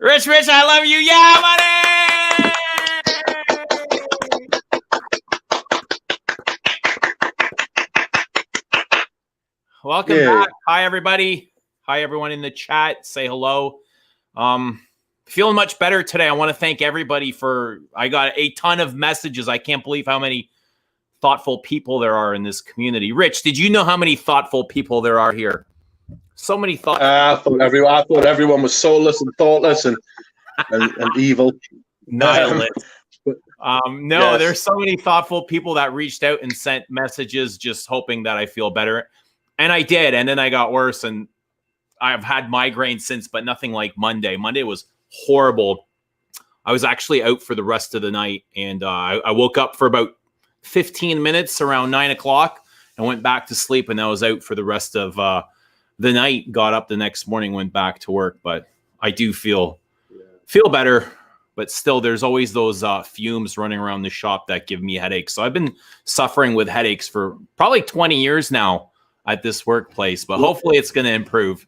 Rich, I love you. Yeah, money. Welcome back. Hi, everybody. Hi, everyone in the chat. Say hello. Feeling much better today. I want to thank everybody I got a ton of messages. I can't believe how many thoughtful people there are in this community. Rich, did you know how many thoughtful people there are here? So many thoughtful. I thought everyone was soulless and thoughtless and evil. Nihilist. No, yes. There's so many thoughtful people that reached out and sent messages just hoping that I feel better. And I did. And then I got worse. And I've had migraines since, but nothing like Monday. Monday was horrible. I was actually out for the rest of the night. And I woke up for about 15 minutes around 9 o'clock and went back to sleep. And I was out for the rest of the night. Got up the next morning, went back to work. But I do feel better. But still, there's always those fumes running around the shop that give me headaches. So I've been suffering with headaches for probably 20 years now at this workplace. But hopefully it's going to improve.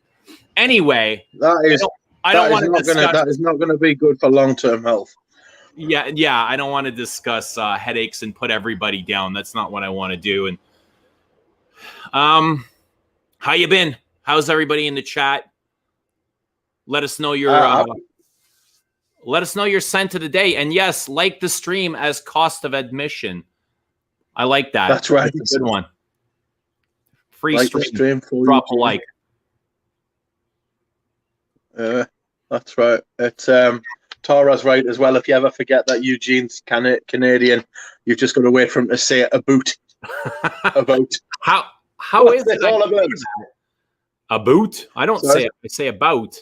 Anyway, that is not going to be good for long-term health. Yeah, I don't want to discuss headaches and put everybody down. That's not what I want to do. And how you been? How's everybody in the chat? Let us know your cent of the day. And yes, like the stream as cost of admission. I like that. That's right. That's a good one. Free like stream. Drop a like. That's right. It's Tara's right as well. If you ever forget that Eugene's Canadian, you've just got to wait for him to say it, a boot. A boat. How is it all about? A boot? I don't say it. I say about.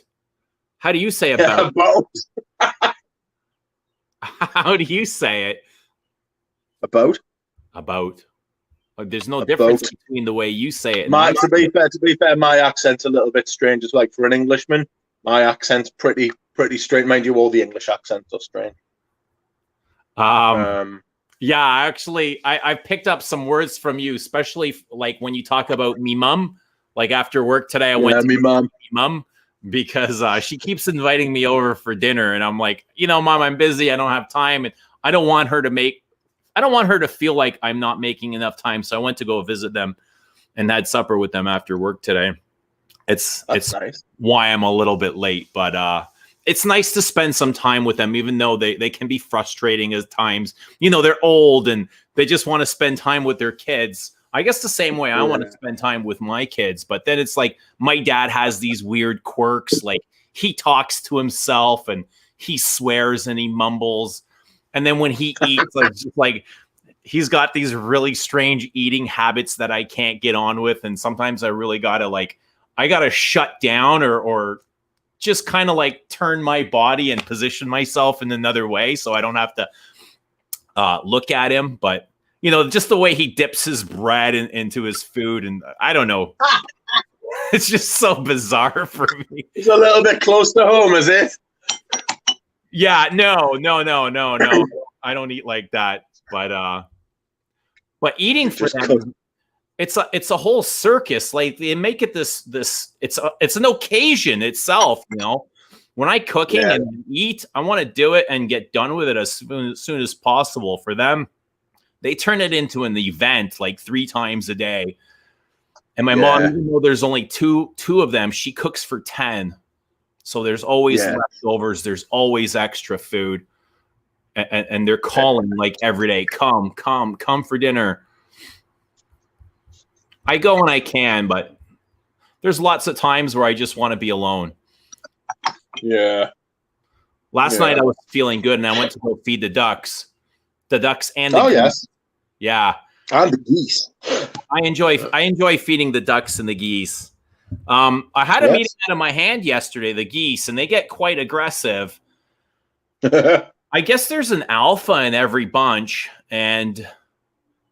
How do you say about? About. How do you say it? About. About. There's no difference between the way you say it. To be fair, my accent's a little bit strange. It's like for an Englishman, my accent's pretty straight. Mind you, all the English accents are strange. Yeah, actually, I picked up some words from you, especially like when you talk about me mum. Like after work today, I went to me mum because she keeps inviting me over for dinner, and I'm like, Mom, I'm busy. I don't have time, and I don't want her to feel like I'm not making enough time. So I went to go visit them and had supper with them after work today. It's nice. Why I'm a little bit late, but it's nice to spend some time with them, even though they can be frustrating at times. They're old and they just want to spend time with their kids. I guess the same way I want to spend time with my kids. But then it's like my dad has these weird quirks. Like he talks to himself and he swears and he mumbles. And then when he eats, like he's got these really strange eating habits that I can't get on with. And sometimes I really gotta shut down or just kind of like turn my body and position myself in another way so I don't have to look at him. But just the way he dips his bread into his food, and I don't know. It's just so bizarre for me. It's a little bit close to home, is it? Yeah, no. I don't eat like that. But eating for them, it's a whole circus. Like they make it this it's an occasion itself, When I cook and eat, I want to do it and get done with it as soon as possible. For them, they turn it into an event like 3 times a day. And my mom, even though there's only two of them, she cooks for 10. So there's always leftovers. There's always extra food. And they're calling like every day, come for dinner. I go when I can, but there's lots of times where I just want to be alone. Yeah. Last night I was feeling good and I went to go feed the ducks. The ducks and the geese. Yes. Yeah. And the geese. I enjoy feeding the ducks and the geese. I had a meeting out of my hand yesterday, the geese, and they get quite aggressive. I guess there's an alpha in every bunch, and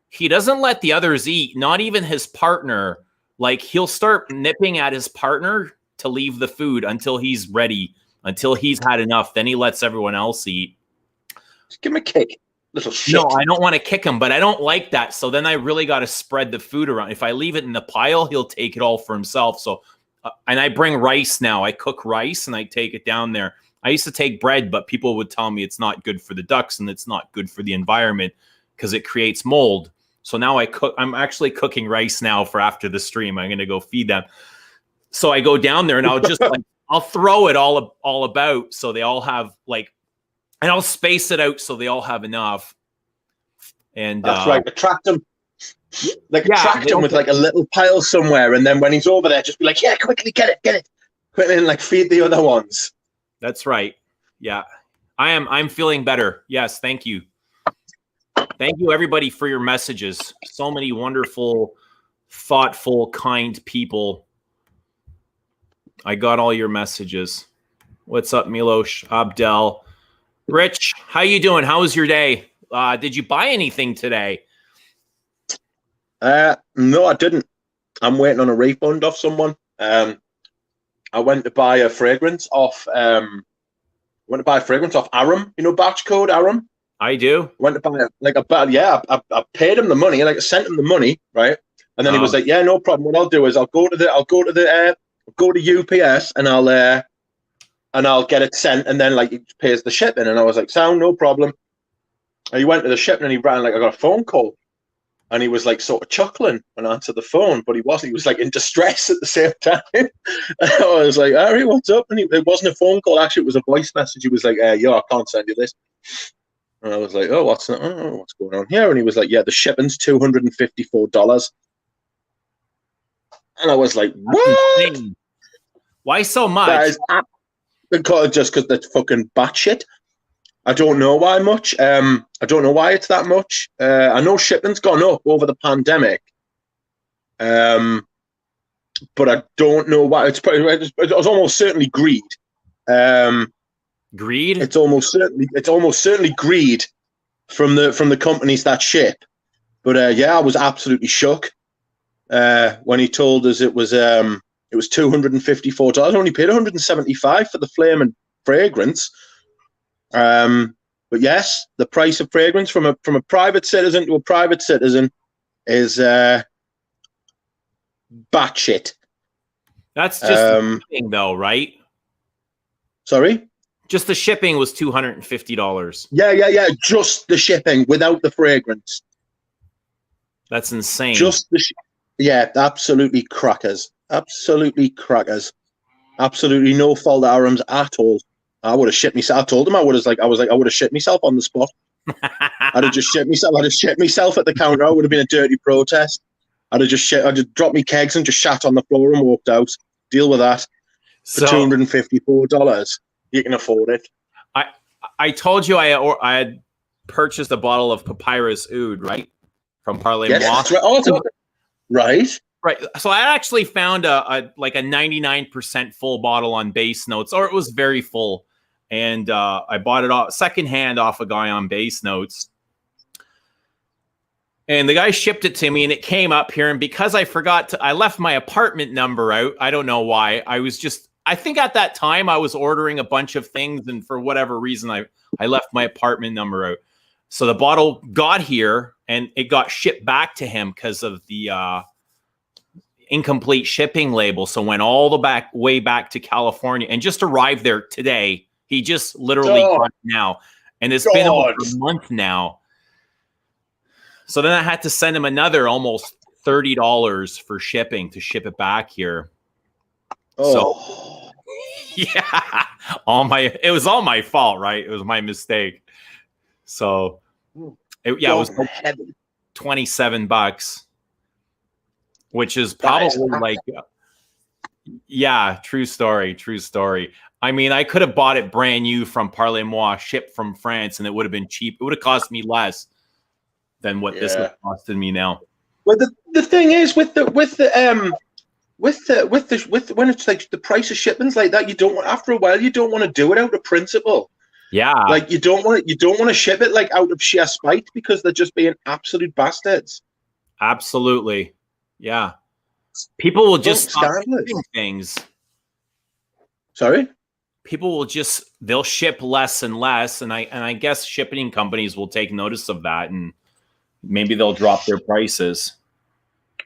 he doesn't let the others eat, not even his partner. Like, he'll start nipping at his partner to leave the food until he's ready, until he's had enough. Then he lets everyone else eat. Just give him a kick. Little shit. No, I don't want to kick him, but I don't like that. So then I really got to spread the food around. If I leave it in the pile, he'll take it all for himself. So, and I bring rice now. I cook rice and I take it down there. I used to take bread, but people would tell me it's not good for the ducks and it's not good for the environment because it creates mold. So now I'm actually cooking rice now for after the stream. I'm going to go feed them. So I go down there and I'll just I'll throw it all about so they all have and I'll space it out so they all have enough. And that's right. Attract them. Attract him with a little pile somewhere, and then when he's over there, just be like, "Yeah, quickly get it, quickly," and feed the other ones. That's right. Yeah, I'm feeling better. Yes, thank you, everybody, for your messages. So many wonderful, thoughtful, kind people. I got all your messages. What's up, Milosh, Abdel, Rich? How you doing? How was your day? Did you buy anything today? No, I didn't. I'm waiting on a refund off someone. I went to buy a fragrance off. Aram. You know, batch code Aram. I do. Went to buy I paid him the money. I sent him the money, right? And then he was like, "Yeah, no problem. What I'll do is I'll go to UPS and I'll get it sent, and then he pays the shipping." And I was like, "Sound, no problem." And he went to the shipping and he ran I got a phone call. And he was sort of chuckling and answered the phone, but he wasn't. He was in distress at the same time. And I was like, "Harry, what's up?" And it wasn't a phone call. Actually, it was a voice message. He was like, "Yo, I can't send you this." And I was like, "Oh, what's that? Oh, what's going on here?" And he was like, "Yeah, the shipping's $254. And I was like, "What? Why so much?" That is because that's fucking batshit. I don't know why much. I don't know why it's that much. I know shipping's gone up over the pandemic, but I don't know why. It's almost certainly greed. Greed? It's almost certainly greed from the companies that ship. But I was absolutely shook when he told us it was $254. I only paid $175 for the flaming fragrance. But yes, the price of fragrance from a private citizen to a private citizen is batshit. That's just the shipping, though, right? Sorry? Just the shipping was $250. Yeah. Just the shipping without the fragrance. That's insane. Just absolutely crackers. Absolutely crackers. Absolutely no fault at Aram's at all. I would have shit myself. I told him I would have shit myself on the spot. I'd have just shit myself. I'd have shit myself at the counter. It would have been a dirty protest. I'd just dropped me kegs and just shat on the floor and walked out. Deal with that. For $254, you can afford it. I told you I had purchased a bottle of Papyrus Oud, right, from Parley Yes, Mois. that's right. Oh, right. Right. So I actually found a 99% full bottle on Base Notes, or it was very full. And I bought it secondhand off a guy on Base Notes. And the guy shipped it to me, and it came up here. And because I left my apartment number out. I don't know why. I think at that time I was ordering a bunch of things, and for whatever reason, I left my apartment number out. So the bottle got here, and it got shipped back to him because of the incomplete shipping label. So went all the way back to California and just arrived there today. He just literally got it now. And it's been over a month now. So then I had to send him another almost $30 for shipping to ship it back here. So yeah, it was all my fault, right? It was my mistake. So it was $27, which is probably true story. I mean, I could have bought it brand new from Parley Mois, shipped from France, and it would have been cheap. It would have cost me less than what this is costing me now. Well, the thing is with when it's like the price of shipments like that, after a while you don't want to do it out of principle. Yeah, like you don't want to ship it out of sheer spite because they're just being absolute bastards. Absolutely, yeah. People will just stop shipping things. Sorry. People they'll ship less and less, and I guess shipping companies will take notice of that, and maybe they'll drop their prices.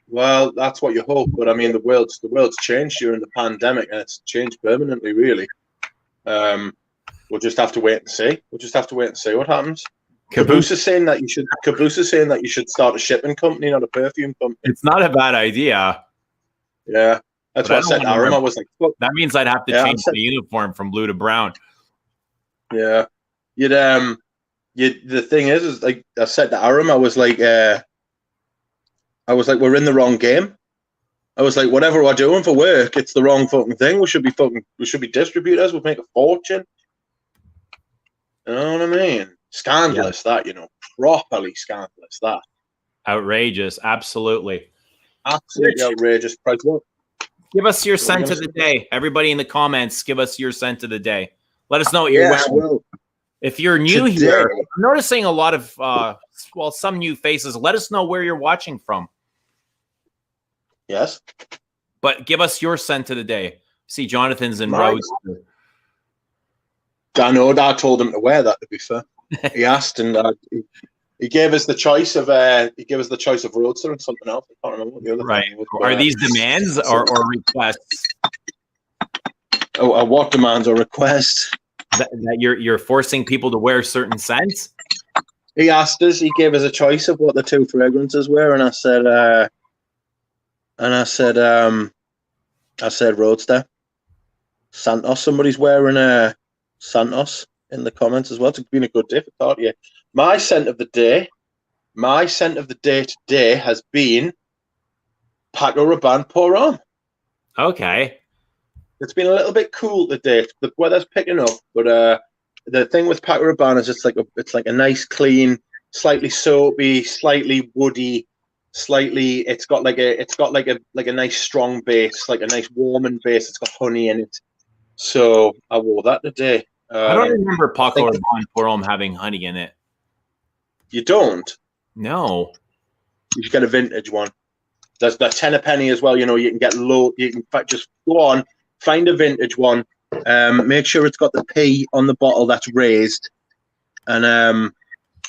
Well, that's what you hope, but I mean, the world's changed during the pandemic, and it's changed permanently, really. We'll just have to wait and see. We'll just have to wait and see what happens. Caboose. Caboose is saying that you should start a shipping company, not a perfume company. It's not a bad idea. Yeah, that's what I said to Aram. I was like, look, that means I'd have to change the uniform from blue to brown. Yeah, the thing is like I said to Aram, I was like, we're in the wrong game. I was like, whatever we're doing for work, it's the wrong fucking thing. We should be distributors. We'll make a fortune. You know what I mean? Scandalous that, properly scandalous that. Outrageous, absolutely. Absolutely outrageous. Give us your scent of the day. Everybody in the comments, give us your scent of the day. Let us know what you're wearing. If you're new here, I'm noticing a lot of, some new faces. Let us know where you're watching from. Yes. But give us your scent of the day. See, Jonathan's in Rose. I know. I told him to wear that, to be fair. He asked, and he gave us the choice of Roadster and something else. I can't remember what the other thing was. Are these demands or requests? Oh, what demands or requests? That you're forcing people to wear certain scents? He asked us. He gave us a choice of what the two fragrances were, and I said Roadster. Santos. Somebody's wearing a Santos in the comments as well. It's been a good day for thought. Yeah. My scent of the day today has been Paco Rabanne Pour Homme. Okay. It's been a little bit cool today. The weather's picking up, but the thing with Paco Rabanne is it's like a nice, clean, slightly soapy, slightly woody, it's got like a nice strong base, like a nice warming base. It's got honey in it. So I wore that today. I don't remember Paco Rabanne Pour Homme having honey in it. You don't? No. You should get a vintage one. There's the 10 a penny as well. You can get low. You can just go on, find a vintage one. Make sure it's got the P on the bottle that's raised, and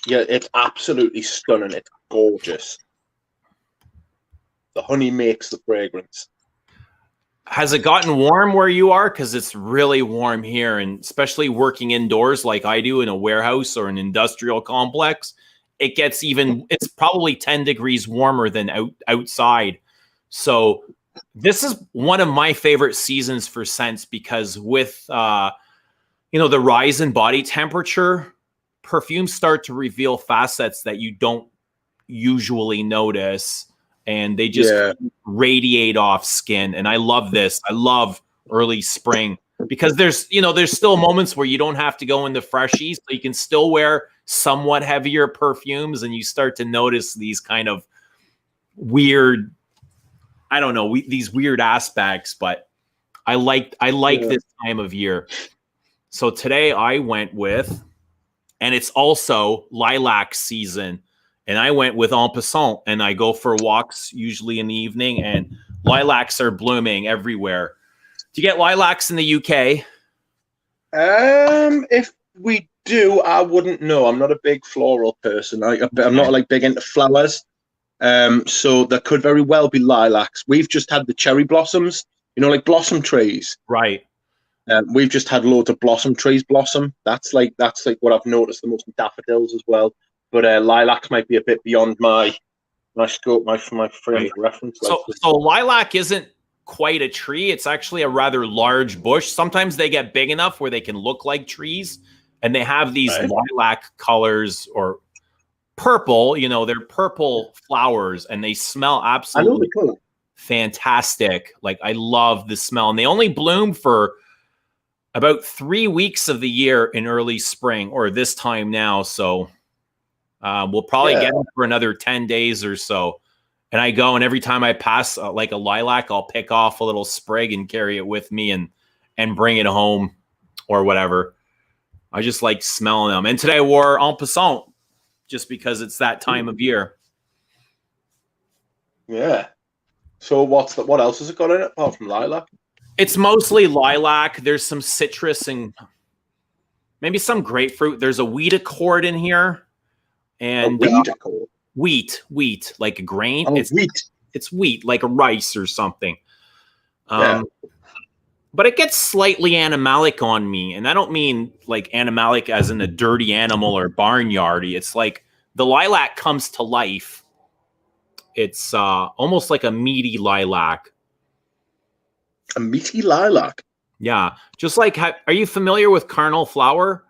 it's absolutely stunning. It's gorgeous. The honey makes the fragrance. Has it gotten warm where you are? Because it's really warm here, and especially working indoors like I do in a warehouse or an industrial complex, it's probably 10 degrees warmer than outside. So this is one of my favorite seasons for scents because with, the rise in body temperature, perfumes start to reveal facets that you don't usually notice. And they just radiate off skin. And I love this. I love early spring because there's still moments where you don't have to go into freshies. So you can still wear somewhat heavier perfumes and you start to notice these kind of weird, these weird aspects, but I like this time of year. So today I went with, and it's also lilac season. And I went with En Passant, and I go for walks usually in the evening, and lilacs are blooming everywhere. Do you get lilacs in the UK? If we do, I wouldn't know. I'm not a big floral person. I'm not big into flowers. So there could very well be lilacs. We've just had the cherry blossoms, like blossom trees. Right. We've just had loads of blossom trees blossom. That's like what I've noticed the most in daffodils as well. But lilacs might be a bit beyond my scope, my frame of reference. So lilac isn't quite a tree. It's actually a rather large bush. Sometimes they get big enough where they can look like trees, and they have these lilac colors or purple. They're purple flowers, and they smell absolutely fantastic. Like I love the smell, and they only bloom for about 3 weeks of the year in early spring or this time now. So. We'll probably get them for another 10 days or so. And I go, and every time I pass like a lilac, I'll pick off a little sprig and carry it with me and bring it home or whatever. I just like smelling them. And today I wore En Passant just because it's that time of year. Yeah. So what else has it got in it apart from lilac? It's mostly lilac. There's some citrus and maybe some grapefruit. There's a wheat accord in here. And wheat, like a grain. Wheat. It's wheat, like a rice or something. but it gets slightly animalic on me. And I don't mean like animalic as in a dirty animal or barnyardy. It's like the lilac comes to life. It's almost like a meaty lilac. A meaty lilac. Yeah. Just like, are you familiar with carnal flower?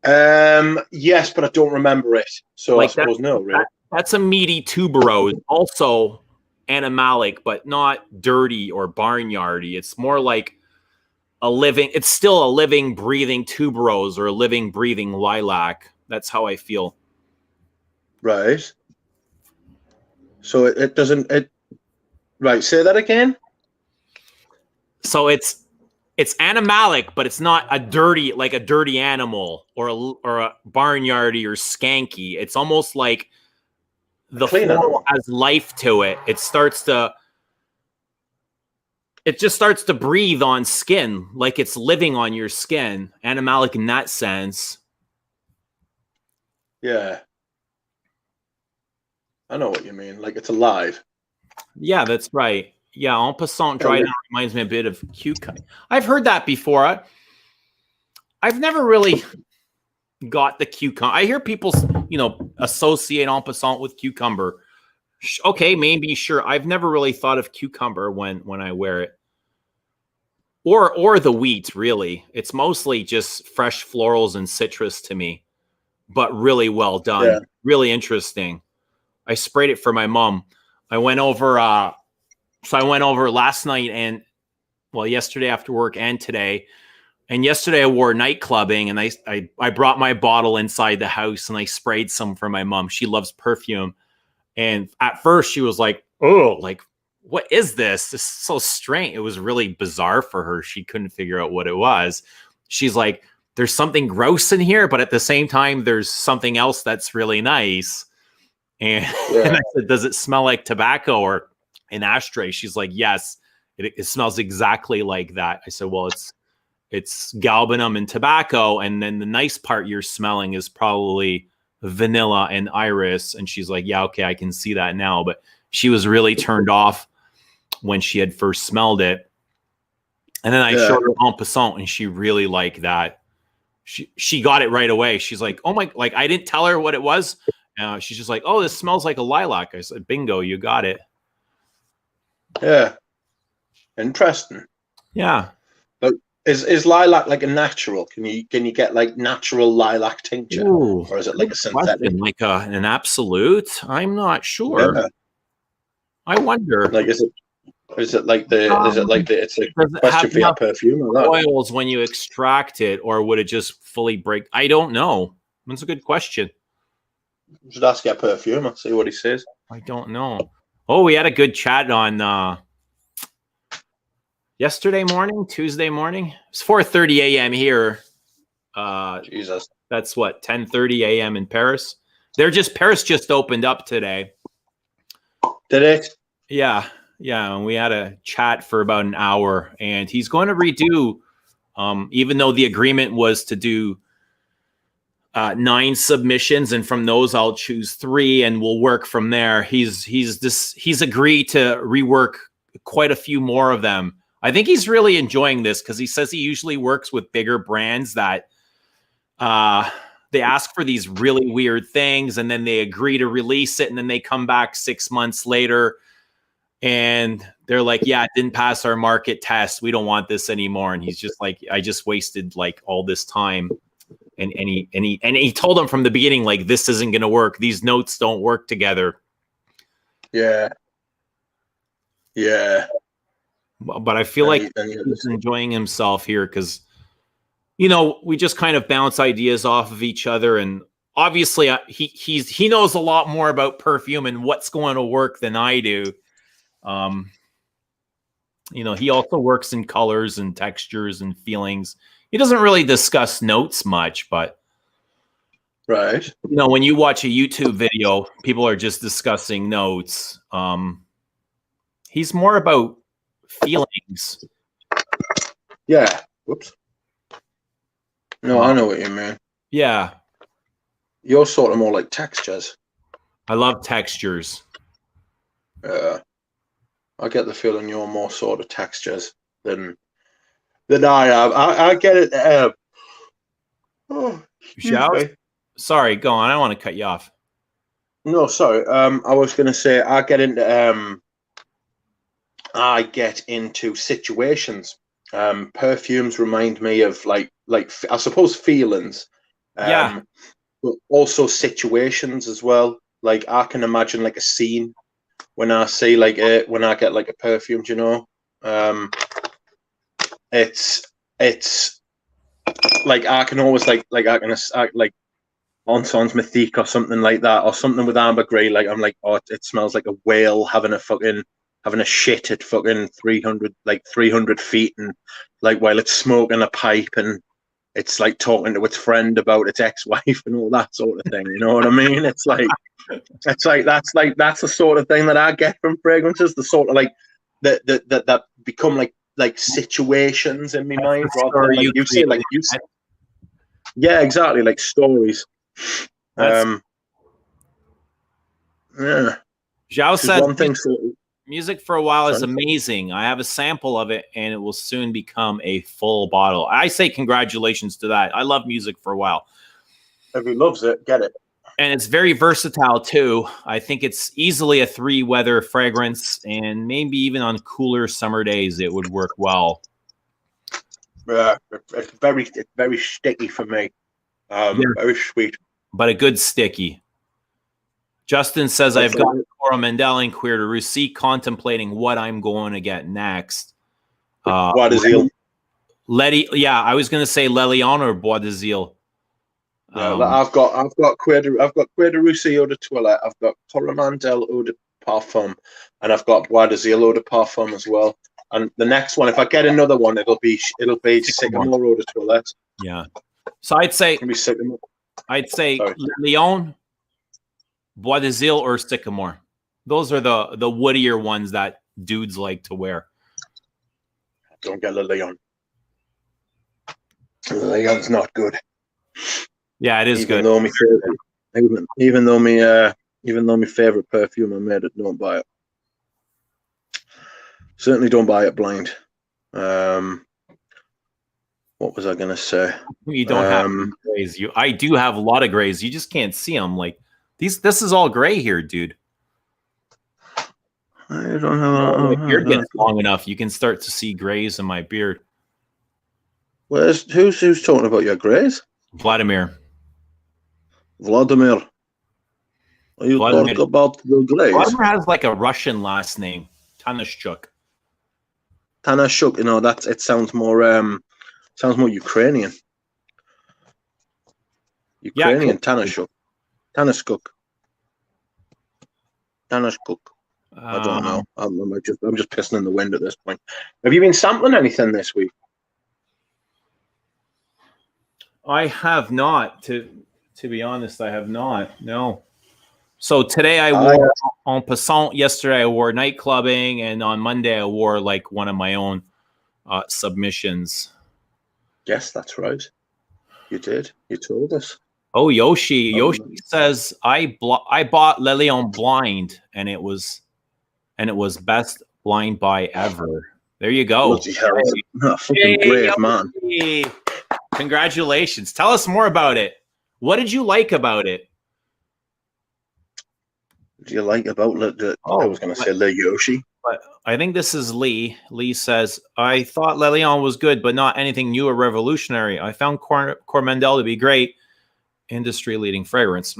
Yes, but I don't remember it. So Like I suppose no, really. That's a meaty tuberose. Also animalic, but not dirty or barnyardy. It's more like it's still a living, breathing tuberose or a living, breathing lilac. That's how I feel. Right. So it doesn't, right. Say that again. So it's animalic, but it's not a dirty animal or a barnyardy or skanky. It's almost like the floral has life to it. It just starts to breathe on skin, like it's living on your skin. Animalic in that sense. Yeah. I know what you mean. Like it's alive. Yeah, that's right. Yeah, en passant, dried out reminds me a bit of cucumber. I've heard that before. I've never really got the cucumber. I hear people, associate en passant with cucumber. Okay, maybe, sure. I've never really thought of cucumber when I wear it. Or the wheat, really. It's mostly just fresh florals and citrus to me, but really well done. Yeah. Really interesting. I sprayed it for my mom. I went over last night and yesterday after work and today. And yesterday I wore night clubbing and I brought my bottle inside the house and I sprayed some for my mom. She loves perfume. And at first she was like, oh, like, what is this? This is so strange. It was really bizarre for her. She couldn't figure out what it was. She's like, there's something gross in here, but at the same time, there's something else that's really nice. And, and I said, does it smell like tobacco or an ashtray? She's like, yes, it smells exactly like that. I said, well, it's galbanum and tobacco. And then the nice part you're smelling is probably vanilla and iris. And she's like, yeah, okay, I can see that now. But she was really turned off when she had first smelled it. And then I showed her en passant and she really liked that. She got it right away. She's like, oh my, like I didn't tell her what it was. She's just like, oh, this smells like a lilac. I said, bingo, you got it. Yeah. Interesting. Yeah. But is lilac like a natural? Can you get like natural lilac tincture? Ooh, or is it like a synthetic? Like an absolute? I'm not sure. Yeah. I wonder. Like is it like it's a question for your perfume or that? Oils when you extract it, or would it just fully break? I don't know. That's a good question. You should ask your perfumer, see what he says. I don't know. Oh, we had a good chat on yesterday morning, Tuesday morning. It's 4:30 a.m. here. Jesus. That's what, 10:30 a.m. in Paris. Paris just opened up today. Did it? Yeah. Yeah. And we had a chat for about an hour, and he's going to redo, even though the agreement was to do 9 submissions, and from those I'll choose 3 and we'll work from there. He's agreed to rework quite a few more of them. I think he's really enjoying this because he says he usually works with bigger brands that they ask for these really weird things and then they agree to release it, and then they come back 6 months later and they're like, yeah, it didn't pass our market test. We don't want this anymore. And he's just like, I just wasted like all this time. And he told them from the beginning, like, this isn't going to work. These notes don't work together. Yeah. Yeah. But I feel like he's enjoying himself here because, we just kind of bounce ideas off of each other. And obviously he knows a lot more about perfume and what's going to work than I do. He also works in colors and textures and feelings. He doesn't really discuss notes much, but right. When you watch a YouTube video, people are just discussing notes. He's more about feelings. Yeah. Whoops. No, I know what you mean. Yeah. You're sort of more like textures. I love textures. Yeah. I get the feeling you're more sort of textures. than I have. I get it. Excuse Shall? me. Sorry, go on. I don't want to cut you off. No, sorry. I was going to say I get into situations. Perfumes remind me of like I suppose feelings. Yeah. But also situations as well. Like I can imagine like a scene when I see when I get like a perfume, you know. It's like I can always like Ensens Mythique or something like that, or something with ambergris. Like I'm like, oh, it smells like a whale having a shit at fucking 300 feet, and like while it's smoking a pipe, and it's like talking to its friend about its ex-wife and all that sort of thing. You know what I mean? It's like that's the sort of thing that I get from fragrances. The sort of like that become like situations in my mind, rather than like you say, like you. Yeah, exactly. Like stories. Yeah. Zhao says One thing. music for a while is amazing. I have a sample of it, and it will soon become a full bottle. I say congratulations to that. I love music for a while. If he loves it, get it. And it's very versatile too. I think it's easily a 3-weather fragrance, and maybe even on cooler summer days it would work well. Yeah, it's very sticky for me. Very sweet, but a good sticky. Justin says I've got Coromandel and Cuir de Russie, contemplating what I'm going to get next. Bois de Zile. Yeah, I was going to say Le Lion or Bois de Zile. Yeah, I've got Cuir de Russie eau de toilette. I've got Coromandel eau de parfum, and I've got Bois de Zile eau de parfum as well. And the next one, if I get another one, it'll be Sycamore eau de toilette. Yeah. So I'd say Le Lion, Bois de Zile, or Sycamore. Those are the woodier ones that dudes like to wear. Don't get Le Lion. Le Lion's not good. Yeah, it is even good. Though my favorite, even though my favorite perfume I made it, don't buy it. Certainly don't buy it blind. What was I gonna say? You don't have grays. I do have a lot of grays. You just can't see them. Like this is all gray here, dude. I don't have. My beard gets long enough, you can start to see grays in my beard. Who's talking about your grays? Vladimir. Are you talking about the grays? Vladimir has like a Russian last name, Tanishchuk. Tanishchuk, you know, it sounds more Ukrainian. Ukrainian, Tanishchuk. Tanishchuk. I don't know. I'm just pissing in the wind at this point. Have you been sampling anything this week? I have not. To be honest, I have not. No. So today I wore en passant. Yesterday I wore night clubbing, and on Monday I wore like one of my own submissions. Yes, that's right. You did. You told us. Oh, Yoshi says I bought Le Lion blind, and it was best blind buy ever. There you go. Fucking brave man. Congratulations. Tell us more about it. What did you like about it? What do you like about I was going to say Le Yoshi. But I think this is Lee. Lee says, I thought Le Lion was good, but not anything new or revolutionary. I found Coromandel to be great. Industry-leading fragrance.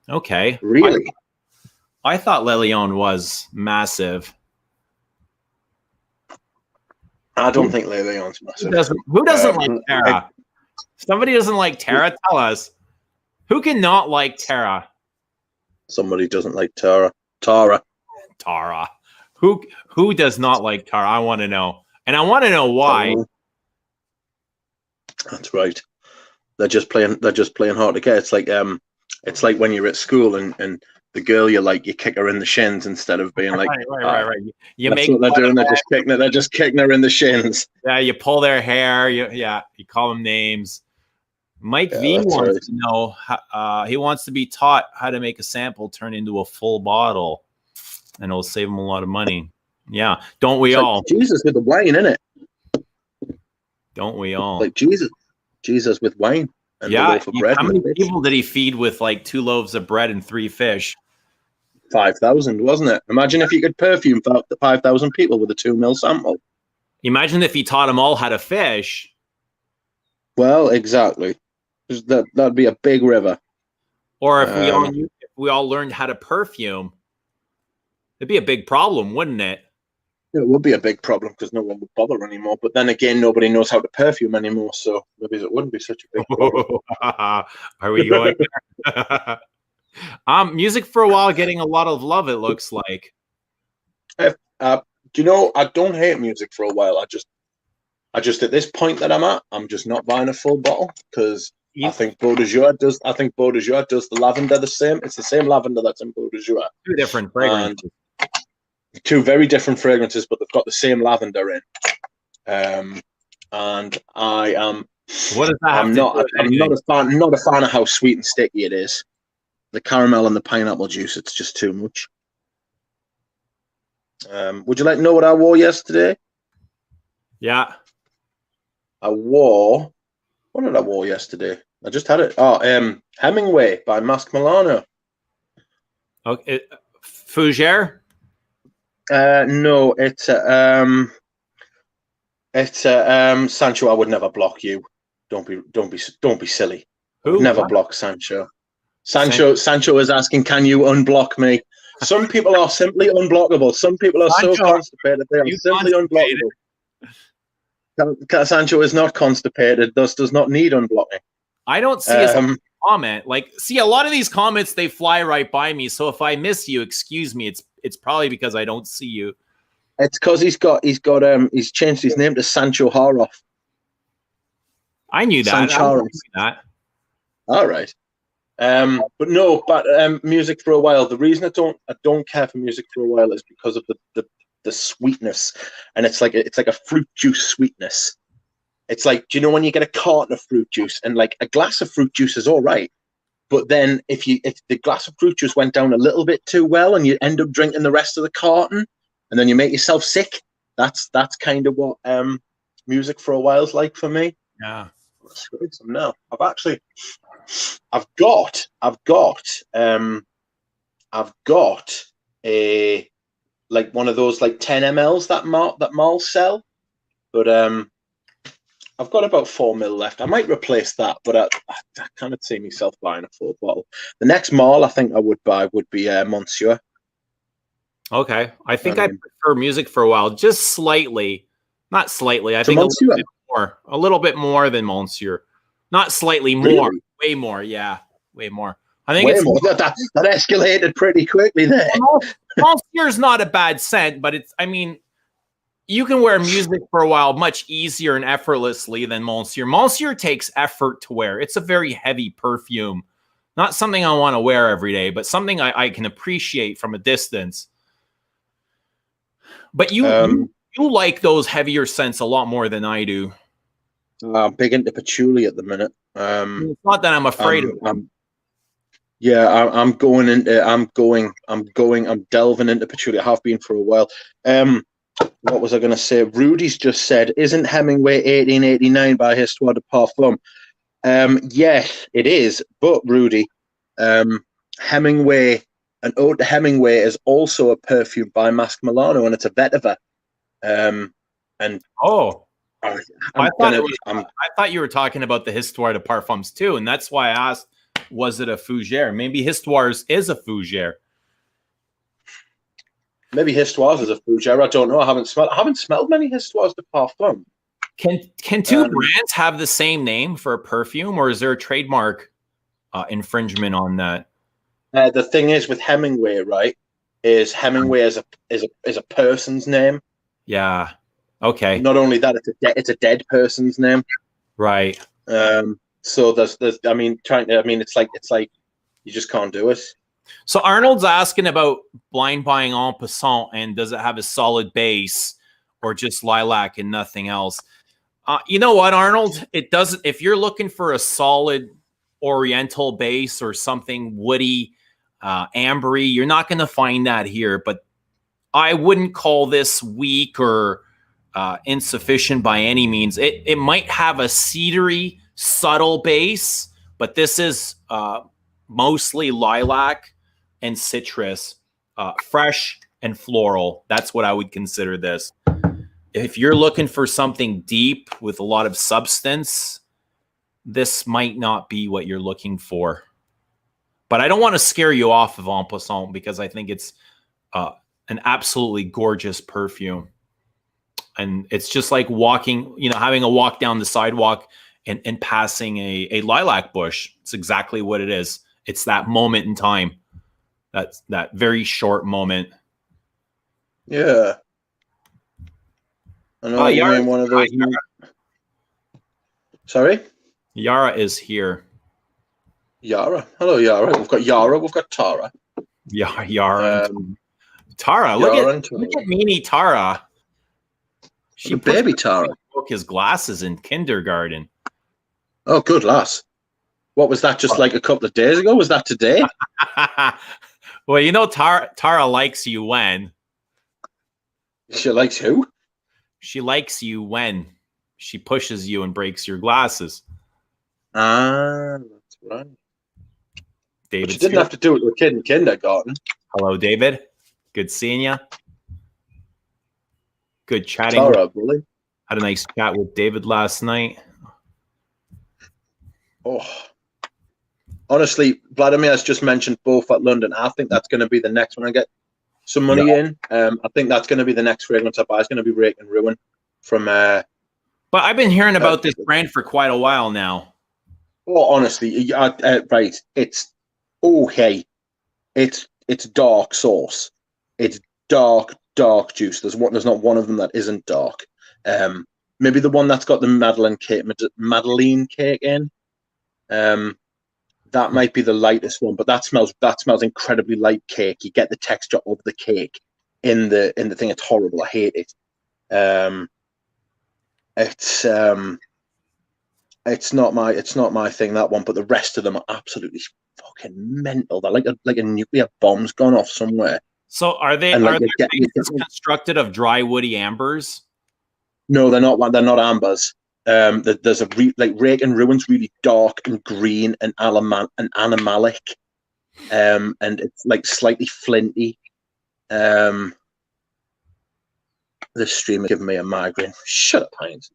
Okay. Really? I thought Le Lion was massive. I don't think Le Lion's massive. Who doesn't like Tara? Somebody doesn't like Tara? Tell us. Who cannot like Tara? Somebody doesn't like Tara. Tara. Who does not like Tara? I want to know. And I want to know why. That's right. They're just playing hard to get. It's like when you're at school and the girl you like, you kick her in the shins instead of being like, right. That's what they're doing. They're just kicking her in the shins. Yeah, you pull their hair. You call them names. Mike V wants to know. He wants to be taught how to make a sample turn into a full bottle, and it'll save him a lot of money. Yeah, don't we all? Jesus with the wine, innit? Don't we all? Like Jesus with wine and a Yeah. loaf of bread. How And many a fish. people did he feed with like 2 loaves of bread and 3 fish? 5,000, wasn't it? Imagine if you could perfume 5,000 people with a 2 ml sample. Imagine if he taught them all how to fish. Well, exactly. That'd be a big river. Or if we all learned how to perfume, it'd be a big problem, wouldn't it? It would be a big problem because no one would bother anymore. But then again, nobody knows how to perfume anymore, so maybe it wouldn't be such a big problem. Are we going there? Music for a while getting a lot of love, it looks like. Do you know, I don't hate music for a while. I just at this point that I'm at, I'm just not buying a full bottle because I think Beau de Jour does the lavender the same. It's the same lavender that's in Beau de Jour. 2 different fragrances. 2 very different fragrances, but they've got the same lavender in. And I am. What does that have I'm to not. do with I'm anything? not a fan of how sweet and sticky it is. The caramel and the pineapple juice. It's just too much. Would you like to know what I wore yesterday? Yeah. What did I wear yesterday? I just had it. Oh, Hemingway by Masque Milano. Okay. Fougere? No, it's Sancho. I would never block you. Don't be silly. Who? Never block Sancho. Sancho is asking, can you unblock me? Some people are simply unblockable. Some people are so constipated they are simply unblockable. Sancho is not constipated, thus does not need unblocking. I don't see a comment. Like, see, a lot of these comments, they fly right by me. So if I miss you, excuse me. It's probably because I don't see you. It's because he's changed his name to Sancho Haroff. I knew that. All right. But no, music for a while. The reason I don't care for music for a while is because of the sweetness, and it's like a fruit juice sweetness. It's like, do you know when you get a carton of fruit juice and like a glass of fruit juice is all right, but then if the glass of fruit juice went down a little bit too well and you end up drinking the rest of the carton, and then you make yourself sick. That's kind of what music for a while is like for me. Yeah. Let's go some now. I've got a like one of those like 10 mLs that malls sell, but I've got about 4 ml left. I might replace that, but I can't see myself buying a full bottle. The next mall I think I would buy would be Monsieur. Okay, I think I prefer music for a while, just slightly, not slightly. I think a little bit more than Monsieur, not slightly more, really? Way more, yeah, way more. I think it's more. That escalated pretty quickly there. Monsieur's not a bad scent, but I mean, you can wear music for a while much easier and effortlessly than Monsieur. Monsieur takes effort to wear. It's a very heavy perfume, not something I want to wear every day, but something I can appreciate from a distance. But you like those heavier scents a lot more than I do. I'm big into patchouli at the minute. It's not that I'm afraid of them. I'm delving into patchouli. I have been for a while. What was I going to say? Rudy's just said, isn't Hemingway 1889 by Histoire de Parfum? Yes, it is. But Rudy, Hemingway, an ode to Hemingway is also a perfume by Masque Milano, and it's a vetiver. I thought you were talking about the Histoire de Parfums too, and that's why I asked, was it a fougere? Maybe Histoires is a fougere. Maybe Histoires is a fougere. I don't know. I haven't smelled many Histoires de Parfum. Can two brands have the same name for a perfume, or is there a trademark infringement on that? The thing is with Hemingway, right? Is Hemingway is a person's name. Yeah. Okay. Not only that, it's a dead person's name. Right. So there's it's like you just can't do it. So Arnold's asking about blind buying en passant, and does it have a solid base or just lilac and nothing else? You know what, Arnold? It doesn't. If you're looking for a solid oriental base or something woody, ambery, you're not going to find that here. But I wouldn't call this weak or insufficient by any means. It might have a cedary, subtle base, but this is mostly lilac and citrus, fresh and floral. That's what I would consider this. If you're looking for something deep with a lot of substance, this might not be what you're looking for. But I don't want to scare you off of En Passant because I think it's an absolutely gorgeous perfume. And it's just like walking, having a walk down the sidewalk and passing a lilac bush. It's exactly what it is. It's that moment in time. That's that very short moment. Yeah. I know you're in one of those. Sorry? Yara is here. Yara. Hello, Yara. We've got Yara. We've got Tara. Yara. Tara. Look at Meanie Tara. She baby Tara broke his glasses in kindergarten. Oh, good lass. What was that? Just like a couple of days ago? Was that today? Well, Tara likes you when. She likes who? She likes you when she pushes you and breaks your glasses. Ah, that's right. David, you didn't have to do it with a kid in kindergarten. Hello, David. Good seeing you. Good chatting. Tara, bully. Had a nice chat with David last night. Oh, honestly, Vladimir has just mentioned Beaufort London. I think that's going to be the next one I get some money in. I think that's going to be the next fragrance I buy. It's going to be Rake and Ruin from. But I've been hearing about this brand for quite a while now. Oh, honestly, right. It's it's dark sauce. It's dark juice. There's not one of them that isn't dark. Maybe the one that's got the Madeleine cake in. That might be the lightest one, but that smells incredibly like cake. You get the texture of the cake in the thing. It's horrible. I hate it. It's not my thing, that one, but the rest of them are absolutely fucking mental. They're like a nuclear bomb's gone off somewhere. So are their bases constructed of dry woody ambers? No, they're not. They're not ambers. There's Rake and Ruin's really dark and green and animalic, and it's like slightly flinty. This stream is giving me a migraine. Shut up, Heinz.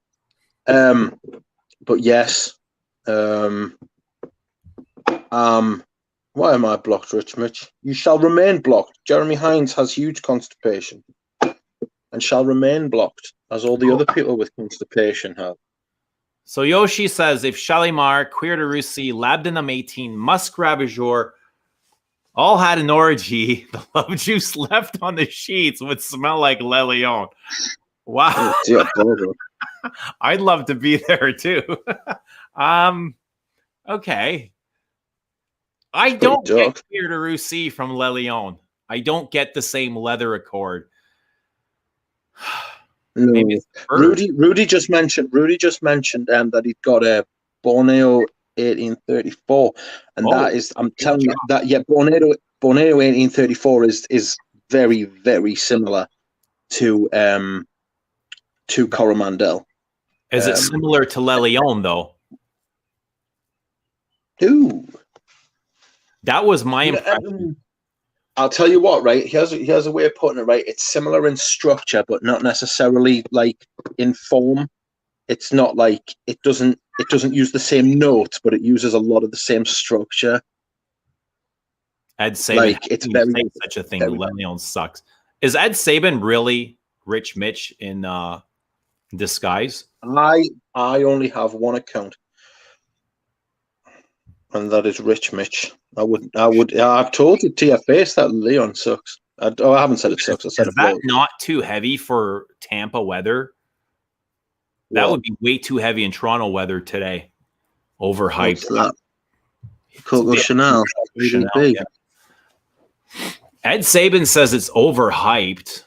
But yes, why am I blocked, Rich Mitch? You shall remain blocked. Jeremy Hines has huge constipation and shall remain blocked, as all the other people with constipation have. So Yoshi says, if Shalimar, Cuir de Russie, Labdanum 18, Musk Ravageur all had an orgy, the love juice left on the sheets would smell like Le Lion. Wow. I'd love to be there too. Okay. I don't get Cuir de Russie from Le Lion. I don't get the same leather accord. No. Maybe it's Rudy just mentioned that he'd got a Borneo 1834, and that is, I'm telling you that Borneo 1834 is very, very similar to Coromandel. Is it similar to Le Lion though? Ooh, that was my impression. I'll tell you what, right? He has a way of putting it, right? It's similar in structure, but not necessarily like in form. It's not like it doesn't use the same notes, but it uses a lot of the same structure. Ed Sabin, like it's very such a thing. Le Lion sucks. Is Ed Sabin really Rich Mitch in disguise? I only have one account, and that is Rich Mitch. I've told you to your face that Leon sucks. I haven't said it sucks. I said is that not too heavy for Tampa weather? That would be way too heavy in Toronto weather today. Overhyped. Coco Chanel. Yeah. Ed Sabin says it's overhyped.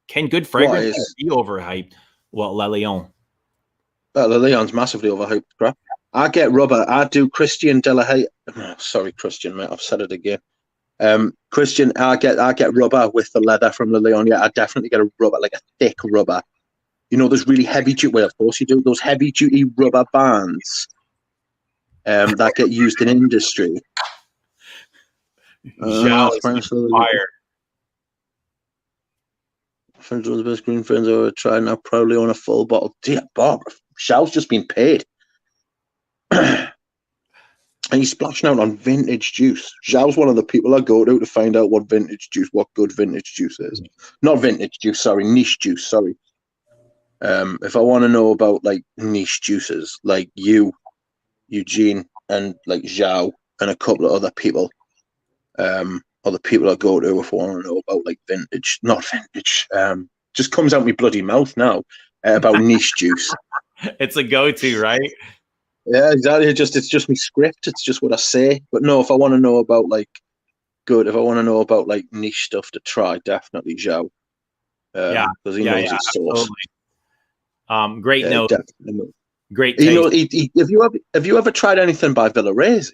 Can good fragrance be overhyped? Well, Le Lion. Le Lion's massively overhyped, crap. I get rubber. I do Christian Delahaye. Oh, sorry, Christian, mate. I've said it again. Christian, I get rubber with the leather from Le Lion. Yeah, I definitely get a rubber, like a thick rubber you know, those really heavy duty. Well, of course you do. Those heavy duty rubber bands that get used in industry. Zhao is fire. Friends one of the best green friends I've ever tried. Now proudly own a full bottle. Dear Bob, Zhao's just been paid. And he's splashing out on vintage juice. Zhao's one of the people I go to find out what good vintage juice is. Not vintage juice, sorry, niche juice, sorry. If I want to know about like niche juices, like you, Eugene, and like Zhao, and a couple of other people, other people I go to if I want to know about like vintage, not vintage, just comes out my bloody mouth now about niche juice. It's a go-to, right? Yeah, exactly. It's just my script. It's just what I say. But no, if I want to know about like if I want to know about like niche stuff to try, definitely Zhao. Because he knows his sauce. Great note. Definitely. Great taste. You know, have you ever tried anything by Villarese?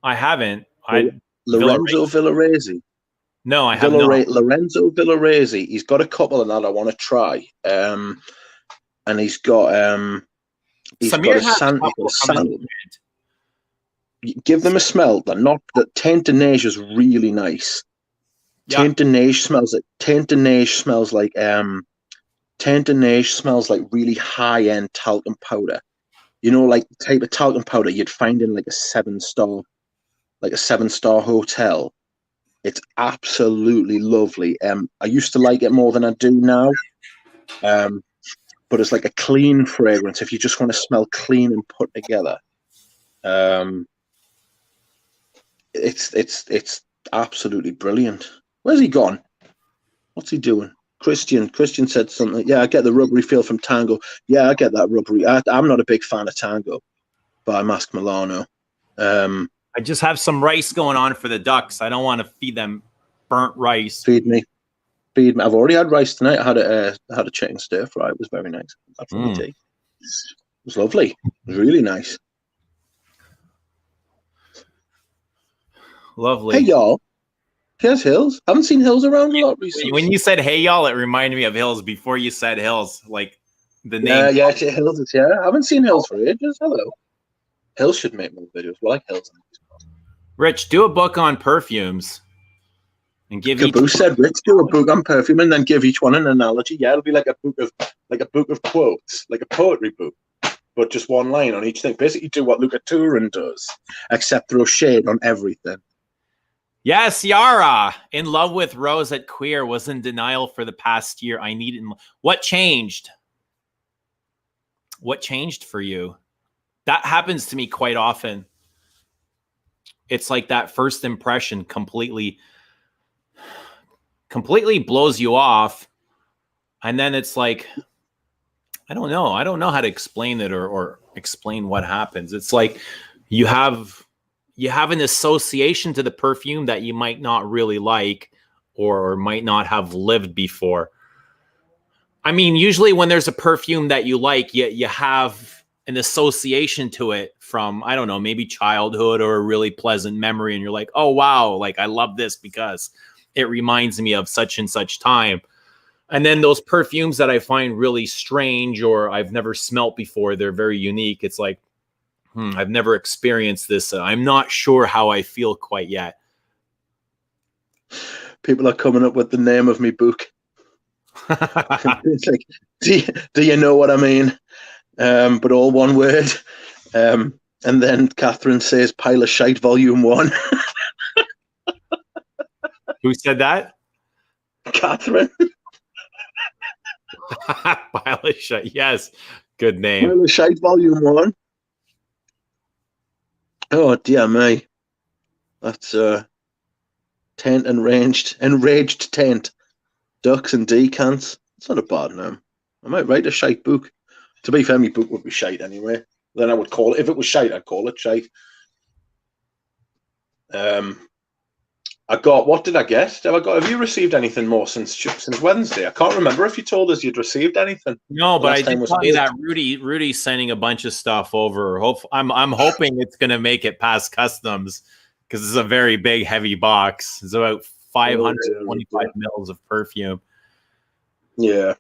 I haven't. Lorenzo Villarese. No, I have not. Lorenzo Villarese. He's got a couple of that I want to try. And he's got Samir has sandal. Give them a smell. They're not. The Teint de Neige is really nice. Yeah. Teint de Neige smells like really high-end talcum powder. You know, like the type of talcum powder you'd find in like a seven-star hotel. It's absolutely lovely. I used to like it more than I do now. But it's like a clean fragrance if you just want to smell clean and put together. It's absolutely brilliant. Where's he gone? What's he doing? Christian said something. Yeah, I get the rubbery feel from Tango. Yeah, I get that rubbery. I'm not a big fan of Tango by Mask Milano. I just have some rice going on for the ducks. I don't want to feed them burnt rice. Feed me. I've already had rice tonight. I had a chicken stir fry. It was very nice. It was lovely. It was really nice. Lovely. Hey y'all. Here's Hills. I haven't seen Hills around a lot recently. When you said "Hey y'all," it reminded me of Hills. Before you said Hills, like the name. Yeah, Hills is here. I haven't seen Hills for ages. Hello. Hills should make more videos. We like Hills. Rich, do a book on perfumes. And give Caboose said, "Rich, do a book on perfume and then give each one an analogy." Yeah, it'll be like a book of quotes, like a poetry book, but just one line on each thing. Basically, do what Luca Turin does, except throw shade on everything. Yes, Yara, in love with Rose at Queer, was in denial for the past year. I needed. What changed? What changed for you? That happens to me quite often. It's like that first impression completely blows you off, and then it's like, I don't know how to explain it or explain what happens. It's like you have an association to the perfume that you might not really like or might not have lived before. I mean, usually when there's a perfume that you like, you have an association to it from, I don't know, maybe childhood or a really pleasant memory, and you're like, oh wow, like I love this because it reminds me of such and such time. And then those perfumes that I find really strange or I've never smelt before, they're very unique. It's like, I've never experienced this. I'm not sure how I feel quite yet. People are coming up with the name of my book. It's like, do you know what I mean? But all one word. And then Catherine says, "Pile of Shite, Volume 1. Who said that? Catherine. Pile of Shite. Yes. Good name. Pile of Shite, Volume 1. Oh, dear me. That's tent enraged tent. Ducks and decants. It's not a bad name. I might write a shite book. To be fair, my book would be shite anyway. Then I would call it, if it was shite, I'd call it shite. I got, what did I get? Have you received anything more since Wednesday? I can't remember if you told us you'd received anything. No, but I did tell you that Rudy's sending a bunch of stuff over. I'm hoping it's going to make it past customs because it's a very big, heavy box. It's about 525 mils of perfume. Yeah.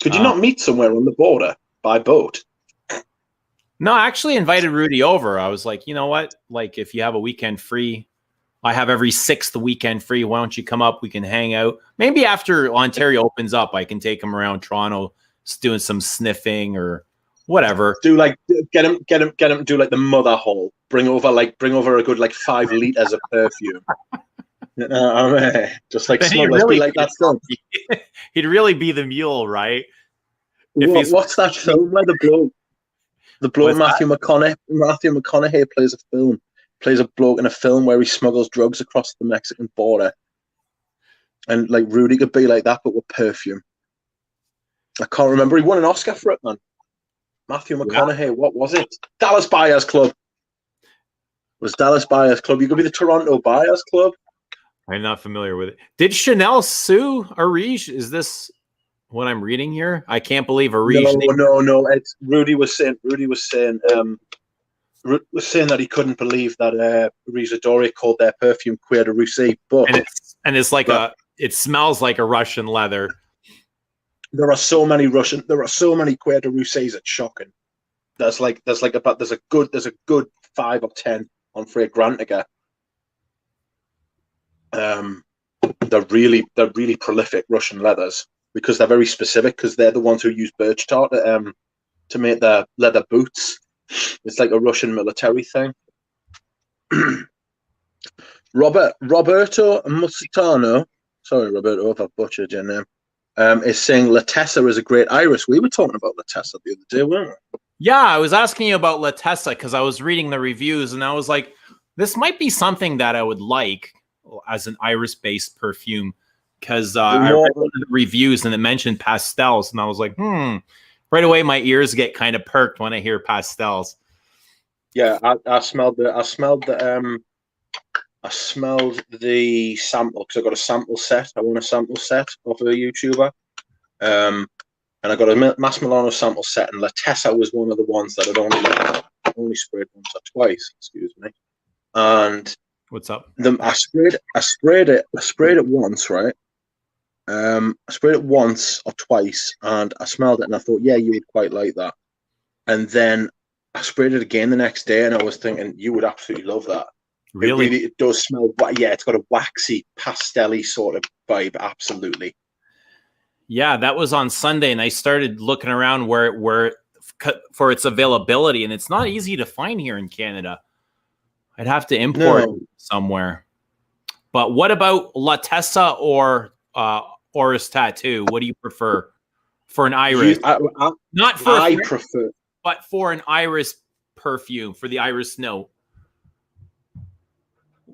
Could you not meet somewhere on the border by boat? No, I actually invited Rudy over. I was like, you know what? Like, if you have a weekend free, I have every 6th weekend free. Why don't you come up? We can hang out. Maybe after Ontario opens up, I can take him around Toronto, doing some sniffing or whatever. Do like get him do like the mother haul. Bring over a good like 5 liters of perfume. Just like smugglers, really be like that film. He'd really be the mule, right? What's that film where the bloke Matthew McConaughey plays a bloke in a film where he smuggles drugs across the Mexican border, and like Rudy could be like that, but with perfume. I can't remember. He won an Oscar for it, man. Matthew McConaughey. Yeah. What was it? Dallas Buyers Club. It was Dallas Buyers Club. You could be the Toronto Buyers Club. I'm not familiar with it. Did Chanel sue Arige? Is this what I'm reading here? I can't believe Arige. No. It's Rudy was saying that he couldn't believe that Arige Dore called their perfume Cuir de Russie, but it's like it smells like a Russian leather. There are so many Cuir de Russies. It's shocking. There's a good 5 or 10 on Fragrantica. They're really prolific Russian leathers because they're very specific, because they're the ones who use birch tar to make their leather boots. It's like a Russian military thing. Roberto Musitano, sorry Roberto if I've butchered your name, is saying La Tessa is a great iris. We were talking about La Tessa the other day, weren't we? Yeah, I was asking you about La Tessa because I was reading the reviews and I was like, this might be something that I would like as an iris-based perfume, because I read one of the reviews and it mentioned pastels, and I was like, right away my ears get kind of perked when I hear pastels. Yeah, I smelled the sample because I got a sample set. I won a sample set off of a YouTuber, and I got a Mas Milano sample set, and La Tessa was one of the ones that I'd only sprayed once or twice. Excuse me, and. What's up? I sprayed it once, right? I sprayed it once or twice, and I smelled it, and I thought, yeah, you would quite like that. And then I sprayed it again the next day, and I was thinking, you would absolutely love that. Really? It does smell. Yeah, it's got a waxy, pastel-y sort of vibe. Absolutely. Yeah, that was on Sunday, and I started looking around where for its availability, and it's not easy to find here in Canada. I'd have to import it somewhere. But what about La Tessa or Oris Tattoo? What do you prefer for an iris? Not for I prefer, but for an iris perfume, for the iris note.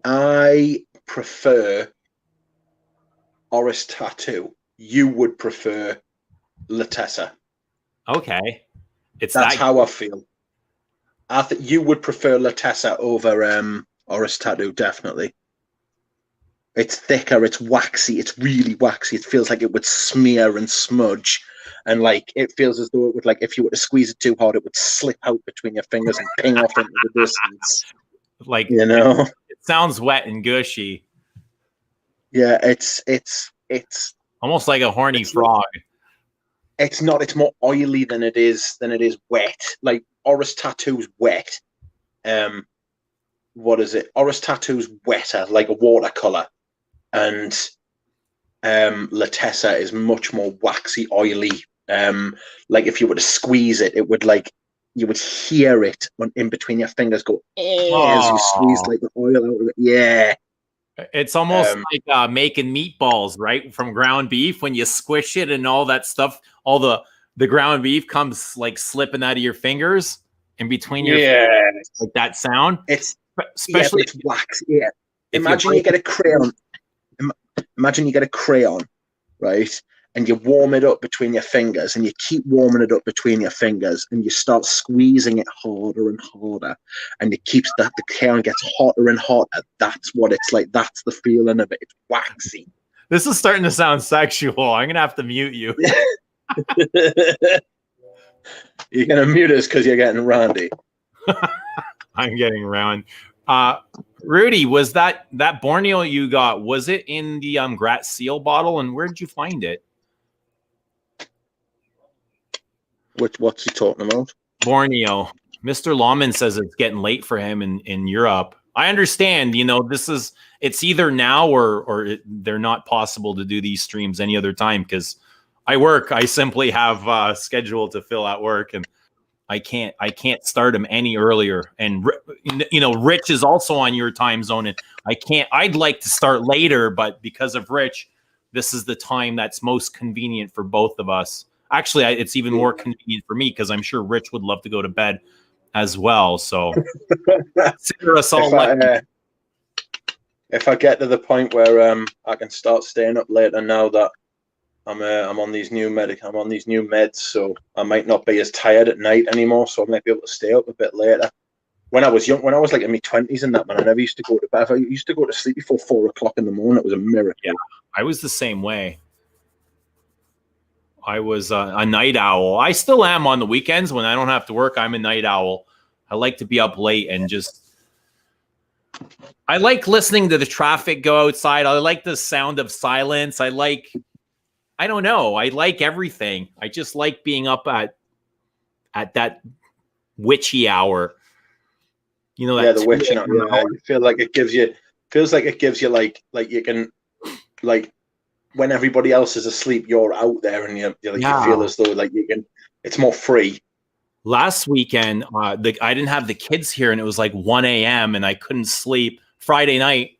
I prefer Oris Tattoo. You would prefer La Tessa. Okay, that's how I feel. I think you would prefer La Tessa over Oris Tattoo, definitely. It's thicker, it's waxy, it's really waxy. It feels like it would smear and smudge, and like it feels as though it would, like, if you were to squeeze it too hard, it would slip out between your fingers and ping off into the distance. Like, you know, it sounds wet and gushy. Yeah, it's almost like a horny frog. It's not. It's more oily than it is wet. Like Oris Tattoo's wet. What is it? Oris Tattoo's wetter, like a watercolor, and La Tessa is much more waxy, oily. Like if you were to squeeze it, it would, like, you would hear it in between your fingers go as you squeeze like the oil out of it. Yeah. It's almost like making meatballs, right? From ground beef, when you squish it and all that stuff, all the ground beef comes like slipping out of your fingers in between your fingers, like that sound. It's especially it's wax. Yeah. Imagine you get a crayon. Imagine you get a crayon, right? And you warm it up between your fingers, and you keep warming it up between your fingers, and you start squeezing it harder and harder, and it keeps the crayon gets hotter and hotter. That's what it's like. That's the feeling of it. It's waxy. This is starting to sound sexual. I'm gonna have to mute you. You're gonna mute us because you're getting randy. I'm getting round. Rudy, was that Borneo you got? Was it in the Grat Seal bottle, and where did you find it? What's he talking about? Borneo. Mr. Lawman says it's getting late for him in Europe. I understand, it's either now or they're not possible to do these streams any other time because I work. I simply have a schedule to fill at work, and I can't start them any earlier. And Rich is also on your time zone, and I'd like to start later, but because of Rich, this is the time that's most convenient for both of us. Actually, it's even more convenient for me because I'm sure Rich would love to go to bed as well. So consider us all lucky. If I get to the point where I can start staying up later now that I'm on these new meds, so I might not be as tired at night anymore. So I might be able to stay up a bit later. When I was young, when I was like in my 20s and that, man, I never used to go to bed. I used to go to sleep before 4 o'clock in the morning. It was a miracle. Yeah, I was the same way. I was a night owl. I still am on the weekends when I don't have to work. I'm a night owl. I like to be up late and I like listening to the traffic go outside. I like the sound of silence. I don't know. I like everything. I just like being up at that witchy hour. The witching hour. Yeah, I feel like it gives you like you can like when everybody else is asleep, you're out there and you feel as though like you can. It's more free. Last weekend, I didn't have the kids here, and it was like 1 a.m. and I couldn't sleep Friday night.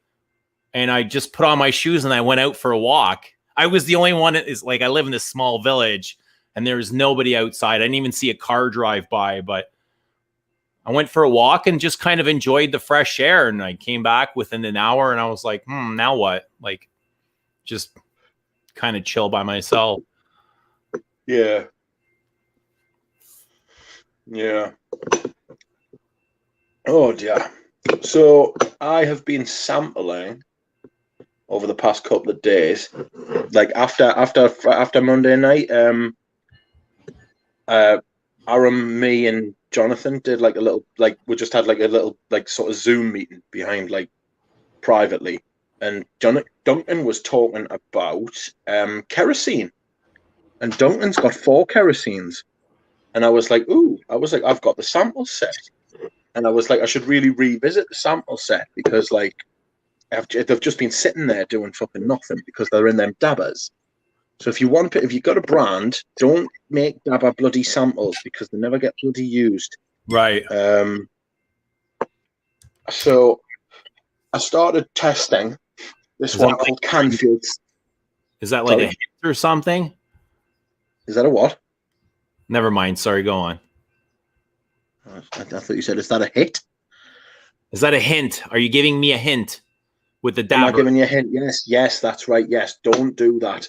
And I just put on my shoes and I went out for a walk. I was the only one that is like, I live in this small village and there was nobody outside. I didn't even see a car drive by, but I went for a walk and just kind of enjoyed the fresh air. And I came back within an hour and I was like, now what? Like, just kind of chill by myself. Yeah. Yeah. Oh dear. So I have been sampling over the past couple of days. Like after Monday night, Aaron, me, and Jonathan did like a little, like we just had like a little like sort of Zoom meeting behind like privately, and Duncan was talking about kerosene, and Duncan's got 4 kerosenes, and I was like, I've got the sample set, and I was like, I should really revisit the sample set because like they've just been sitting there doing fucking nothing because they're in them dabbers. So if you got a brand, don't make dabber bloody samples because they never get bloody used. Right. So I started testing this one called Canfield. Is that like a hint or something? Is that a what? Never mind. Sorry, go on. I thought you said, is that a hit? Is that a hint? Are you giving me a hint with the dabber? Am I giving you a hint? Yes, that's right. Yes, don't do that.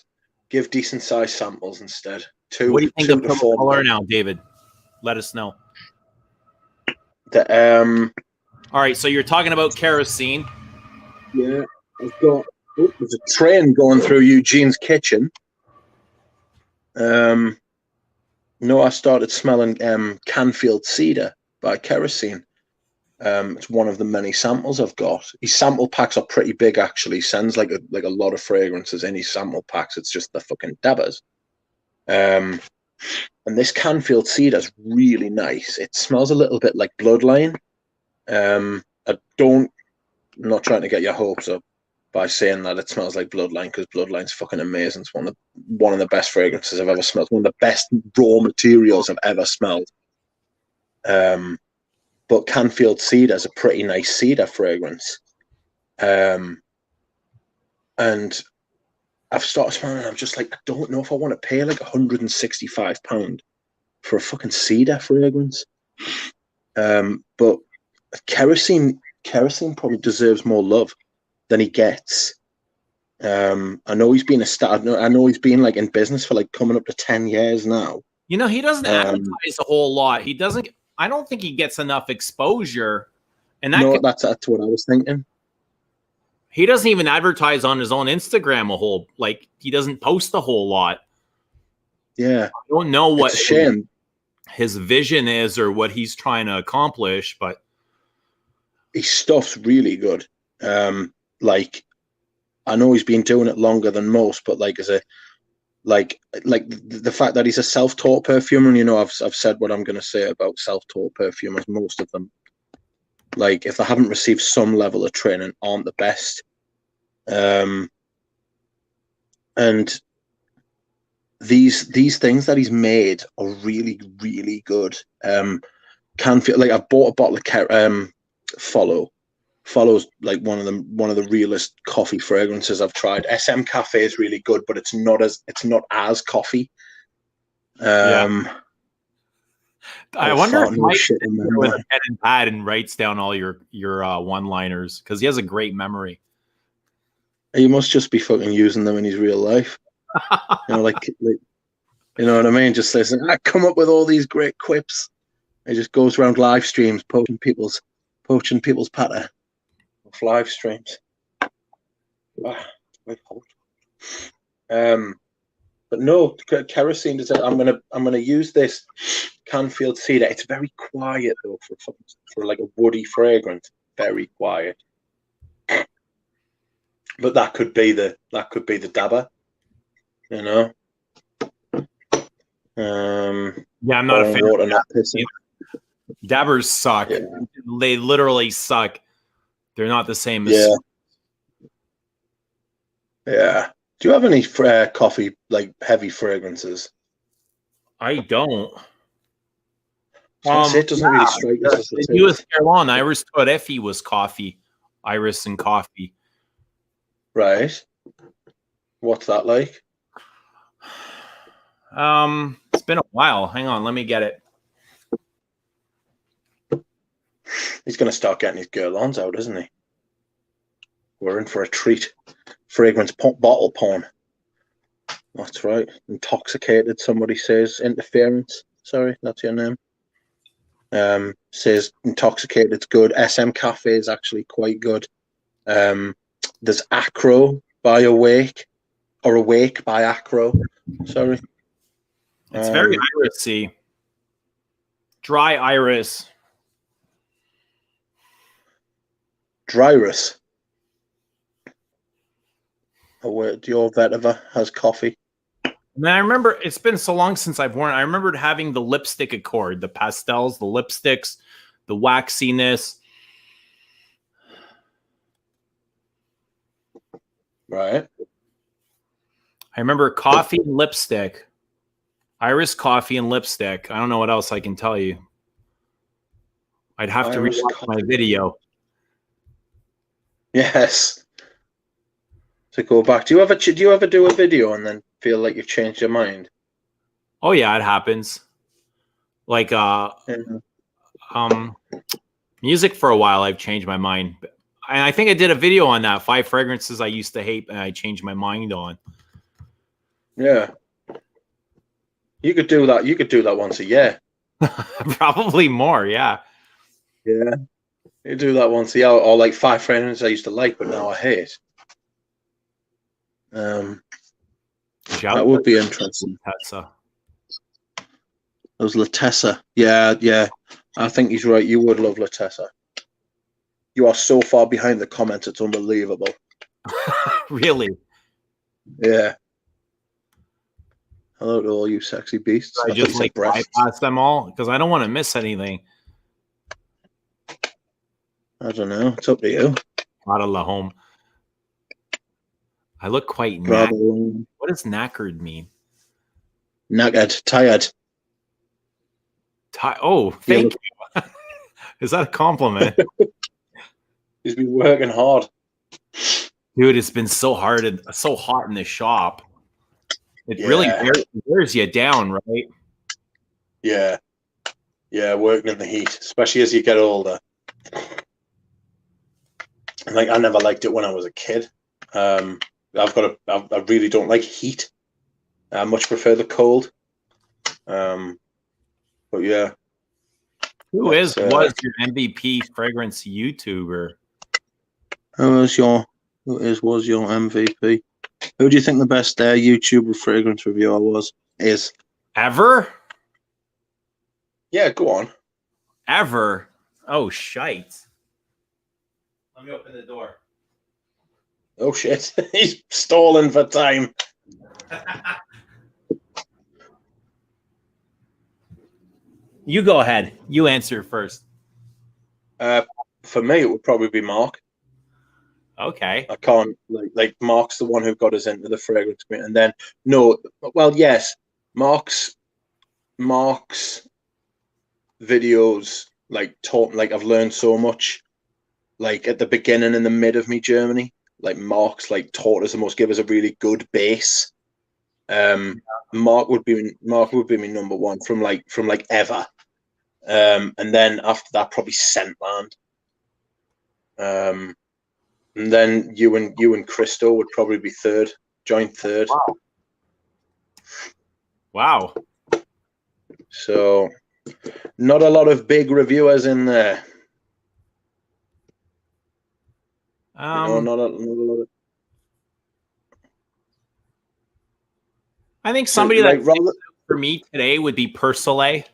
Give decent sized samples instead. What do you think of the color now, David? Let us know. All right, so you're talking about kerosene. Yeah, I've got. There's a train going through Eugene's kitchen. No, I started smelling Canfield Cedar by Kerosene. It's one of the many samples I've got. His sample packs are pretty big, actually. He sends like a lot of fragrances in his sample packs. It's just the fucking dabbers. And this Canfield Cedar is really nice. It smells a little bit like Bloodline. I'm not trying to get your hopes up by saying that it smells like Bloodline because Bloodline's fucking amazing. It's one of the best fragrances I've ever smelled. One of the best raw materials I've ever smelled. But Canfield Cedar is a pretty nice cedar fragrance. And I've started smelling and I'm just like, I don't know if I want to pay like £165 for a fucking cedar fragrance. But Kerosene probably deserves more love than he gets. I know he's been I know he's been like in business for like coming up to 10 years now. He doesn't advertise a whole lot. He doesn't. I don't think he gets enough exposure. And that's what I was thinking. He doesn't even advertise on his own Instagram a whole. Like he doesn't post a whole lot. Yeah, I don't know what it's a shame. His vision is or what he's trying to accomplish, but his stuff's really good. Like I know he's been doing it longer than most, but like the fact that he's a self-taught perfumer, and I've said what I'm going to say about self-taught perfumers. Most of them, like, if they haven't received some level of training, aren't the best. And these things that he's made are really, really good. Can feel like I bought a bottle of Follow. Follow's like one of the realest coffee fragrances I've tried. SM Cafe is really good, but it's not as coffee. I wonder if Mike shit sits there with a pen and pad and writes down all your one-liners, because he has a great memory. He must just be fucking using them in his real life. Like you know what I mean? Just says, I come up with all these great quips. He just goes around live streams poaching people's patter off live streams. But no, kerosene. I'm gonna use this Canfield Cedar. It's very quiet though for like a woody fragrance. Very quiet. But that could be the dabber, Yeah, I'm not a fan of that. Dabbers suck. Yeah. They literally suck. They're not the same as. Yeah. Do you have any coffee, like heavy fragrances? I don't. It doesn't really strike us as the US Carolina Iris Torrefi was coffee. Iris and coffee. Right. What's that like? It's been a while. Hang on, let me get it. He's going to start getting his Guerlains out, isn't he? We're in for a treat. Fragrance bottle porn. That's right. Intoxicated, somebody says. Interference. Sorry, that's your name. Says Intoxicated's good. SM Cafe is actually quite good. There's Acro by Awake, or Awake by Acro. Sorry. It's very irisy. Dry iris. Dryrus. Your vetiver has coffee. And I remember, it's been so long since I've worn it. I remembered having the lipstick accord, the pastels, the lipsticks, the waxiness. Right. I remember coffee and lipstick. Iris, coffee, and lipstick. I don't know what else I can tell you. I'd have to rewatch my video. Yes. To go back. Do you ever do a video and then feel like you've changed your mind? Oh yeah, it happens. Like music for a while I've changed my mind. And I think I did a video on that, 5 fragrances I used to hate and I changed my mind on. Yeah. You could do that. You could do that once a year. Probably more, yeah. Yeah. You do that once a year, or like 5 fragrances I used to like, but now I hate. That would be interesting. Tessa. Those Latessa. Yeah. I think he's right. You would love Latessa. You are so far behind the comments, it's unbelievable. Really? Yeah. Hello to all you sexy beasts. I just like bypass them all because I don't want to miss anything. I don't know. It's up to you. Out of la home. I look quite knackered. What does knackered mean? Knackered, tired. Oh, thank you. Is that a compliment? He's been working hard. Dude, it's been so hard and so hot in the shop. It really wears you down, right? Yeah. Yeah, working in the heat, especially as you get older. Like, I never liked it when I was a kid. I really don't like heat. I much prefer the cold. But yeah. Who was your MVP fragrance YouTuber? Who was your MVP? Who do you think the best YouTuber fragrance reviewer is? Ever? Yeah, go on. Ever? Oh, shite. Let me open the door. Oh, shit. He's stalling for time. You go ahead. You answer first. For me, it would probably be Mark. Okay. I can't like Mark's the one who got us into the fragrance, and then no, well, yes, Mark's videos like I've learned so much. Like at the beginning and the mid of me journey, like Mark's like taught us the most, give us a really good base. Mark would be my number one from ever. And then after that, probably Scentland. And then you and Christo would probably be third, joint third. Wow. So not a lot of big reviewers in there. Not a lot of. I think somebody that for me today would be Persolet.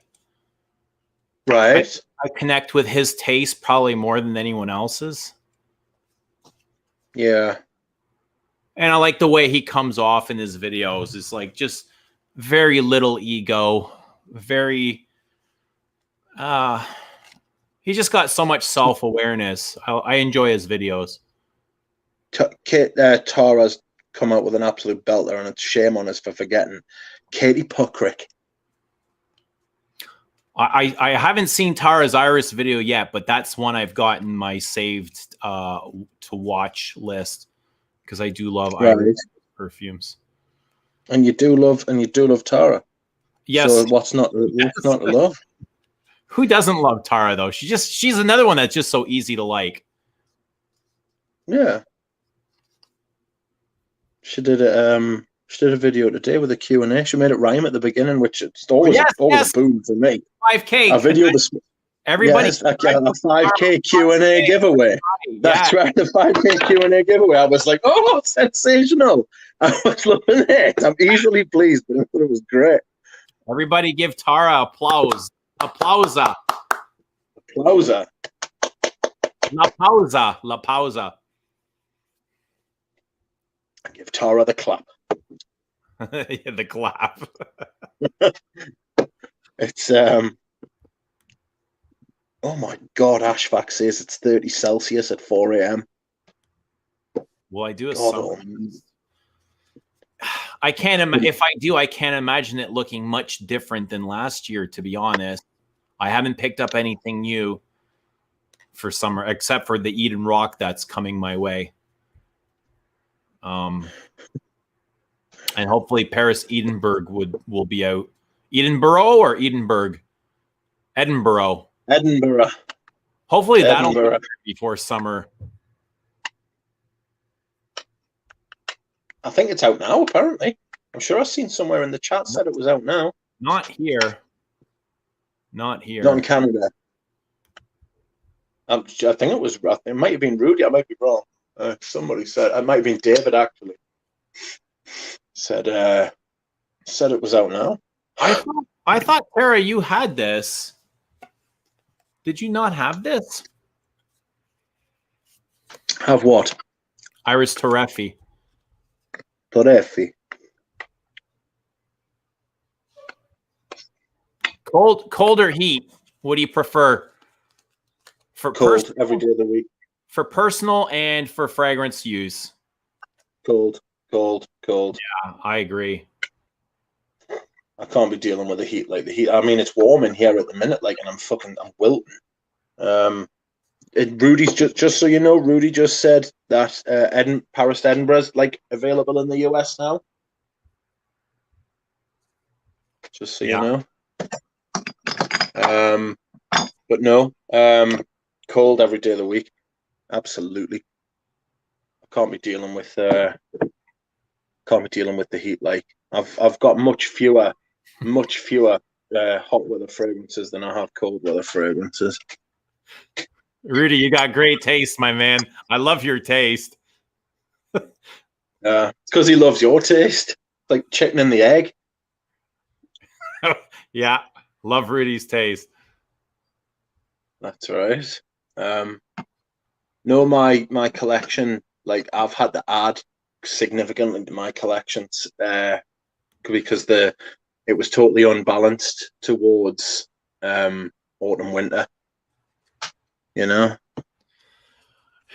Right. I connect with his taste probably more than anyone else's. Yeah. And I like the way he comes off in his videos. It's like just very little ego. Very he just got so much self-awareness. I enjoy his videos. Tara's come out with an absolute belter, and it's shame on us for forgetting Katie Puckrick. I haven't seen Tara's Iris video yet, but that's one I've got in my saved to watch list because I do love Iris perfumes. And you do love Tara. Yes. So what's not to love? Who doesn't love Tara though? She's another one that's just so easy to like. Yeah. She did a video today with a Q&A. She made it rhyme at the beginning, which it's always a boom for me. 5K. A video everybody. Yes, a 5K Q&A giveaway. That's right, the 5K Q&A giveaway. I was like, oh, sensational. I was loving it. I'm easily pleased, but I thought it was great. Everybody give Tara applause. Applausa. Applausa. La pausa. La pausa. Give Tara the clap. Yeah, the clap. It's oh my God, Ashvac says it's 30 Celsius at 4 a.m. Well, I do a summer. I can't if I do, I can't imagine it looking much different than last year, to be honest. I haven't picked up anything new for summer except for the Eden Rock that's coming my way. And hopefully Paris Edinburgh will be out. Edinburgh or Edinburgh? Edinburgh. Edinburgh. Hopefully that'll be before summer. I think it's out now, apparently. I'm sure I've seen somewhere in the chat said it was out now. Not here. Not here. Not in Canada. I think it was. It might have been Rudy. I might be wrong. Somebody said it might have been David. Actually, said it was out now. I thought Tara, you had this. Did you not have this? Have what? Iris Torrefi. Torrefi. Cold or heat? What do you prefer? For cold every day of the week. For personal and for fragrance use. Cold. Yeah, I agree. I can't be dealing with the heat. Like the heat. I mean, it's warm in here at the minute. Like, and I'm wilting. Rudy's just so you know, Rudy just said that Paris Edinburgh's like available in the US now. Just so you know. But no, cold every day of the week. Absolutely. I can't be dealing with the heat. Like I've got much fewer hot weather fragrances than I have cold weather fragrances. Rudy, you got great taste, my man. I love your taste. It's because he loves your taste. It's like chicken and the egg. Yeah, love Rudy's taste. That's right. No, my collection, like I've had to add significantly to my collections because it was totally unbalanced towards autumn, winter. You know.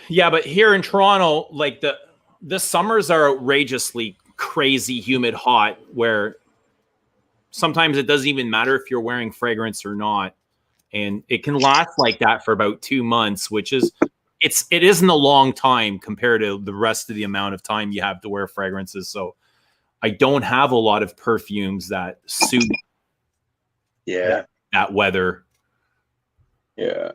Yeah, but here in Toronto, like the summers are outrageously crazy, humid, hot, where sometimes it doesn't even matter if you're wearing fragrance or not, and it can last like that for about 2 months, which is it isn't a long time compared to the rest of the amount of time you have to wear fragrances. So I don't have a lot of perfumes that suit that weather. Yeah.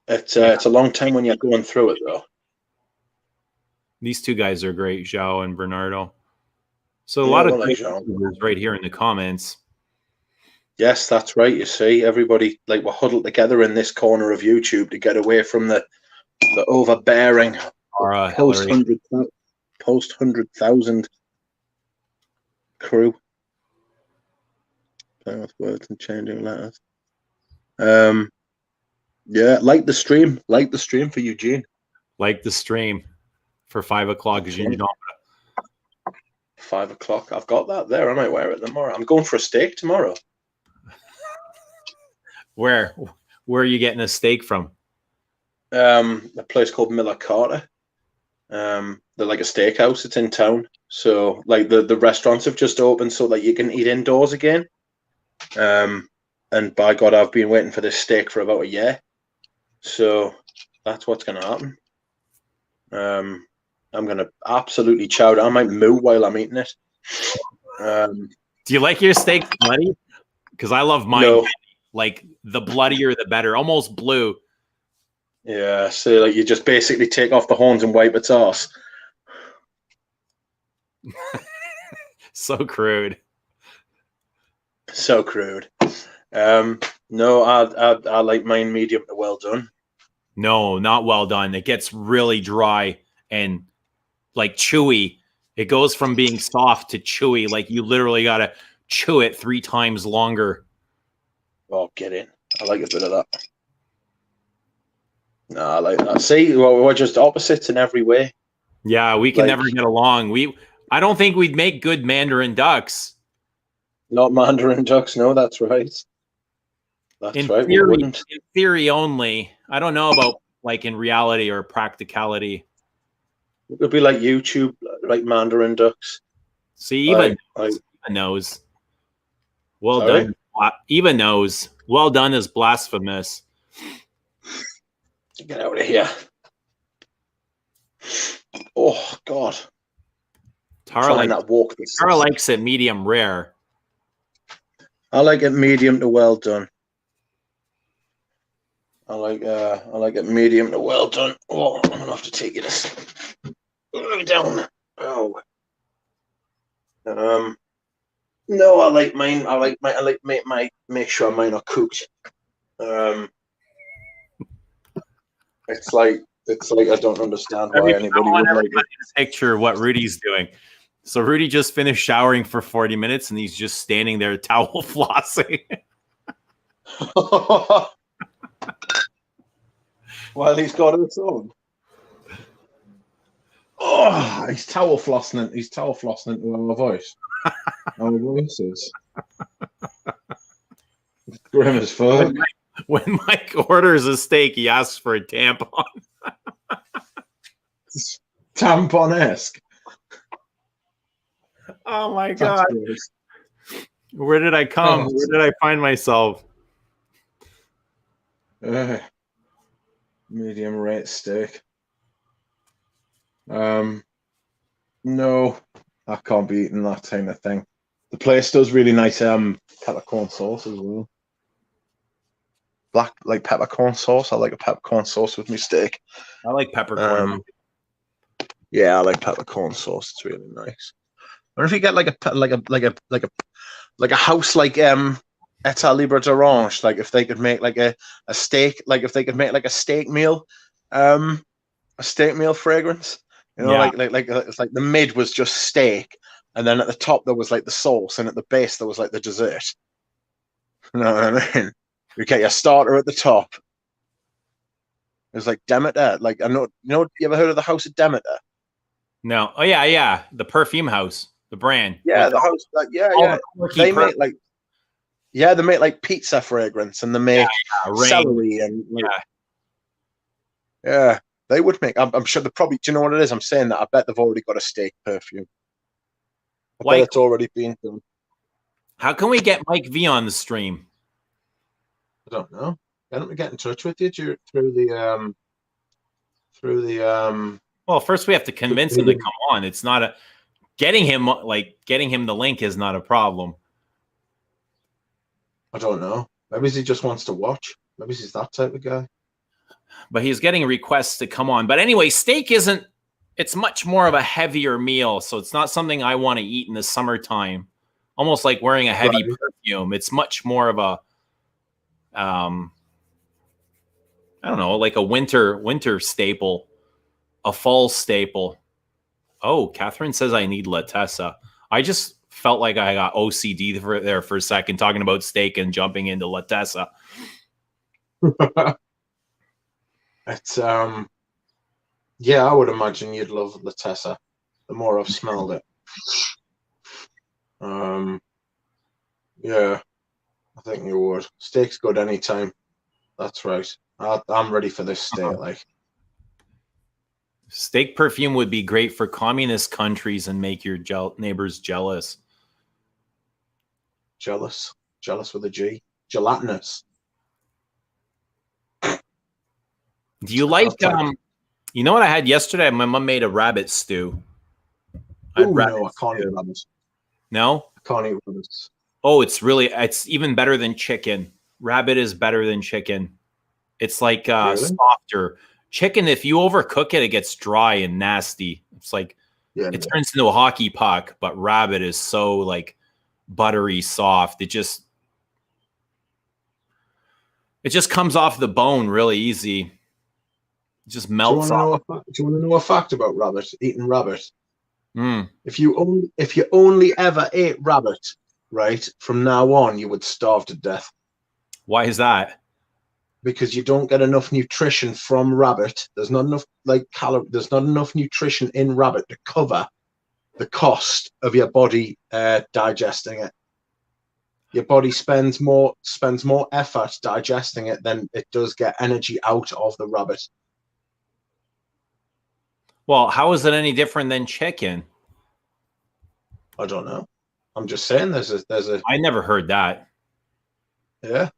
It's a long time when you're going through it, though. These two guys are great, Zhao and Bernardo. So a lot of great right here in the comments. Yes, that's right. You see, everybody, like, we're huddled together in this corner of YouTube to get away from the overbearing post 100,000 crew. Playing with words and changing letters. Yeah, like the stream for Eugene. Like the stream for 5 o'clock. Gingembre. 5 o'clock. I've got that there. I might wear it tomorrow. I'm going for a steak tomorrow. Where are you getting a steak from? A place called Miller Carter. They're like a steakhouse. It's in town. So like the restaurants have just opened so that you can eat indoors again. And by God, I've been waiting for this steak for about a year. So that's what's going to happen. I'm going to absolutely chow down. I might moo while I'm eating it. Do you like your steak bloody? Because I love mine. No. Like the bloodier, the better. Almost blue. Yeah. So like you just basically take off the horns and wipe its ass. So crude. So crude. No, I like mine medium to well done. No, not well done. It gets really dry and like chewy. It goes from being soft to chewy. Like you literally got to chew it 3 times longer. Oh, get in. I like a bit of that. No, I like that. See, we're just opposites in every way. Yeah, we can never get along. I don't think we'd make good Mandarin ducks. Not Mandarin ducks. No, that's right. That's right. In theory only. I don't know about like in reality or practicality. It would be like YouTube, like Mandarin ducks. See, even knows. Well done. Even knows. Well done is blasphemous. Get out of here. Oh, God. Tara likes it medium rare. I like it medium to well done. I like it medium to well done. Oh, I'm gonna have to take it down. Oh. No, I like mine. Make sure mine are cooked. It's like I don't understand why anybody would like it. Picture what Rudy's doing. So Rudy just finished showering for 40 minutes and he's just standing there towel flossing. Well, he's got it on. Oh, he's towel flossing. He's towel flossing into our voice. Our voices. It's grim as fuck. When Mike orders a steak, he asks for a tampon. Tampon-esque. Oh my God. Where did I come? Where did I find myself? Medium rare steak. No, I can't be eating that kind of thing. The place does really nice peppercorn sauce as well. Like peppercorn sauce. I like a peppercorn sauce with my steak. I like peppercorn. Yeah, I like peppercorn sauce. It's really nice. I wonder if you get like a house like Etat Libre d'Orange, like if they could make like a steak, like if they could make like a steak meal fragrance, you know, yeah. like it's like the mid was just steak, and then at the top there was like the sauce, and at the base there was like the dessert. You know what I mean? You get your starter at the top. It's like Demeter. Like I know, you ever heard of the House of Demeter? No. Oh yeah. The perfume house, the brand. Yeah, the house. Like, yeah. They make like Yeah, they make like pizza fragrance, and they make Rain. celery, and like, yeah, they would make. I'm sure they probably. Do you know what it is? I'm saying that. I bet they've already got a steak perfume. I bet it's already been done. How can we get Mike V on the stream? I don't know. Why don't we get in touch with you through the Well, first we have to convince him to come on. It's not a getting him the link is not a problem. I don't know. Maybe he just wants to watch. Maybe he's that type of guy. But he's getting requests to come on. But anyway, steak isn't. It's much more of a heavier meal, so it's not something I want to eat in the summertime. Almost like wearing a heavy perfume. It's much more of a, I don't know, like a winter staple, a fall staple. Oh, Catherine says I need La Tessa. I just felt like I got OCD there for a second, talking about steak and jumping into La Tessa. It's yeah, I would imagine you'd love La Tessa. The more I've smelled it. Yeah, I think you would. Steak's good anytime. That's right. I'm ready for this steak. Like, steak perfume would be great for communist countries and make your neighbors jealous. Jealous with a G. Gelatinous. Do you like you know what I had yesterday? My mom made a rabbit stew. No, I can't eat rabbits. No? I can't eat rabbits. Oh, it's even better than chicken. Rabbit is better than chicken. It's like softer. Chicken, if you overcook it, it gets dry and nasty. It's like it turns into a hockey puck, but rabbit is so like buttery soft. It just comes off the bone really easy. It just melts off. Do you want to know a fact about rabbit? Eating rabbit. Mm. If you only ever ate rabbit, right, from now on, you would starve to death. Why is that? Because you don't get enough nutrition from rabbit. There's not enough there's not enough nutrition in rabbit to cover the cost of your body digesting it. Your body spends more effort digesting it than it does get energy out of the rabbit. Well, how is it any different than chicken? I don't know. I'm just saying there's a I never heard that. Yeah,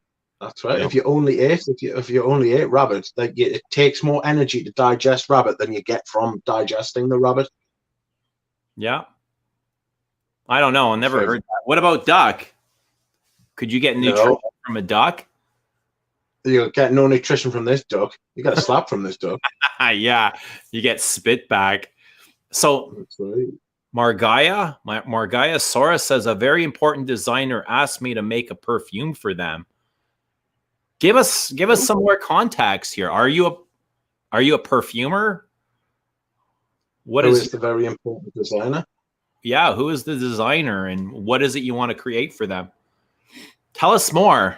that's right. No. If you only ate rabbit, like it takes more energy to digest rabbit than you get from digesting the rabbit. Yeah. I don't know. I never heard that. What about duck? Could you get nutrition from a duck? You get no nutrition from this duck. You got a slap from this duck. Yeah, you get spit back. So that's right. Margaya Sora says a very important designer asked me to make a perfume for them. Give us some more context here. Are you a perfumer? Who is the very important designer? Yeah, who is the designer and what is it you want to create for them? Tell us more.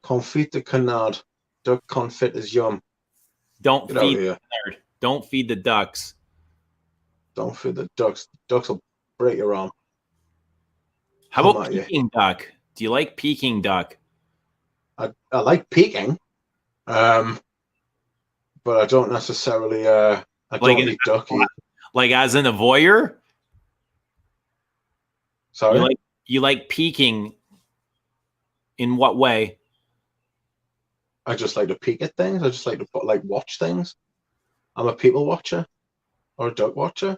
Confit de canard. Duck confit is yum. Don't feed the nerd. Don't feed the ducks. Don't feed the ducks. Ducks will break your arm. How about Peking duck? Do you like Peking duck? I like Peking, but I don't necessarily. I don't eat duck. Like as in a voyeur? Sorry? You like Peking in what way? I just like to peek at things. I just like to watch things. I'm a people watcher or a duck watcher.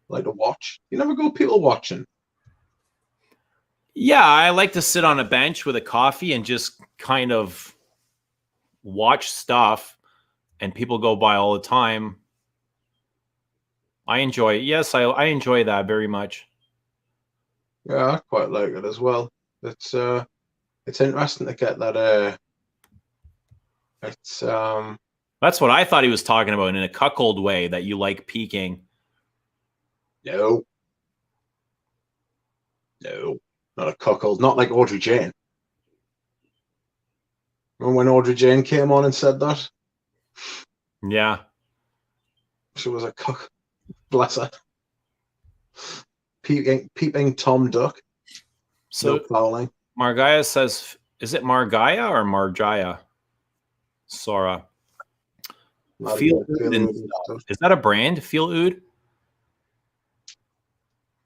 I like to watch. You never go people watching. Yeah, I like to sit on a bench with a coffee and just kind of watch stuff, and people go by all the time. I enjoy it. Yes, I enjoy that very much. Yeah, I quite like it as well. It's interesting to get that. That's what I thought he was talking about in a cuckold way, that you like peeking. No, not a cuckold. Not like Audrey Jane. Remember when Audrey Jane came on and said that? Yeah. She was a cuck. Bless her. peeping Tom Duck. So No fouling. Margaya says, is it Margaya or Marjaya? Sora. Feel Oud is that a brand? Feel Oud?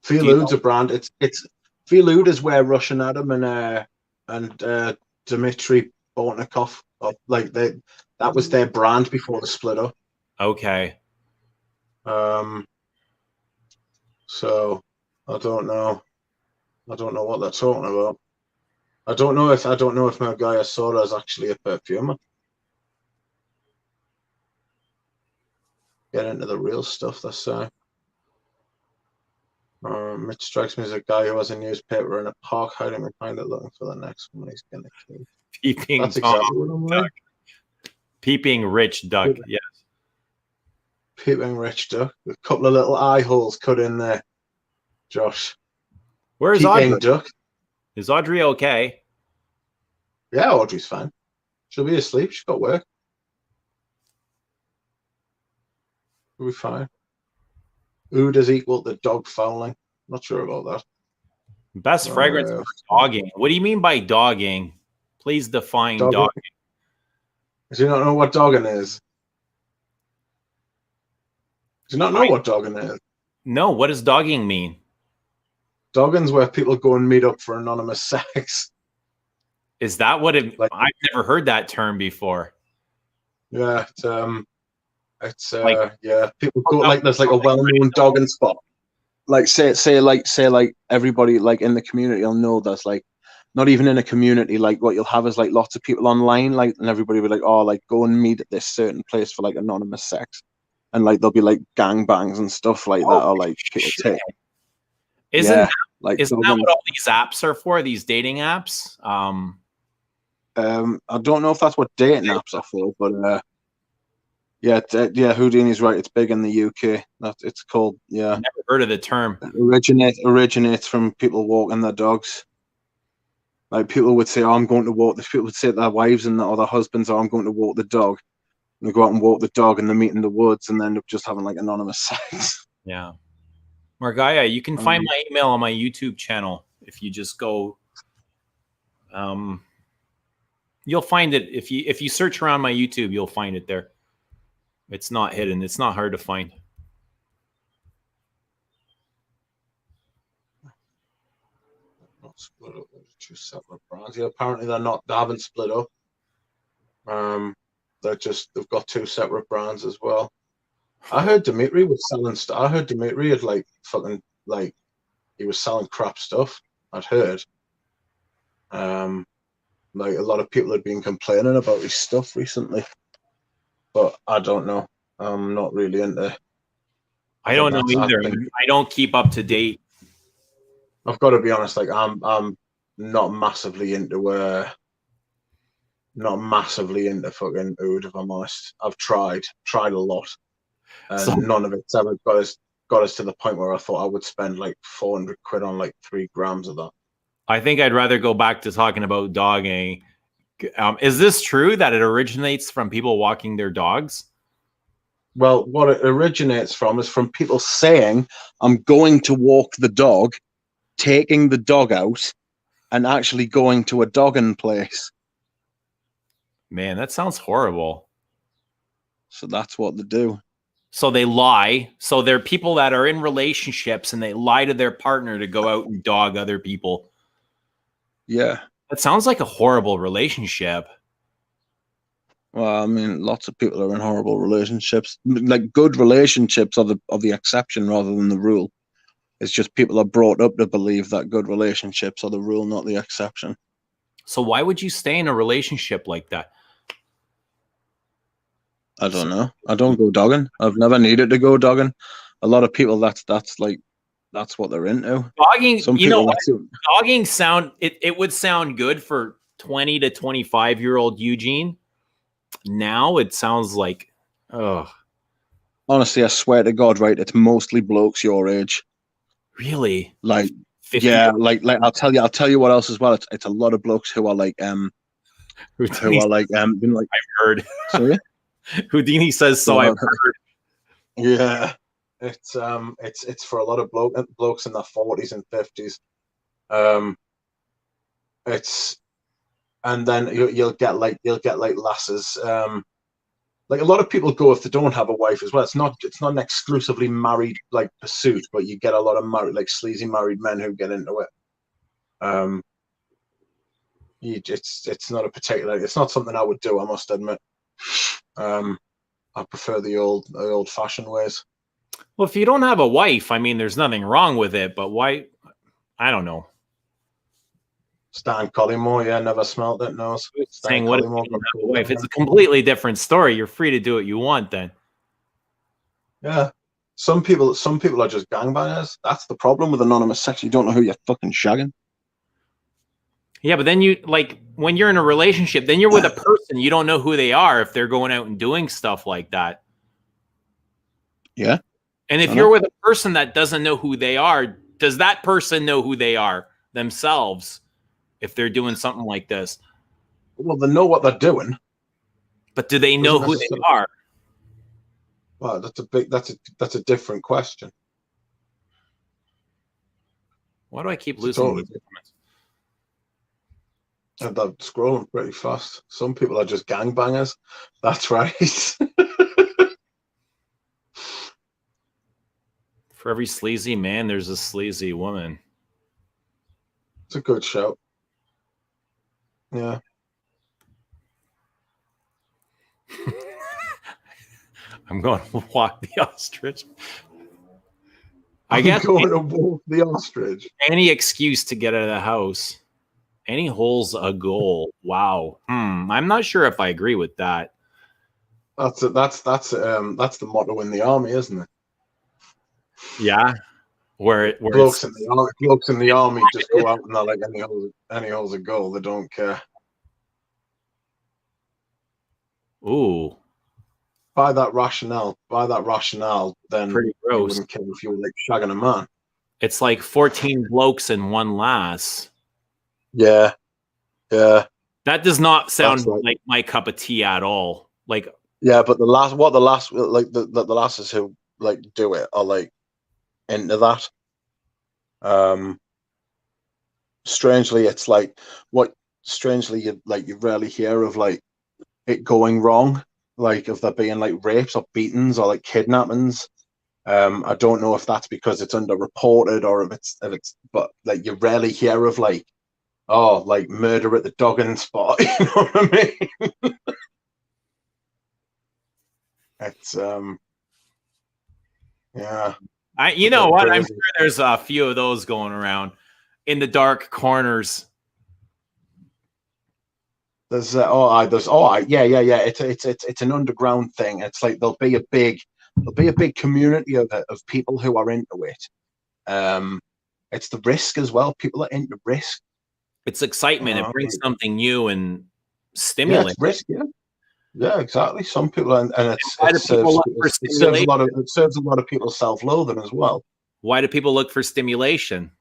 Feel Oud's a brand. It's Feel Oud is where Russian Adam and Dmitry Bortnikov, like that was their brand before the split up. Okay. So I don't know what they're talking about. I don't know if Margaya Sora is actually a perfumer. Get into the real stuff. That's Mitch strikes me as a guy who has a newspaper in a park hiding behind it, looking for the next one he's gonna kill. Peeping That's Tom exactly what I'm like. Peeping rich duck. Yes. Peeping rich duck. A couple of little eye holes cut in there. Josh. Where's Peeping Audrey? duck. Is Audrey okay? Yeah, Audrey's fine. She'll be asleep. She's got work. She'll be fine. Oud is equal to dog fouling. Not sure about that. Best fragrance for dogging. What do you mean by dogging? Please define dogging. Do you not know what dogging is? Do you not know what dogging is? No, what does dogging mean? Dogging's where people go and meet up for anonymous sex. Is that what it? Like, I've never heard that term before. Yeah, it's yeah. People go like there's like a well-known dogging spot. Like say everybody like in the community will know there's like not even in a community, like what you'll have is like lots of people online, like, and everybody will be like, oh, like go and meet at this certain place for like anonymous sex, and like there'll be like gangbangs and stuff like that, or like people take. Isn't that what all these apps are for? These dating apps? I don't know if that's what dating apps are for, but yeah, Houdini's right. It's big in the UK. It's called, yeah. I've never heard of the term. It originates from people walking their dogs. Like people would say, oh, I'm going to walk. People would say to their wives and or their husbands, oh, I'm going to walk the dog. And they go out and walk the dog and they meet in the woods and they end up just having like anonymous sex. Yeah. Margaya, you can find my email on my YouTube channel. If you just go, you'll find it. If you search around my YouTube, you'll find it there. It's not hidden. It's not hard to find. Not split up. They're two separate brands. Yeah, apparently they haven't split up. They've got two separate brands as well. I heard Dmitry was selling stuff. I heard Dmitry had like fucking like he was selling crap stuff. I'd heard. Like a lot of people had been complaining about his stuff recently, but I don't know. I'm not really into. I don't know either. I don't keep up to date. I've got to be honest. Like I'm not massively into fucking Oud. If I'm honest, I've tried a lot, and none of it's ever got us to the point where I thought I would spend like 400 quid on like 3 grams of that. I think I'd rather go back to talking about dogging. Is this true that it originates from people walking their dogs? Well, what it originates from is from people saying, I'm going to walk the dog, taking the dog out, and actually going to a dogging place. Man, that sounds horrible. So that's what they do. So they lie. So they're people that are in relationships and they lie to their partner to go out and dog other people. Yeah. That sounds like a horrible relationship. Well, I mean, lots of people are in horrible relationships. Like good relationships are the exception rather than the rule. It's just people are brought up to believe that good relationships are the rule, not the exception. So why would you stay in a relationship like that? I don't know. I don't go dogging. I've never needed to go dogging. A lot of people, that's what they're into. Dogging, you know what? Dogging it would sound good for 20 to 25-year-old Eugene. Now it sounds like, oh. Honestly, I swear to God, right? It's mostly blokes your age. Really? Like, 50 yeah, like I'll tell you what else as well. It's a lot of blokes who are like I've heard. Sorry? Houdini says so. I've heard. Yeah. It's for a lot of blokes in their 40s and 50s. It's and then you'll get like lasses. Like a lot of people go if they don't have a wife as well. It's not an exclusively married like pursuit, but you get a lot of married like sleazy married men who get into it. It's not a particular. It's not something I would do. I must admit. I prefer the old fashioned ways. Well, if you don't have a wife, I mean, there's nothing wrong with it. But why? I don't know. Stan Collymore, yeah, never smelt it. No, saying what if you don't have a wife? It's a completely different story. You're free to do what you want then. Yeah. Some people are just gangbangers. That's the problem with anonymous sex. You don't know who you're fucking shagging. Yeah, but then you like when you're in a relationship, then you're with a person. You don't know who they are if they're going out and doing stuff like that. Yeah. And if you're with a person that doesn't know who they are, does that person know who they are themselves if they're doing something like this? Well, they know what they're doing. But do they know who they are? Well, that's a different question. Why do I keep losing these comments? They're scrolling pretty fast. Some people are just gangbangers. That's right. For every sleazy man, there's a sleazy woman. It's a good shout. Yeah. I'm going to walk the ostrich. I guess going to walk the ostrich. Any excuse to get out of the house. Any hole's a goal. Wow. I'm not sure if I agree with that. That's the motto in the army, isn't it? Yeah. Where blokes in the army just go out and they're like any hole's a goal. They don't care. Ooh. By that rationale, then pretty gross. You wouldn't care if you were like shagging a man. It's like 14 blokes and one lass. Yeah. Yeah. That does not sound like my cup of tea at all. Like, yeah, but the lasses who like do it are like into that. Strangely, it's like you rarely hear of like it going wrong, like of there being like rapes or beatings or like kidnappings. I don't know if that's because it's underreported or if it's but like you rarely hear of like, oh, like murder at the dogging spot. You know what I mean? It's yeah. You know what? I'm sure there's a few of those going around in the dark corners. There's yeah. It's an underground thing. It's like there'll be a big community of people who are into it. It's the risk as well. People are into risk. It's excitement. It brings something new and stimulating. Yeah, it's risk. Yeah, exactly. Some people and it serves a lot of people's self-loathing as well. Why do people look for stimulation?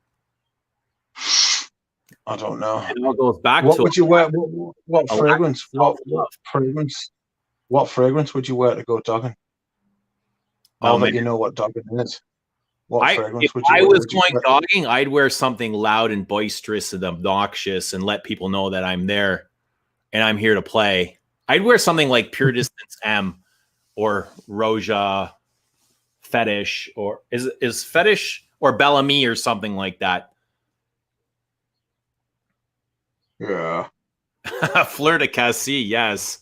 I don't know. It all goes back what to would you wear? What fragrance? What fragrance would you wear to go dogging? Now that you know what dogging is. What fragrance would you wear? If I was going dogging, I'd wear something loud and boisterous and obnoxious and let people know that I'm there and I'm here to play. I'd wear something like Pure Distance M or Roja Fetish, or is Fetish or Bellamy or something like that. Yeah. Fleur de Cassis, yes.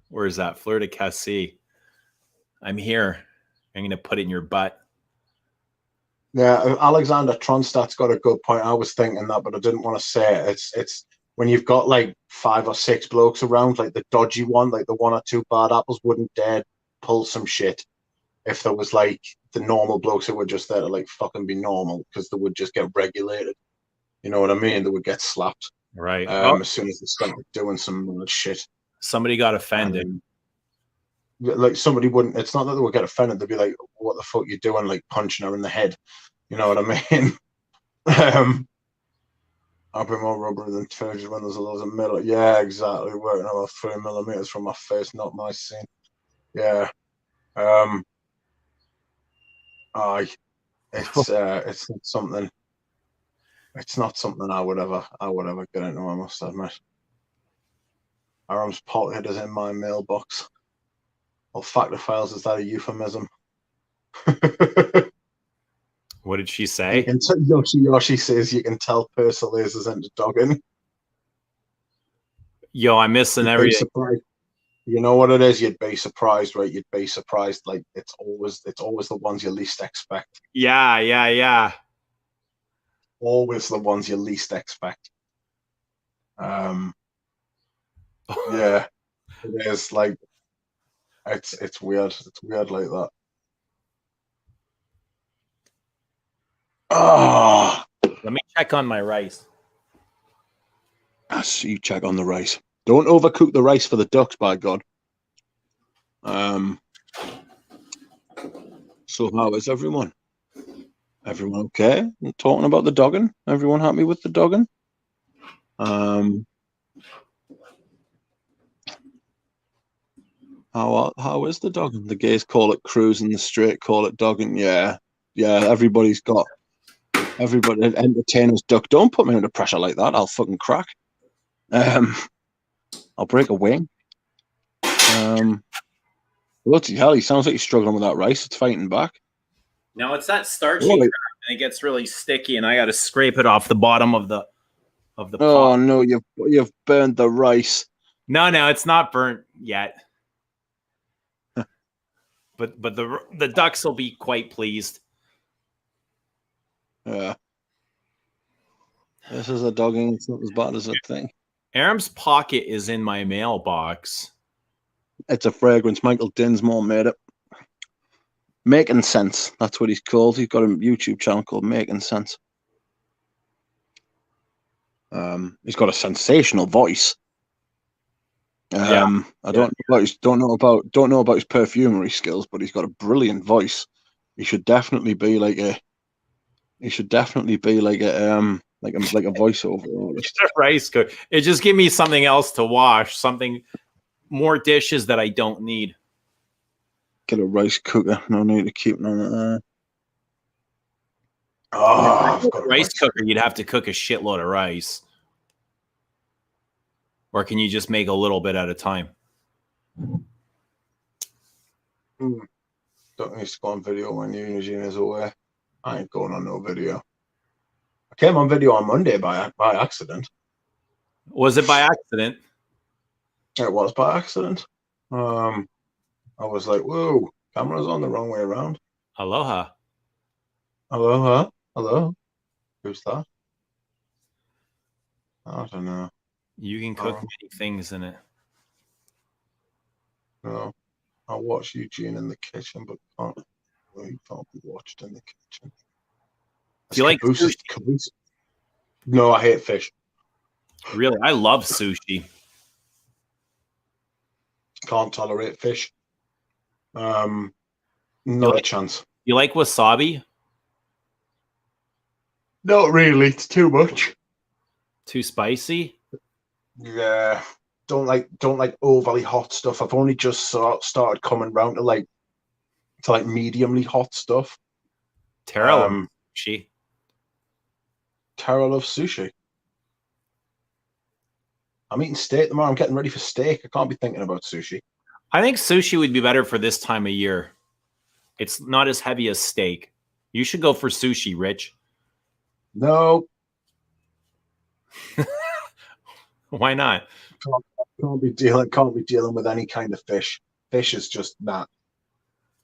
Where is that? Fleur de Cassis. I'm here. I'm going to put it in your butt. Yeah, Alexander Tronstadt's got a good point. I was thinking that, but I didn't want to say it. It's when you've got like 5 or 6 blokes around, like the dodgy one, like the 1 or 2 bad apples wouldn't dare pull some shit if there was like the normal blokes who were just there to like fucking be normal, because they would just get regulated. You know what I mean? They would get slapped. Right. As soon as they started doing some shit. Somebody got offended. Like somebody wouldn't, it's not that they would get offended, they'd be like, what the fuck you doing, like punching her in the head, you know what I mean? I'll be more rubber than turgid when there's a lot of metal. Yeah, exactly. Working over 3mm from my face, not my scene. Yeah. Aye, it's not something. It's not something I would ever get into. I must admit. Aram's pocket is in my mailbox. Well, factophiles, is that a euphemism? What did she say? Yoshi says you can tell Persiles is into dogging. Yo, I'm missing everything. You know what it is? You'd be surprised, right? You'd be surprised. Like it's always the ones you least expect. Yeah. Always the ones you least expect. Yeah, it is like it's weird. It's weird like that. Ah, let me check on my rice. I see you check on the rice. Don't overcook the rice for the ducks, by God. So how is everyone? Everyone okay? I'm talking about the dogging. Everyone happy with the dogging? How is the dogging? The gays call it cruising, the straight call it dogging. Yeah. Everybody entertainers duck. Don't put me under pressure like that. I'll fucking crack. I'll break a wing. Bloody hell, he sounds like he's struggling with that rice. It's fighting back. Now it's that starchy crap, and it gets really sticky, and I got to scrape it off the bottom of the pot. Oh no, you've burned the rice. No, it's not burnt yet. but the ducks will be quite pleased. Yeah. This is a dogging. It's not as bad as I think. Aram's pocket is in my mailbox. It's a fragrance. Michael Dinsmore made it. Making Sense. That's what he's called. He's got a YouTube channel called Making Sense. He's got a sensational voice. I don't know about his perfumery skills, but he's got a brilliant voice. He should definitely be like a voiceover artist. Rice cook. It just give me something else to wash, something more dishes that I don't need. Get a rice cooker. No need to keep none of that. Oh, rice cooker, you'd have to cook a shitload of rice. Or can you just make a little bit at a time? Don't need to go on video when Eugene is away. I ain't going on no video. I came on video on Monday by accident. Was it by accident? It was by accident. I was like, whoa, camera's on the wrong way around. Aloha. Hello. Who's that? I don't know. You can cook many things in it. No. I watch Eugene in the kitchen, but he can't be watched in the kitchen. Do you like sushi? No, I hate fish. Really? I love sushi. Can't tolerate fish. Not a chance. You like wasabi? Not really. It's too much. Too spicy? Yeah. Don't like overly hot stuff. I've only just started coming round to like mediumly hot stuff. Tara loves sushi. Tara loves sushi. I'm eating steak tomorrow. I'm getting ready for steak. I can't be thinking about sushi. I think sushi would be better for this time of year. It's not as heavy as steak. You should go for sushi, Rich. No. Why not? Can't be dealing with any kind of fish. Fish is just not.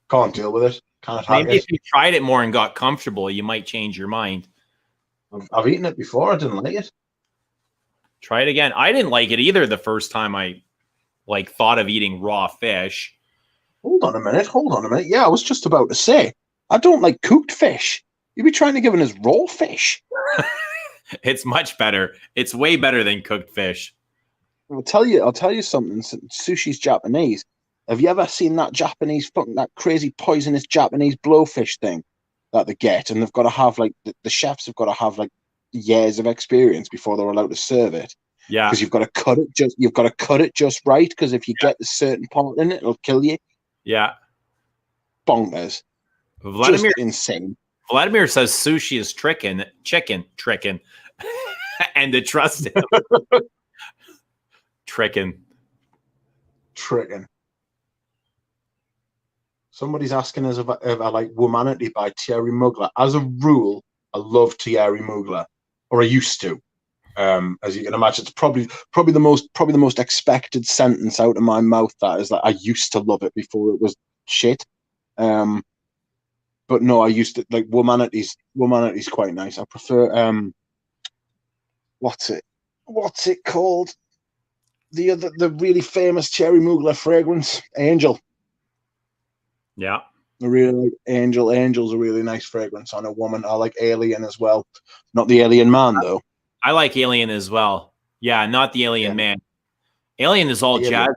Can't deal with it. Can't hack Maybe it. if you tried it more and got comfortable, you might change your mind. I've eaten it before. I didn't like it. Try it again. I didn't like it either the first time I thought of eating raw fish. Hold on a minute. Yeah, I was just about to say, I don't like cooked fish. You'd be trying to give us raw fish. It's much better. It's way better than cooked fish. I'll tell you something. Sushi's Japanese. Have you ever seen that that crazy poisonous Japanese blowfish thing that they get? And they've got to have the chefs have got to have years of experience before they're allowed to serve it. Yeah. Because you've got to cut it just right. Because if you get the certain part in it, it'll kill you. Yeah. Bonkers. Vladimir Just insane. Vladimir says sushi is chicken, and to trust him. Tricking. Somebody's asking us if I like Womanity by Thierry Mugler. As a rule, I love Thierry Mugler, or I used to. As you can imagine, it's probably the most expected sentence out of my mouth. That is that I used to love it before it was shit. But no, I used to like Womanity's quite nice. I prefer what's it called? The really famous Thierry Mugler fragrance, Angel. Yeah. I really like Angel. Angel's a really nice fragrance on a woman. I like Alien as well. Not the Alien Man though. I like Alien as well. Yeah, not the Alien Man. Alien is all jazz.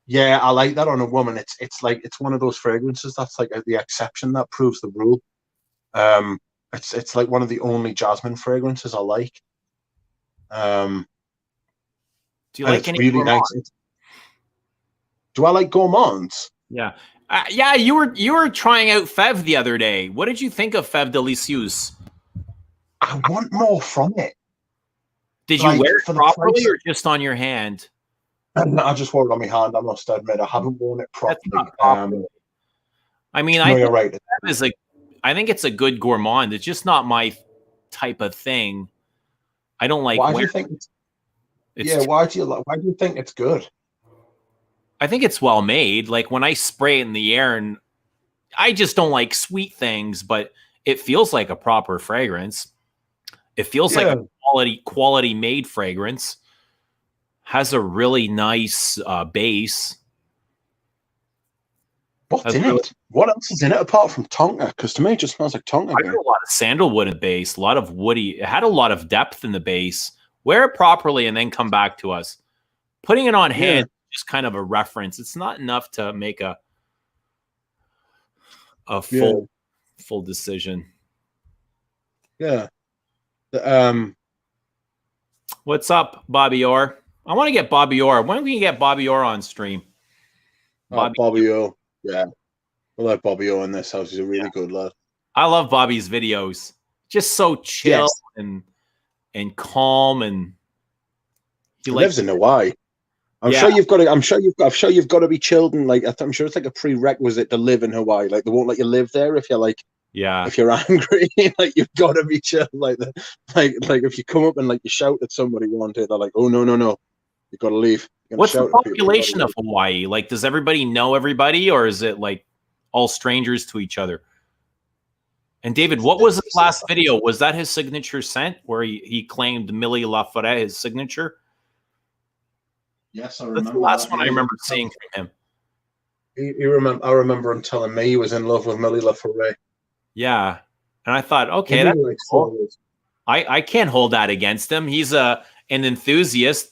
Yeah, I like that on a woman. It's like it's one of those fragrances that's like the exception that proves the rule. It's like one of the only jasmine fragrances I like. Do you like any really nice? Do I like Gourmands? Yeah. Yeah, you were trying out Fève the other day. What did you think of Fève Delicieuse? I want more from it. Did you wear it properly or just on your hand? I just wore it on my hand. I must admit, I haven't worn it properly. I mean, you're right. I think it's a good gourmand. It's just not my type of thing. I don't like. Why do you think? Why do you think it's good? I think it's well made. Like when I spray it in the air, and I just don't like sweet things, but it feels like a proper fragrance. It feels like a quality made fragrance. Has a really nice base. What's in it? What else is in it apart from tonka? Because to me, it just smells like tonka. I got a lot of sandalwood in the base, a lot of woody. It had a lot of depth in the base. Wear it properly and then come back to us. Putting it on hand is just kind of a reference. It's not enough to make a full decision. Yeah. What's up, Bobby Orr? I want to get Bobby Orr. When can we get Bobby Orr on stream? Bobby O. Yeah. I like Bobby O in this house. He's a really good lad. I love Bobby's videos. Just so chill and calm, and he lives in Hawaii. I'm sure you've got to be chilled, and like I'm sure it's like a prerequisite to live in Hawaii. Like they won't let you live there if you're like if you're angry. Like you've got to be chill. Like if you come up and like you shout at somebody one day, they're like, oh no, you've got to leave. What's the population of Hawaii? Like, does everybody know everybody, or is it like all strangers to each other? And David, what was his last video? Was that his signature scent where he claimed Millie Laforet his signature? Yes, I remember. That's the last one I remember seeing from him. I remember him telling me he was in love with Millie Laforet. Yeah. And I thought, okay, that's cool. I can't hold that against him. He's an enthusiast.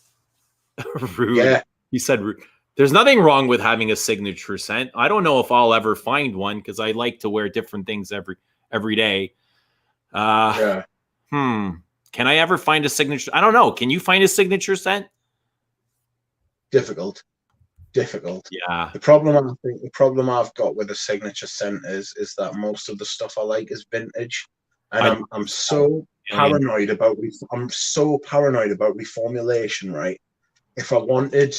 Rude. Yeah. He said, there's nothing wrong with having a signature scent. I don't know if I'll ever find one because I like to wear different things every day. Can I ever find a signature? I don't know. Can you find a signature scent? Difficult. Yeah. The problem I've got with a signature scent is that most of the stuff I like is vintage, and I'm so paranoid about reformulation. Right. If I wanted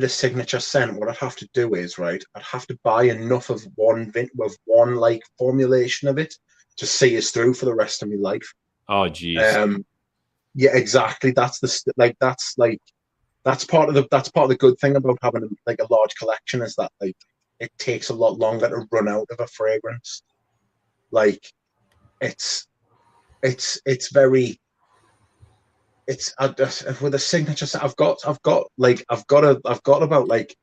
a signature scent, what I'd have to do is I'd have to buy enough of one like formulation of it to see us through for the rest of my life. Oh, geez. Yeah, exactly. That's part of the good thing about having like a large collection is that like it takes a lot longer to run out of a fragrance. Like it's very. With a signature set, I've got about like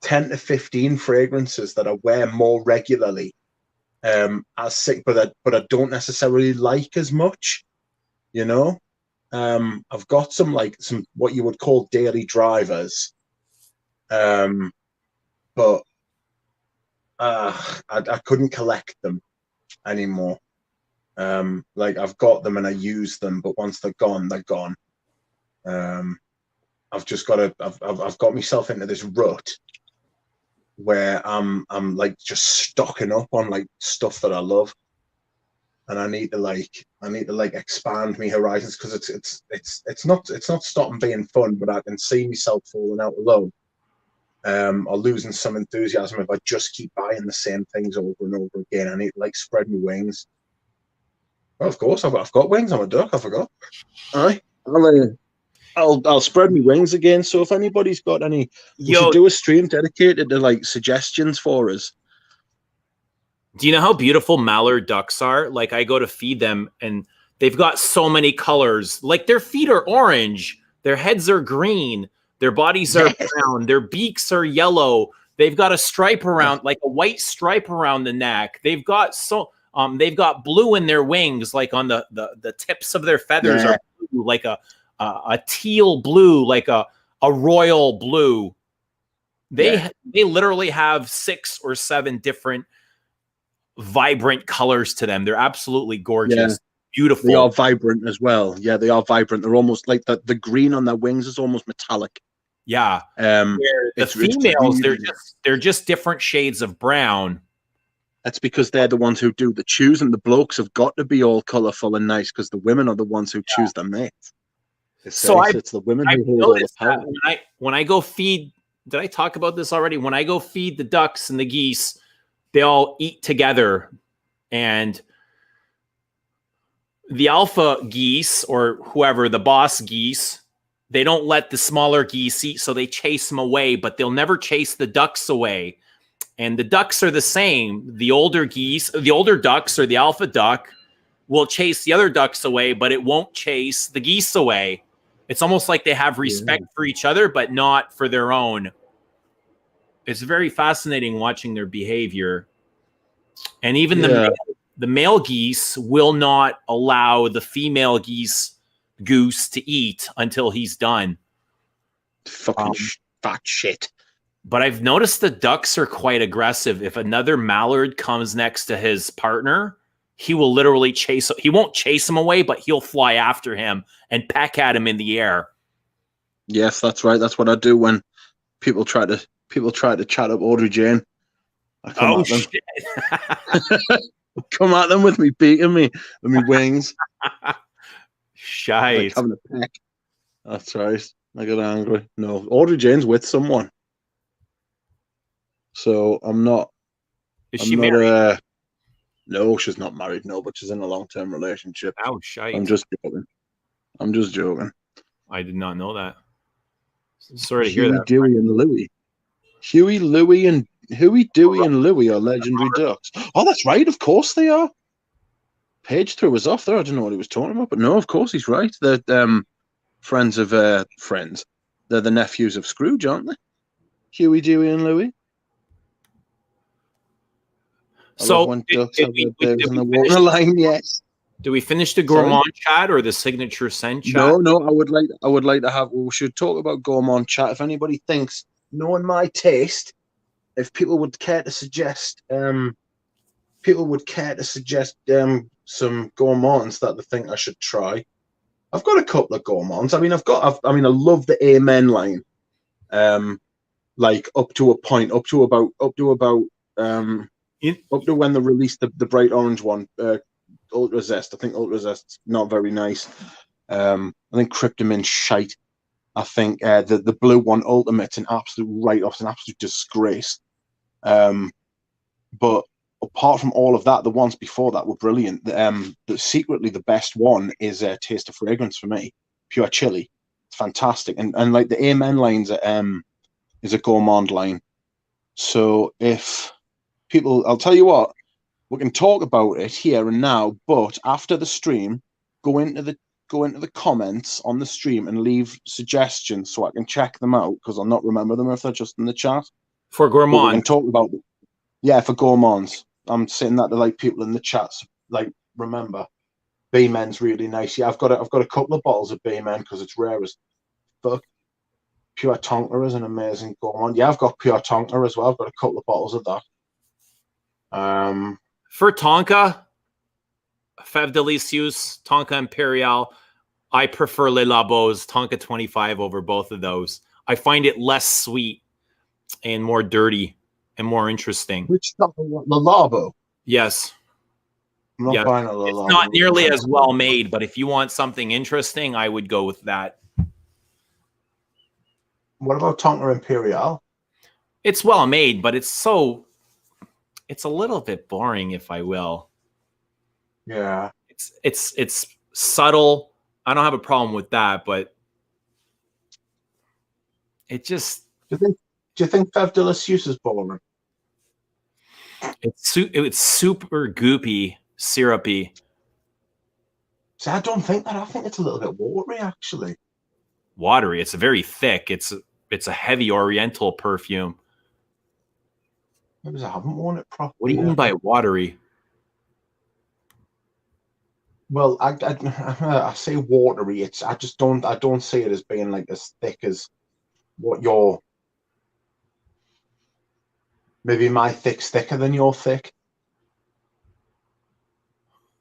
10 to 15 fragrances that I wear more regularly, but I don't necessarily like as much, you know. I've got some what you would call daily drivers, but I couldn't collect them anymore. Like I've got them and I use them, but once they're gone, they're gone. I've got myself into this rut where I'm like just stocking up on like stuff that I love, and I need to like expand my horizons, because it's not stopping being fun, but I can see myself falling out alone, or losing some enthusiasm if I just keep buying the same things over and over again. I need to like spread my wings. Well, of course, I've got wings. I'm a duck. I forgot. Aye. I'll spread my wings again. So if anybody's got any, we should do a stream dedicated to like suggestions for us. Do you know how beautiful mallard ducks are? Like, I go to feed them and they've got so many colors. Like, their feet are orange, their heads are green, their bodies are brown, their beaks are yellow. They've got a stripe around, like a white stripe around the neck. They've got they've got blue in their wings, like on the tips of their feathers are blue, like a teal blue, like a royal blue. They literally have 6 or 7 different vibrant colors to them. They're absolutely gorgeous, beautiful. They are vibrant as well. Yeah, they are vibrant. They're almost like the green on their wings is almost metallic. Yeah. The females, they're just different shades of brown. That's because they're the ones who do the choosing. The blokes have got to be all colourful and nice, because the women are the ones who choose their mates. It's the women who hold all the power. When I go feed, did I talk about this already? When I go feed the ducks and the geese, they all eat together, and the alpha geese, or whoever, the boss geese, they don't let the smaller geese eat, so they chase them away, but they'll never chase the ducks away. And the ducks are the same. The older ducks, or the alpha duck, will chase the other ducks away, but it won't chase the geese away. It's almost like they have respect for each other, but not for their own. It's very fascinating watching their behavior. And even the male geese will not allow the female goose to eat until he's done. Fucking fat shit. But I've noticed the ducks are quite aggressive. If another mallard comes next to his partner, he will literally he won't chase him away, but he'll fly after him and peck at him in the air. Yes, that's right. That's what I do when people try to chat up Audrey Jane. I come at them. Shit. Come at them with me beating me with my wings. Shite. Like having a peck. That's right. I got angry. No, Audrey Jane's with someone. So I'm not. Is she married? No, she's not married. No, but she's in a long-term relationship. Oh, shite. I'm just joking. I did not know that. Sorry to hear that. Dewey and Louie. Huey, Dewey, and Louie are legendary ducks. Oh, that's right. Of course they are. Paige threw us off there. I don't know what he was talking about, but no, of course he's right. They're friends of friends. They're the nephews of Scrooge, aren't they? Huey, Dewey, and Louie. So, did we finish the Gourmand chat or the signature scent chat? No. I would like to have. We should talk about Gourmand chat. If anybody thinks, knowing my taste, if people would care to suggest, some Gourmands that they think I should try. I've got a couple of Gourmands. I mean, I love the Amen line. Like up to a point, up to when they released the bright orange one, Ultra Zest. I think Ultra Zest's not very nice. I think Cryptomin's shite. I think the blue one, Ultimate's an absolute write-off, an absolute disgrace. But apart from all of that, the ones before that were brilliant. Secretly, the best one is Taste of Fragrance for me. Pure Chili. It's fantastic. And like the Amen lines is a Gourmand line. So if people, I'll tell you what, we can talk about it here and now, but after the stream, go into the comments on the stream and leave suggestions so I can check them out, because I'll not remember them if they're just in the chat. For Gourmand. We can talk about it. Yeah, for Gourmands. I'm saying that to like people in the chats. Like, remember, B-Men's really nice. Yeah, I've got a couple of bottles of B-Men because it's rare as fuck. Pure Tonka is an amazing Gourmand. Yeah, I've got Pure Tonka as well. I've got a couple of bottles of that. For Tonka, Fève Délicieuse, Tonka Imperial, I prefer Le Labo's Tonka 25 over both of those. I find it less sweet and more dirty. and more interesting. Which stuff? The Labo. Yes. I'm not Yes. buying a It's Labo. not nearly as well made, but if you want something interesting, I would go with that. What about Tonka Imperial? It's well made, but it's a little bit boring, if I will. Yeah. It's subtle. I don't have a problem with that, but it just Do you think Fev de la Suisse is boring? it's super goopy, syrupy. See, I don't think that. I think it's a little bit watery, actually. Watery. It's very thick. It's a heavy Oriental perfume. Maybe I haven't worn it properly. What do you mean by watery? Well, I say watery. I don't see it as being like as thick as what your. Maybe my thick's thicker than your thick.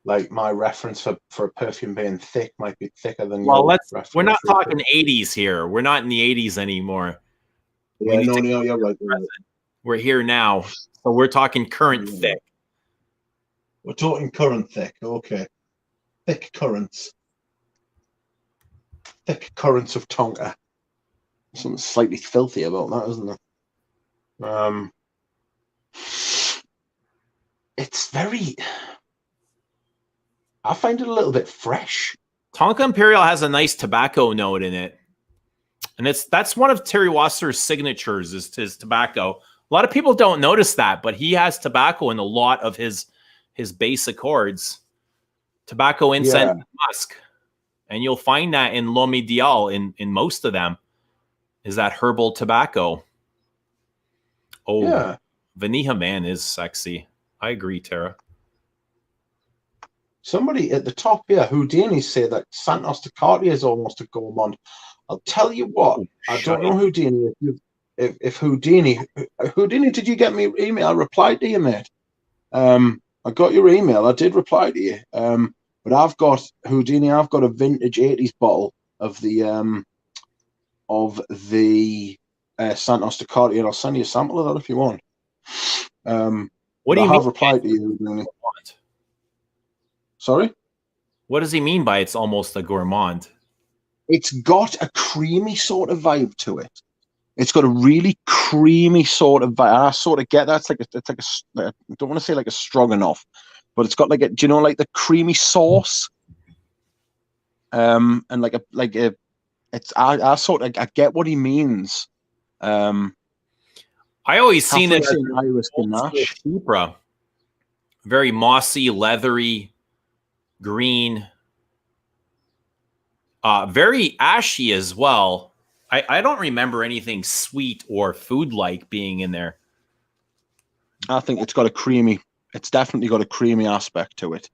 Like my reference for a perfume being thick might be thicker than your. We're not talking 80s here. We're not in the 80s anymore. Yeah, no, you're right. We're here now. So we're talking current thick. We're talking current thick. Okay. Thick currents. Thick currents of Tonka. Something slightly filthy about that, isn't there? It's very. I find it a little bit fresh. Tonka Imperial has a nice tobacco note in it. And that's one of Terry Wasser's signatures is his tobacco. A lot of people don't notice that, but he has tobacco in a lot of his base accords. Tobacco, incense, and musk. And you'll find that in L'Homme Ideal in most of them is that herbal tobacco. Oh, yeah. Vanilla Man is sexy. I agree, Tara. Somebody at the top here, Houdini, say that Santos de Cartier is almost a gourmand. I'll tell you what, I don't know Houdini. If Houdini, did you get me your email? I replied to you, mate. I got your email. I did reply to you. But I've got Houdini. I've got a vintage 80s bottle of the Santos de Cartier, and I'll send you a sample of that if you want. What do you mean? I have replied to you, Houdini. Sorry? What does he mean by it's almost a gourmand? It's got a creamy sort of vibe to it. It's got a really creamy sort of vibe. I sort of get that. I don't want to say like a stroganoff, but it's got like do you know like the creamy sauce? And I get what he means. I always seen it as Iris Cupra. Very mossy, leathery, green. Very ashy as well. I don't remember anything sweet or food-like being in there. I think it's definitely got a creamy aspect to it.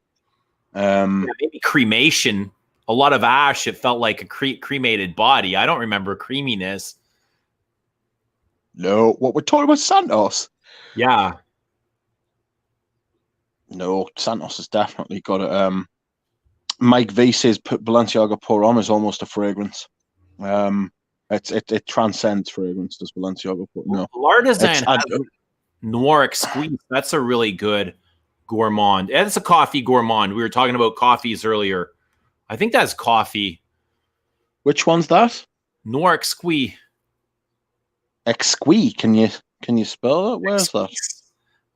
Maybe cremation. A lot of ash. It felt like a cremated body. I don't remember creaminess. No, what we're talking about Santos. Yeah. No, Santos has definitely got a. Mike V says Balenciaga Pour Homme is almost a fragrance. It transcends fragrance. Does Balenciaga Pour Homme? No. L'Artisan has Noir Exquise. That's a really good gourmand. It's a coffee gourmand. We were talking about coffees earlier. I think that's coffee. Which one's that? Noir Exquise. Exquis. Can you spell it? Where's that?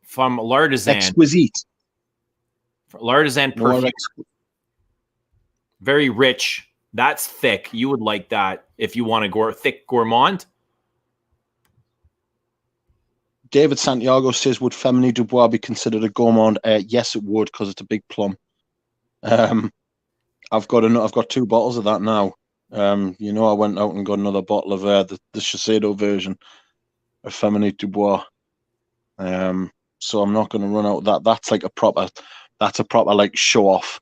From L'Artisan. Exquisite. L'Artisan perfume. Very rich. That's thick. You would like that if you want a thick gourmand. David Santiago says, would Femini Dubois be considered a gourmand? Yes, it would, because it's a big plum. I've got 2 bottles of that now. I went out and got another bottle of the Shiseido version of Femini Dubois. So I'm not going to run out of that. That's a proper like show off.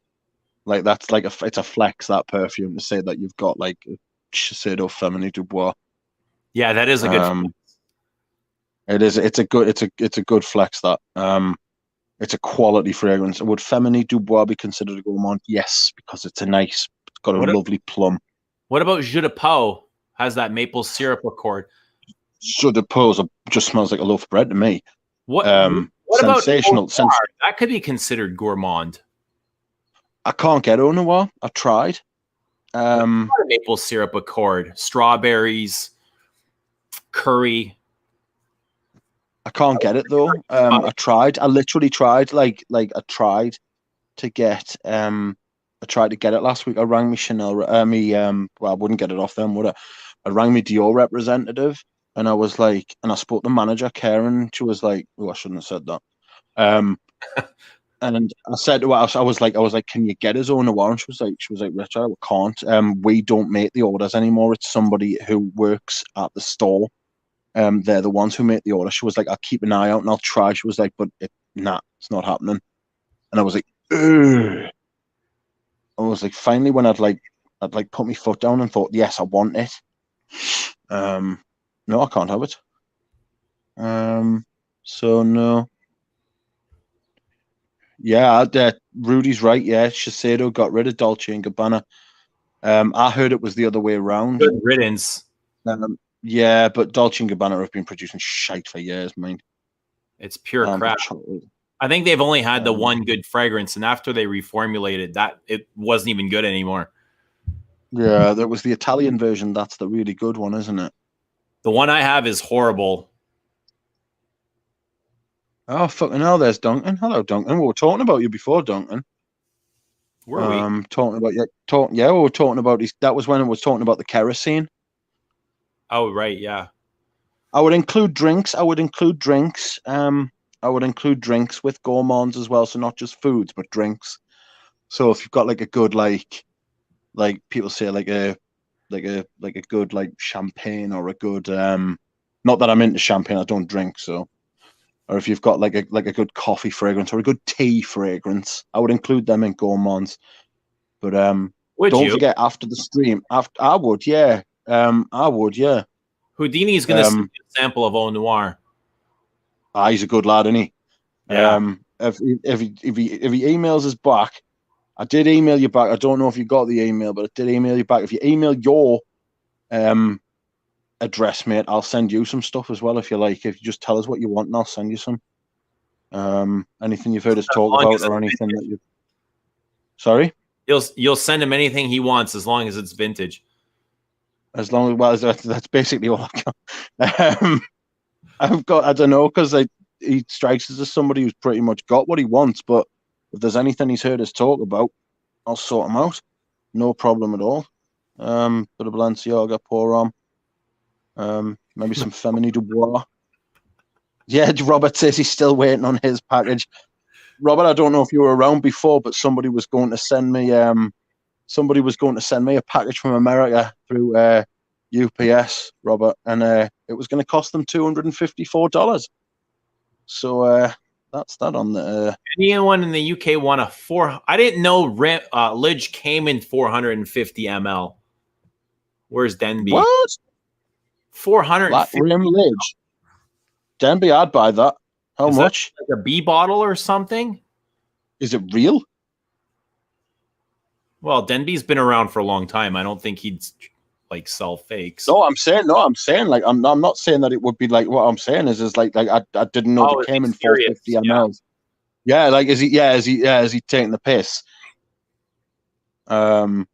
Like that's like it's a flex, that perfume, to say that you've got like Shiseido Femini Dubois. Yeah, that is a good. It is. It's a good flex. That it's a quality fragrance. Would Femini Dubois be considered a gourmand? Yes, because it's got a lovely plum. What about Jus de Pau? Has that maple syrup accord? So the pearls just smells like a loaf of bread to me. What about Sensational. That could be considered gourmand. I can't get au noir. I tried. Maple syrup accord, strawberries, curry. I can't get it though. I tried. I literally tried. Like I tried to get. I tried to get it last week. I rang me Chanel. Well, I wouldn't get it off them, would I? I rang me Dior representative, and I was like, and I spoke to manager Karen. She was like, "Oh, I shouldn't have said that." And I said to her, I was like, "Can you get his own noir?" And she was like, "Rich, I can't. We don't make the orders anymore. It's somebody who works at the store. They're the ones who make the order." She was like, "I'll keep an eye out and I'll try." She was like, "But it's not happening." And I was like, ugh. I was like, finally, when I'd put my foot down and thought, yes, I want it. No, I can't have it. So no. Yeah, Rudy's right. Yeah, Shiseido got rid of Dolce and Gabbana. I heard it was the other way around. Good riddance. Yeah, but Dolce and Gabbana have been producing shite for years, man. It's pure crap. I think they've only had the one good fragrance, and after they reformulated that, it wasn't even good anymore. Yeah, there was the Italian version. That's the really good one, isn't it? The one I have is horrible. Oh, fucking hell, there's Duncan. Hello, Duncan. We were talking about you before, Duncan. Were we? Talking about we were talking about these. That was when I was talking about the kerosene. Oh, right, yeah. I would include drinks. I would include drinks with gourmands as well. So not just foods, but drinks. So if you've got like a good like people say like a good like champagne or a good not that I'm into champagne, I don't drink, so. Or if you've got like a good coffee fragrance or a good tea fragrance, I would include them in gourmands. But don't forget after the stream. I would, yeah. Houdini's going to send you a sample of Au Noir. He's a good lad, isn't he? Yeah. If he emails us back, I did email you back. I don't know if you got the email, but I did email you back. If you email your address, mate, I'll send you some stuff as well if you like. If you just tell us what you want, and I'll send you some. Anything you've heard us talk about or anything that you. Sorry. You'll send him anything he wants as long as it's vintage. As long as that's basically all I've got. I've got, I don't know, because he strikes us as somebody who's pretty much got what he wants. But if there's anything he's heard us talk about, I'll sort him out. No problem at all. Bit of Balenciaga pour on. Maybe some Femini Dubois. Yeah, Robert says he's still waiting on his package. Robert, I don't know if you were around before, but somebody was going to send me a package from America through UPS, Robert, and it was going to cost them $254. So that's that on the. Anyone in the UK want a 4? I didn't know Lidge came in 450 ml. Where's Denby? What? 450 rim Lidge. Denby, I'd buy that. How much? Like a B bottle or something? Is it real? Well, Denby's been around for a long time. I don't think he'd like sell fakes. No, I'm saying like I'm not saying that it would be like what I'm saying is like I didn't know it came in 450 ml. Yeah, like is he taking the piss? I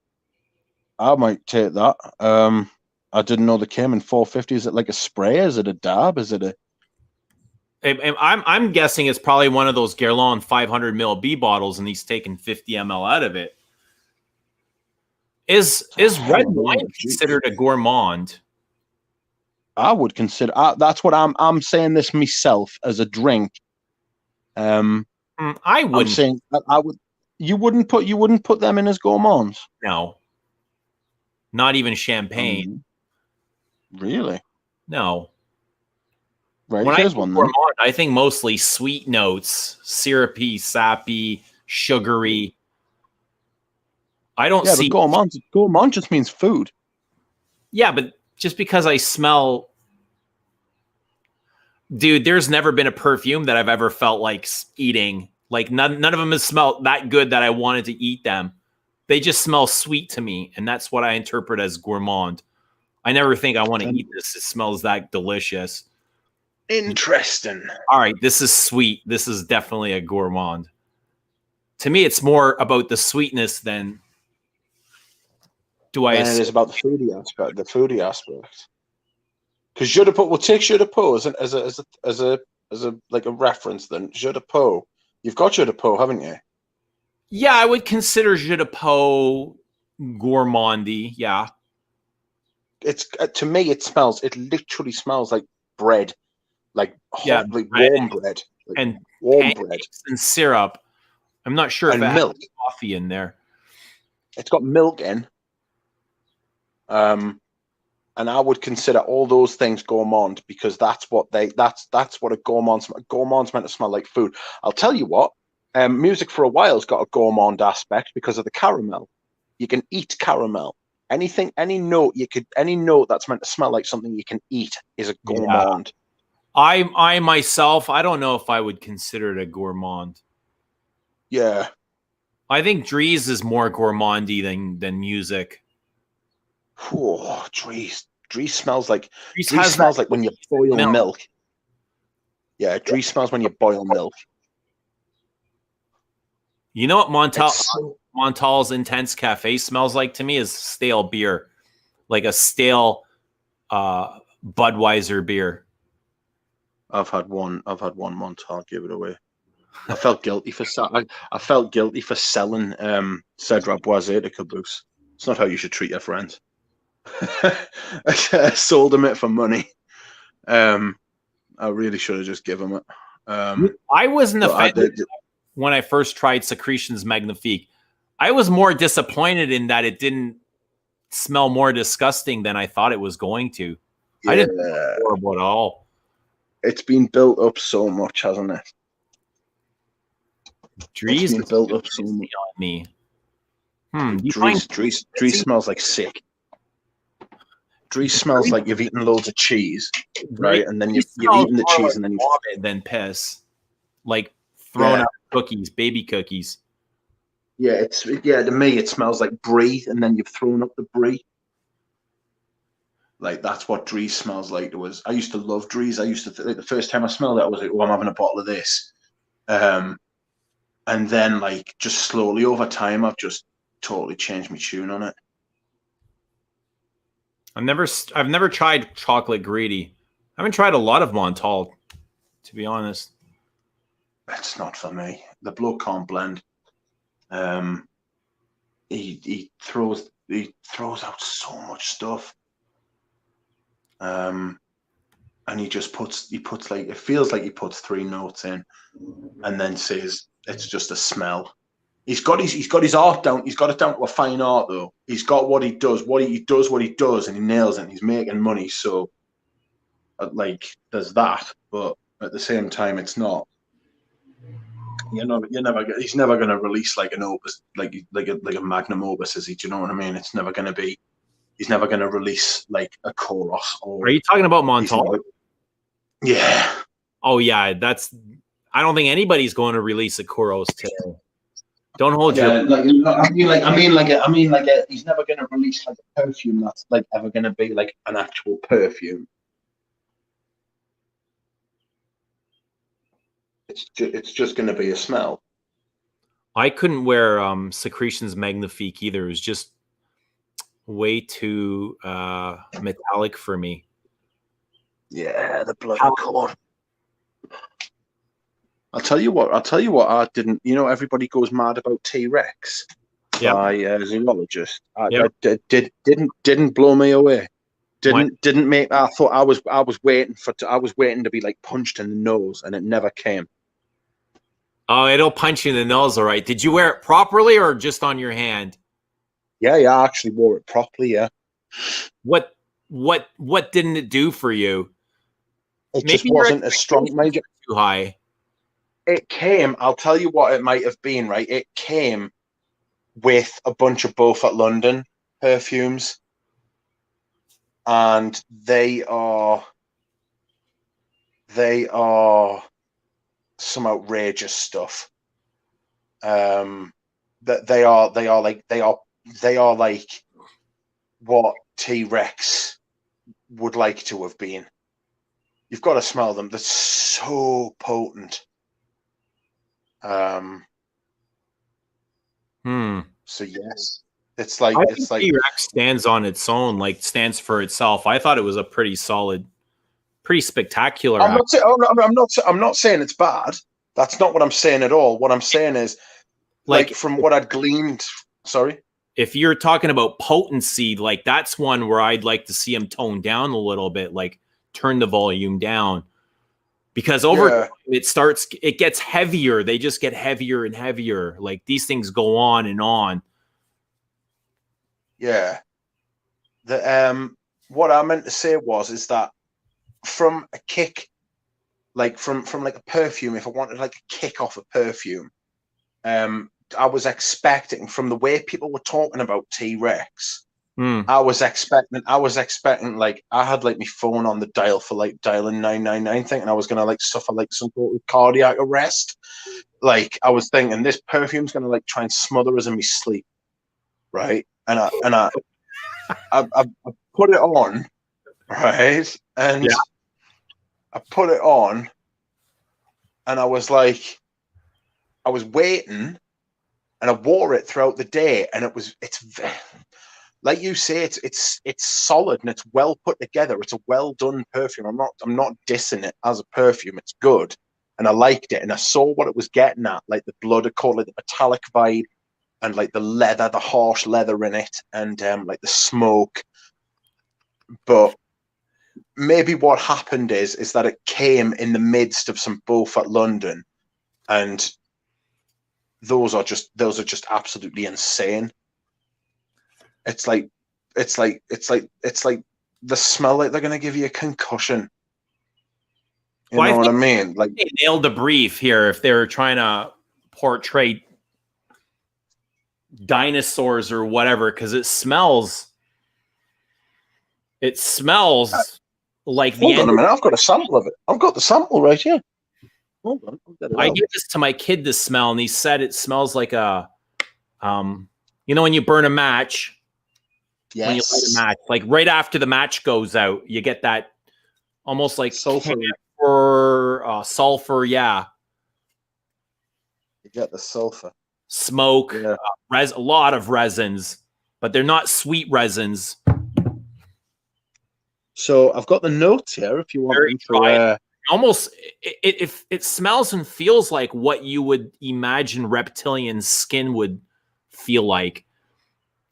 might take that. I didn't know they came in 450. Is it like a spray? Is it a dab? Is it a? I'm guessing it's probably one of those Guerlain 500 ml B bottles, and he's taking 50 ml out of it. Is red wine considered a gourmand? I would consider. That's what I'm saying. This myself as a drink. I wouldn't. I'm saying I would. You wouldn't put them in as gourmands. No. Not even champagne. Really? No. Right. When Here's one. Then. I think mostly sweet notes, syrupy, sappy, sugary. I don't see. But gourmand just means food. Yeah, but just because I smell, dude, there's never been a perfume that I've ever felt like eating. Like none of them have smelled that good that I wanted to eat them. They just smell sweet to me, and that's what I interpret as gourmand. I never think I want to eat this. It smells that delicious. Interesting. All right, this is sweet. This is definitely a gourmand. To me, it's more about the sweetness than It is about the foodie aspect. The foodie aspect. Because jeu de pot, we'll take jeu de pot as a like a reference. Then jeu de pot, you've got jeu de pot, haven't you? Yeah, I would consider jeu de pot gourmandy. Yeah, It's to me, it literally smells like bread, like hot, like warm bread, like and warm bread and syrup. I'm not sure if it milk. has coffee in there. It's got milk in. And I would consider all those things gourmand because that's what a gourmand's meant to smell like food. I'll tell you what, music for a while's got a gourmand aspect because of the caramel. You can eat caramel. Any note that's meant to smell like something you can eat is a gourmand. Yeah. I myself, I don't know if I would consider it a gourmand. Yeah. I think Dries is more gourmandy than music. Oh, Dries smells like when you boil milk. Yeah, Dries smells when you boil milk. You know what Montal's Intense Cafe smells like to me is stale beer, like a stale Budweiser beer. I've had one Montal give it away. I felt guilty for selling Cedra Boisé to Caboose. It's not how you should treat your friends. I sold him it for money. I really should have just given him it. I wasn't offended when I first tried Secretions Magnifique. I was more disappointed in that it didn't smell more disgusting than I thought it was going to. Yeah. I didn't think it was horrible at all. It's been built up so much, hasn't it? Dries been built up so much on me. Dries smells like sick. Dries smells like you've eaten loads of cheese, right? And then you've eaten the cheese, and then you vomit, then piss, like thrown out cookies, baby cookies. Yeah, to me it smells like brie, and then you've thrown up the brie. Like that's what Dries smells like. I used to love Dries. I used to the first time I smelled it, I was like, "Oh, I'm having a bottle of this." And then like just slowly over time, I've just totally changed my tune on it. I've never tried chocolate greedy. I haven't tried a lot of Montal, to be honest. It's not for me. The bloke can't blend. He throws out so much stuff. And he puts like, it feels like he puts 3 notes in and then says it's just a smell. He's got his art down. He's got it down to a fine art though. He's got what he does, and he nails it. And he's making money. So like there's that, but at the same time, it's not. He's never going to release like an opus, like a magnum opus, is he? Do you know what I mean? It's never going to be. He's never going to release like a chorus. Are you talking about Montal? Yeah. Oh yeah, I don't think anybody's going to release a chorus today. Don't hold your. He's never going to release like a perfume that's like ever going to be like an actual perfume. It's just going to be a smell. I couldn't wear Secretions Magnifique either. It was just way too metallic for me. Yeah, the bloody cord. I'll tell you what I didn't. You know, everybody goes mad about T-Rex by a zoologist. Didn't blow me away. Didn't make. I thought I was waiting to be like punched in the nose, and it never came. Oh, it'll punch you in the nose, all right. Did you wear it properly or just on your hand? Yeah, I actually wore it properly. Yeah. What didn't it do for you? It just wasn't as strong. Major too high. It came. I'll tell you what it might have been. Right, it came with a bunch of Beaufort London perfumes, and they are some outrageous stuff. That they are like what T-Rex would like to have been. You've got to smell them. They're so potent. So yes, it's like I think T-Rex stands on its own, like stands for itself. I thought it was a pretty solid, pretty spectacular. I'm not saying it's bad. That's not what I'm saying at all. What I'm saying is, like from what I'd gleaned. Sorry. If you're talking about potency, like that's one where I'd like to see him tone down a little bit, like turn the volume down, because over time it gets heavier. They just get heavier and heavier. Like these things go on and on. Yeah. What I meant to say is that from a kick, like from like a perfume, if I wanted like a kick off a perfume, I was expecting, from the way people were talking about T-Rex, I was expecting like, I had like my phone on the dial for like dialing 999, thinking I was gonna like suffer like some sort of cardiac arrest. Like I was thinking this perfume's gonna like try and smother us in my sleep, right? And I put it on, right? And I put it on, and I was like, I was waiting. And I wore it throughout the day, and it's like you say, it's solid and it's well put together. It's a well done perfume. I'm not dissing it as a perfume. It's good, and I liked it, and I saw what it was getting at, like the blood accord, like the metallic vibe, and like the leather, the harsh leather in it, and like the smoke. But maybe what happened is that it came in the midst of some bullf at London, and those are just absolutely insane. It's like the smell like they're gonna give you a concussion. You know what I mean? Like they nailed the brief here if they're trying to portray dinosaurs or whatever, because it smells like the Hold on a minute, I've got a sample of it. I've got the sample right here. Hold on, I give this to my kid to smell, and he said it smells like a, you know, when you burn a match, when you light a match, like right after the match goes out, you get that almost like sulfur, sulfur, yeah. You get the sulfur, smoke, a lot of resins, but they're not sweet resins. So I've got the notes here if you want them to. Almost, it smells and feels like what you would imagine reptilian skin would feel like.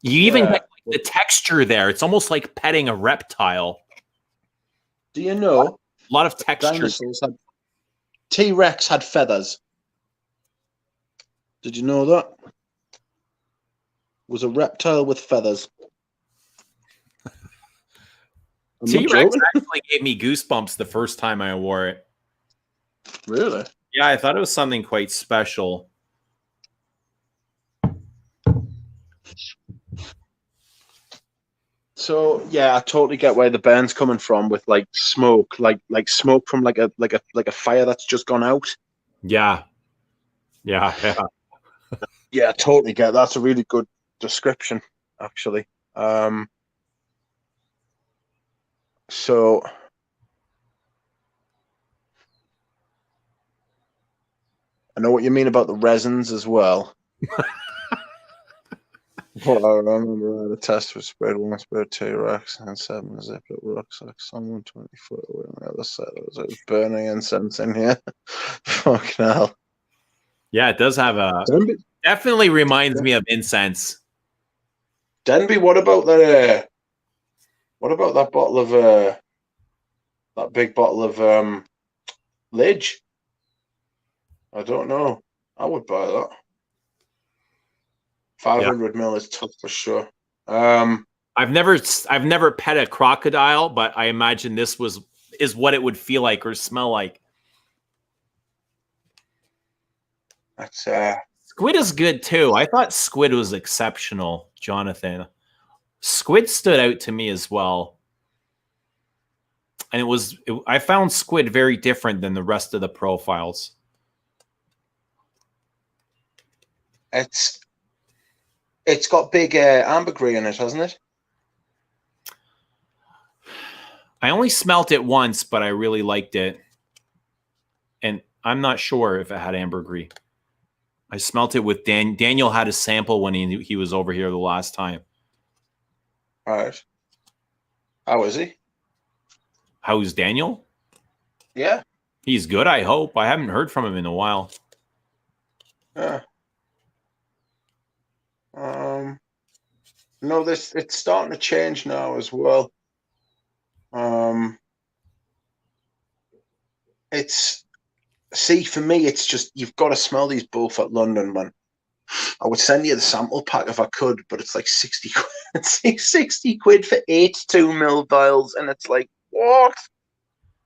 You even get like the texture there. It's almost like petting a reptile. Do you know? A lot of texture. T-Rex had feathers. Did you know that? It was a reptile with feathers. T-Rex actually gave me goosebumps the first time I wore it. Really? Yeah, I thought it was something quite special. So yeah, I totally get where the burn's coming from with like smoke, like smoke from like a fire that's just gone out. Yeah. Yeah. Yeah, I totally get that. That's a really good description, actually. So I know what you mean about the resins as well. Well, I remember the test was spread one spread T-Rex and 7 zipper rucksack. Someone 20 foot away on the other side. It was burning incense in here. Fucking hell. Yeah, it does have a. Definitely reminds me of incense. Denby, what about that? What about that bottle of that big bottle of Lidge? I don't know. I would buy that. 500 ml is tough for sure. I've never pet a crocodile, but I imagine this is what it would feel like or smell like. That's squid is good too. I thought squid was exceptional, Jonathan. Squid stood out to me as well. And I found squid very different than the rest of the profiles. It's got big ambergris in it, hasn't it? I only smelt it once, but I really liked it. And I'm not sure if it had ambergris. I smelt it with Daniel had a sample when he was over here the last time. All right. How is he? How's Daniel? Yeah. He's good, I hope. I haven't heard from him in a while. Yeah. No, it's starting to change now as well. For me, it's just you've got to smell these Beaufort London, man. I would send you the sample pack if I could, but it's like 60 quid. It's like 60 quid for 8 2 ml vials, and it's like, what?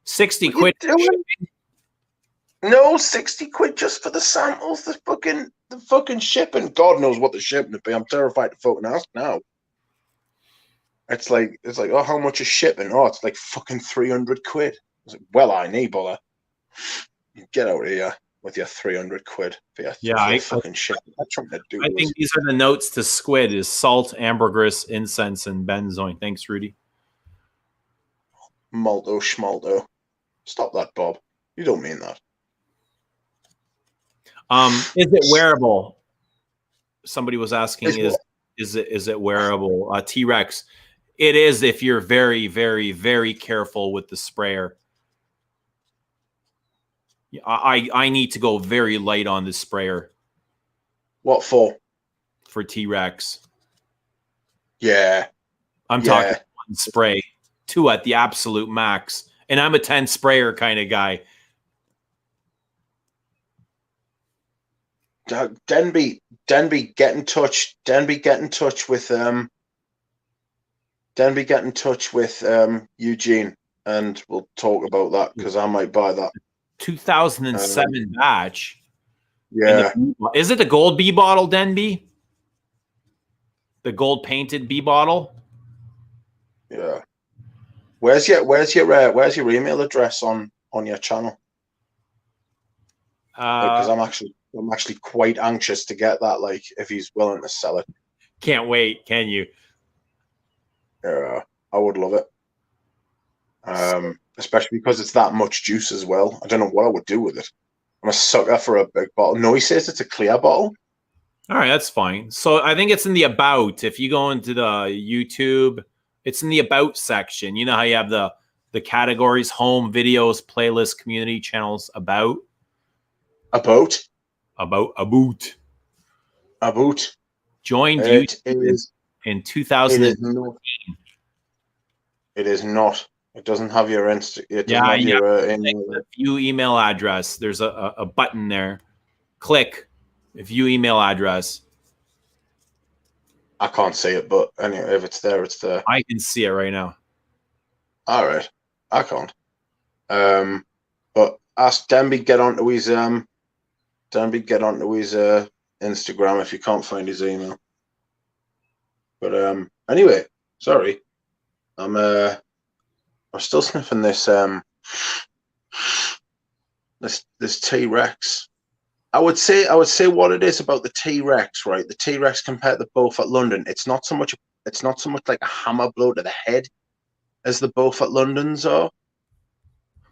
60 what quid. No, 60 quid just for the samples, the fucking shipping. God knows what the shipping would be. I'm terrified to fucking ask now. It's like, oh, how much is shipping? Oh, it's like fucking 300 quid. I was like, well, I need bother. Get out of here with your 300 quid for your fucking shipping. I'm trying to do I think these are the notes to squid: is salt, ambergris, incense, and benzoin. Thanks, Rudy. Malto schmalto. Stop that, Bob. You don't mean that. Is it wearable? Somebody was asking, is it wearable? T-Rex. It is if you're very, very, very careful with the sprayer. I need to go very light on the sprayer. What for? For T-Rex. Yeah. I'm talking one spray, 2 at the absolute max. And I'm a 10 sprayer kind of guy. Denby, get in touch. Denby, get in touch with Eugene, and we'll talk about that because I might buy that. 2007 batch. Yeah. Is it the gold B bottle, Denby? The gold painted B bottle? Yeah. Where's your email address on your channel? Because I'm actually quite anxious to get that. Like, if he's willing to sell it. Can't wait. Can you? Yeah, I would love it. Especially because it's that much juice as well. I don't know what I would do with it. I'm a sucker for a big bottle. No, he says it's a clear bottle. All right, that's fine. So I think it's in the about. If you go into the YouTube, it's in the about section. You know how you have the categories: home, videos, playlist, community channels, about. About. Joined YouTube in 2000. It is not. It doesn't have your Insta. It doesn't have your view email address. There's a button there. Click view email address. I can't see it, but anyway, if it's there, it's there. I can see it right now. All right, I can't. But ask Denby get onto his Instagram if you can't find his email. But anyway, sorry, I'm still sniffing this this T-Rex. I would say what it is about the T-Rex, right? The T-Rex compared to Beaufort London, it's not so much like a hammer blow to the head as the Beaufort Londons are.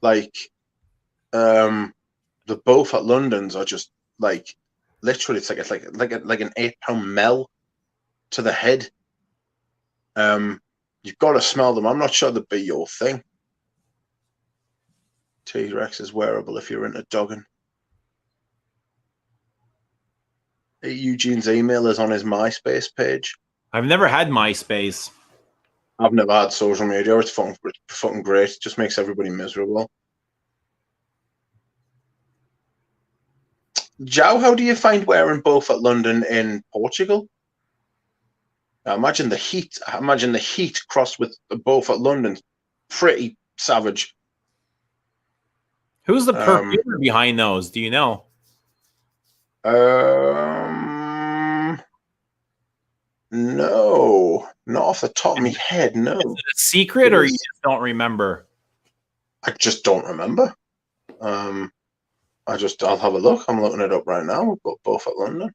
Like, the Beaufort Londons are just like literally, it's like an 8-pound mel to the head. You've got to smell them. I'm not sure they'd be your thing. T-Rex is wearable if you're into dogging. Eugene's email is on his MySpace page. I've never had MySpace. I've never had social media. It's fucking great. It just makes everybody miserable. Joe, how do you find wearing Beaufort London in Portugal? I imagine the heat crossed with the Beaufort London. Pretty savage. Who's the perfumer behind those? Do you know? No, not off the top of my head. No. Is it a secret, or you just don't remember? I just don't remember. I'll have a look. I'm looking it up right now. We've got Beaufort London.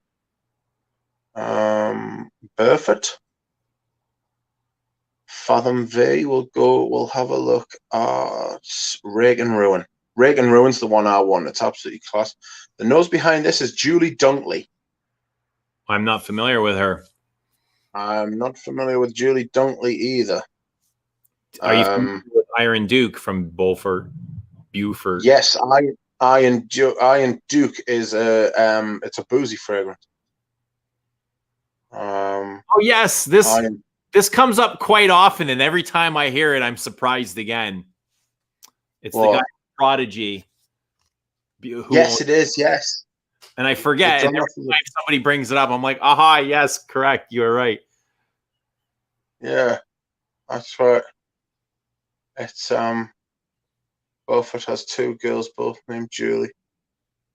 Beaufort. Fathom V. We'll have a look at Rake and Ruin. Rake and Ruin's the one I want. It's absolutely class. The nose behind this is Julie Dunkley. I'm not familiar with her. I'm not familiar with Julie Dunkley either. Are you familiar with Iron Duke from Beaufort? Yes, Iron Duke is it's a boozy fragrance. Oh yes, this comes up quite often, and every time I hear it, I'm surprised again. It's the guy Prodigy. Yes, it is. Yes, and I forget. And every time somebody brings it up, I'm like, "Aha! Yes, correct. You are right." Yeah, that's right. It's Beaufort has two girls, both named Julie.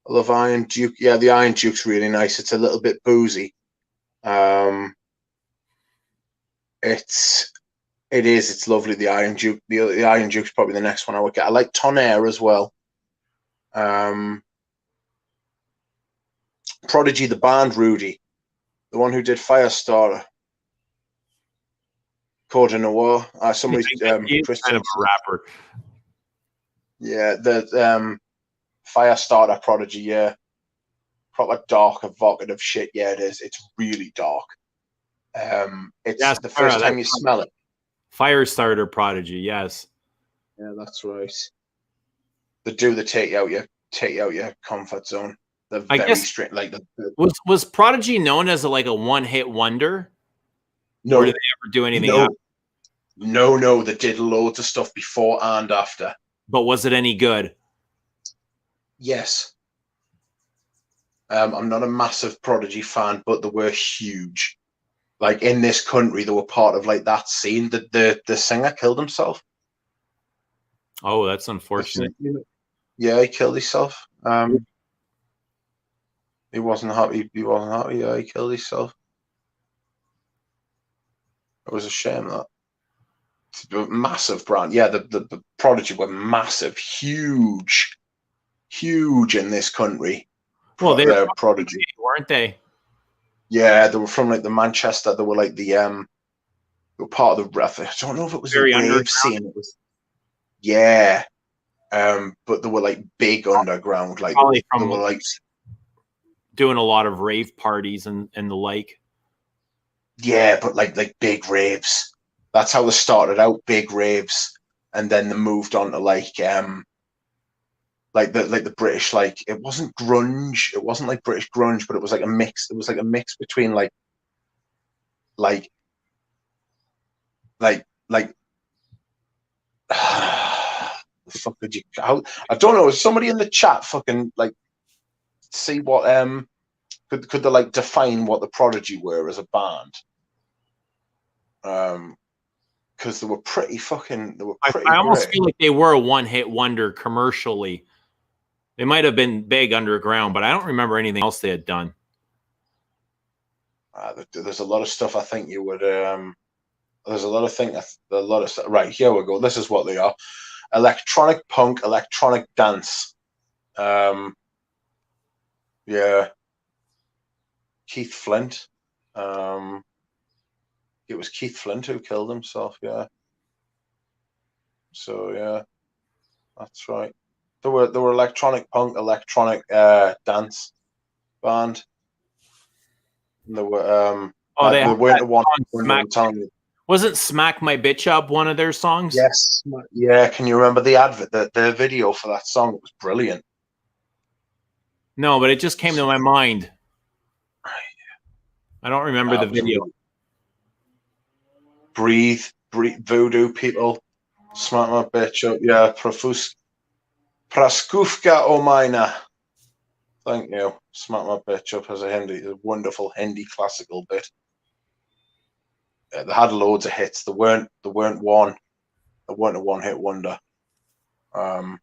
I love Iron Duke. Yeah, the Iron Duke's really nice. It's a little bit boozy. It's lovely. The Iron Duke. The Iron Duke's probably the next one I would get. I like Tonnerre as well. Prodigy, the band, Rudy, the one who did Firestarter. Code Noir. Somebody, he's kind of a rapper. Yeah, the Firestarter Prodigy. Yeah, proper dark, evocative shit. Yeah, it is. It's really dark. It's the first time you smell it. Firestarter Prodigy. Yes. Yeah, that's right. They take you out your comfort zone. They're very strict. Like was Prodigy known as a one-hit wonder? No. Or did they ever do anything else? No. They did loads of stuff before and after. But was it any good? Yes. I'm not a massive Prodigy fan, but they were huge. Like in this country, they were part of that scene. The singer killed himself. Oh, that's unfortunate. Yeah, he killed himself. He wasn't happy. Yeah, he killed himself. It was a shame that. Massive brand. Yeah, the Prodigy were massive, huge in this country. Well, they were Prodigy, weren't they? Yeah, they were from the Manchester. They were they were part of the. I don't know if it was the rave scene. It was. Yeah, but they were big underground. They were doing a lot of rave parties and the like. Yeah, but like big raves. That's how they started out, big raves, and then they moved on to the British, it wasn't grunge, it wasn't like British grunge, but it was a mix. It was a mix between the fuck did you? I don't know. Is somebody in the chat fucking see what could they define what the Prodigy were as a band? Because they were pretty fucking. I almost feel like they were a one-hit wonder commercially. They might have been big underground, but I don't remember anything else they had done. There's a lot of stuff I think you would. There's a lot of stuff. Right, here we go. This is what they are: electronic punk, electronic dance. Yeah, Keith Flint. It was Keith Flint who killed himself. Yeah. So yeah, that's right. They were electronic punk, electronic dance band. And they were they weren't the one. Wasn't "Smack My Bitch Up" one of their songs? Yes. Yeah. Can you remember the advert? The video for that song? It was brilliant. No, but it just came to my mind. I don't remember the video. Breathe, Voodoo People, Smack My Bitch Up. Yeah, Praskufka Omaina. Thank you. Smack My Bitch Up as a wonderful Hindi classical bit. They had loads of hits. They weren't a one-hit wonder. That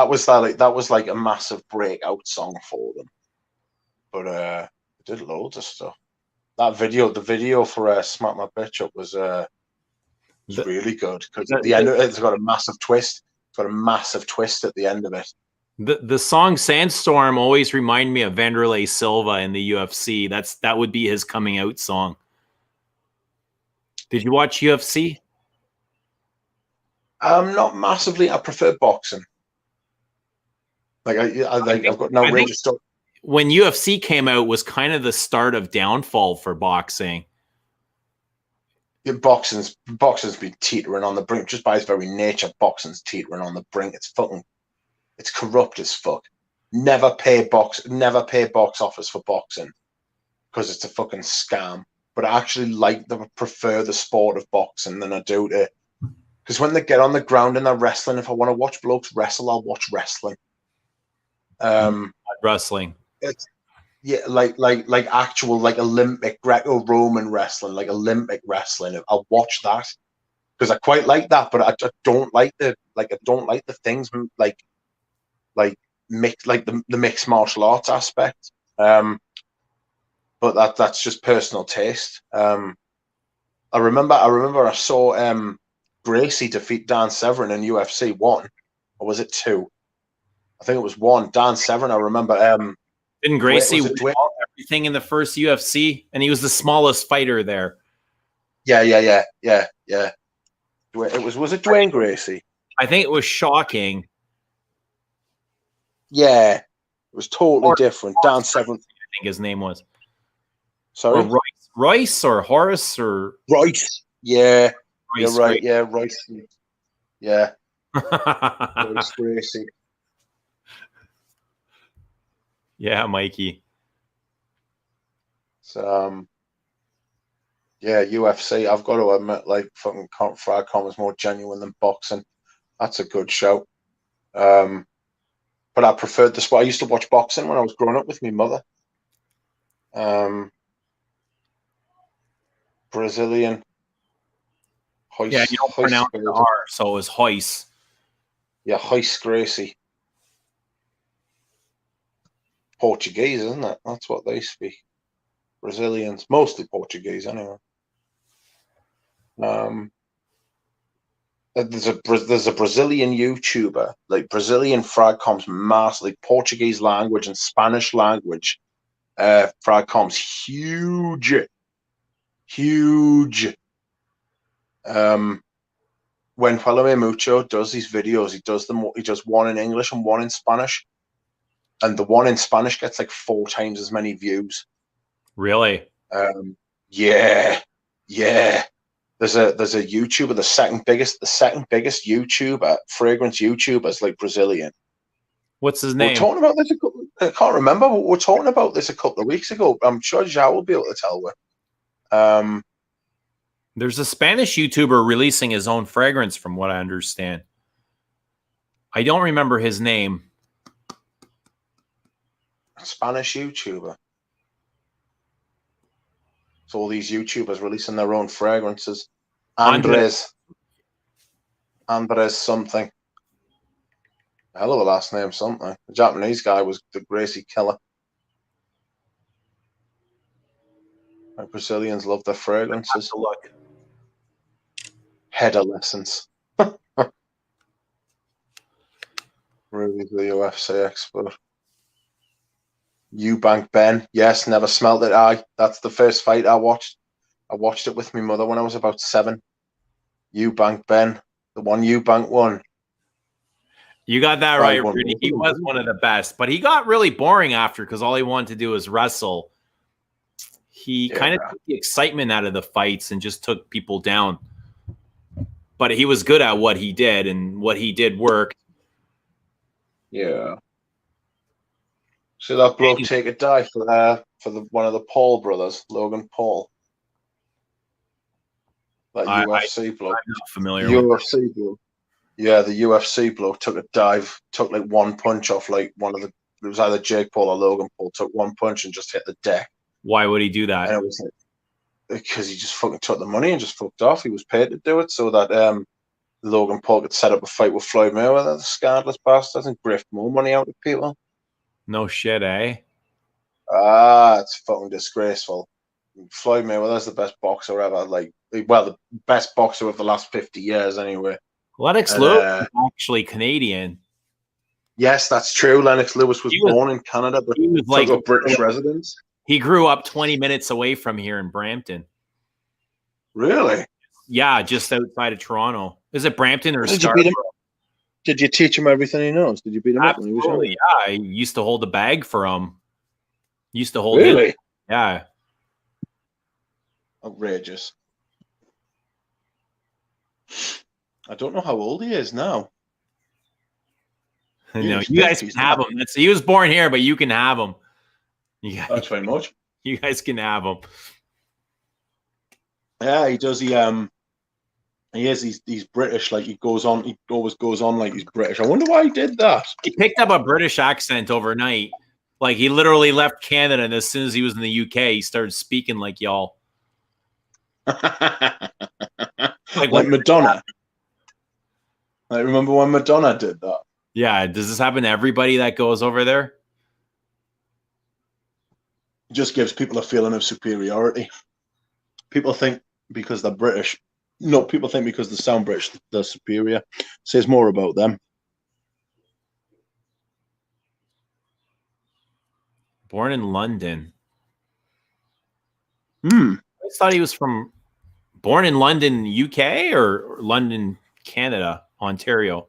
was a massive breakout song for them. But they did loads of stuff. The video for "Smack My Bitch Up" was really good because at the end of it, it's got a massive twist. It's got a massive twist at the end of it. The song "Sandstorm" always remind me of Vanderlei Silva in the UFC. That would be his coming out song. Did you watch UFC? Not massively. I prefer boxing. Like I've got no outrageous stuff. When UFC came out was kind of the start of downfall for boxing. Yeah, boxing's been teetering on the brink just by its very nature. Boxing's teetering on the brink. It's corrupt as fuck. Never pay box office for boxing because it's a fucking scam. But I actually prefer the sport of boxing than I do to, because when they get on the ground and they're wrestling, if I want to watch blokes wrestle, I'll watch wrestling. Wrestling. It's like actual like Olympic Greco-Roman wrestling, like Olympic wrestling. I'll watch that because I quite like that, but I don't like the things like mix like the mixed martial arts aspect. But that's just personal taste. I remember I saw Gracie defeat Dan Severn in UFC 1, or was it 2? I think it was 1. Dan Severn. I remember. Didn't Gracie win everything in the first UFC? And he was the smallest fighter there. Yeah. Was it Dwayne Gracie? I think it was shocking. Yeah, it was totally different. Dan Severn, I think his name was. Sorry, or Royce or Horace or Royce. Yeah, Royce, you're right. Yeah, Royce. Yeah, Royce Gracie. Yeah, Mikey. So, yeah, UFC. I've got to admit, like, fucking Fragcom is more genuine than boxing. That's a good show. But I preferred the sport. I used to watch boxing when I was growing up with my mother. Brazilian. Hoist, yeah, you don't pronounce the R, so it was Hoist. Yeah, Hoist Gracie. Portuguese, isn't it? That's what they speak. Brazilians, mostly Portuguese, anyway. There's a Brazilian YouTuber, like Brazilian Fragcom's massively Portuguese language and Spanish language. Fragcom's huge. When Palome Mucho does these videos, he does one in English and one in Spanish. And the one in Spanish gets like 4 times as many views. Really? Yeah. There's a YouTuber, the second biggest YouTuber, fragrance YouTuber is like Brazilian. What's his name? We're talking about this I can't remember, but we're talking about this a couple of weeks ago. I'm sure Zhao will be able to tell you. There's a Spanish YouTuber releasing his own fragrance, from what I understand. I don't remember his name. Spanish YouTuber. So all these YouTubers releasing their own fragrances. Andres something. Hell of a last name, something. The Japanese guy was the Gracie killer. Like Brazilians love their fragrances. Look. Adolescence. Ruby's the UFC expert. Eubank Ben. Yes, never smelled it. That's the first fight I watched. I watched it with my mother when I was about 7. Eubank Ben. The one Eubank won. You got that right, Rudy. He was one of the best, but he got really boring after because all he wanted to do was wrestle. He kind of took the excitement out of the fights and just took people down. But he was good at what he did, and what he did worked. Yeah. So that bloke take a dive for one of the Paul brothers, Logan Paul. That UFC bloke. I'm not familiar UFC bloke. Yeah, the UFC bloke took a dive, took like one punch off like it was either Jake Paul or Logan Paul, took one punch and just hit the deck. Why would he do that? And it was because he just fucking took the money and just fucked off. He was paid to do it so that Logan Paul could set up a fight with Floyd Mayweather, the scandalous bastard, and grift more money out of people. No shit, eh? It's fucking disgraceful. Floyd Mayweather's the best boxer ever. The best boxer of the last 50 years, anyway. Lennox Lewis is actually Canadian. Yes, that's true. Lennox Lewis was born in Canada, but he was like a British residence. He grew up 20 minutes away from here in Brampton. Really? Yeah, just outside of Toronto. Is it Brampton or Did you beat him? Scarborough? Did you teach him everything he knows? Did you beat him up when he was young? Absolutely. Yeah, I used to hold the bag for him. Used to hold him. Really? Yeah. Outrageous. I don't know how old he is now. No, you guys can have him. He was born here, but you can have him. Thanks very much. You guys can have him. Yeah, he does. He is. He's British. Like he always goes on like he's British. I wonder why he did that. He picked up a British accent overnight. Like he literally left Canada, and as soon as he was in the UK, he started speaking like y'all. like Madonna. I remember when Madonna did that. Yeah. Does this happen to everybody that goes over there? It just gives people a feeling of superiority. People think because they're British. No, people think because they sound British, they're superior. Says more about them. Born in London. I thought he was born in London, UK, or London, Canada, Ontario.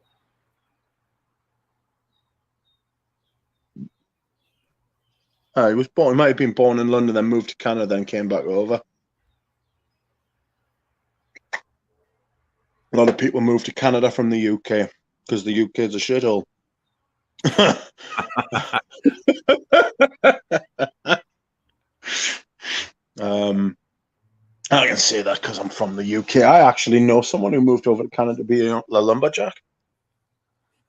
He was born. He might have been born in London, then moved to Canada, then came back over. A lot of people move to Canada from the UK because the UK is a shithole. I can say that because I'm from the UK. I actually know someone who moved over to Canada to be a lumberjack.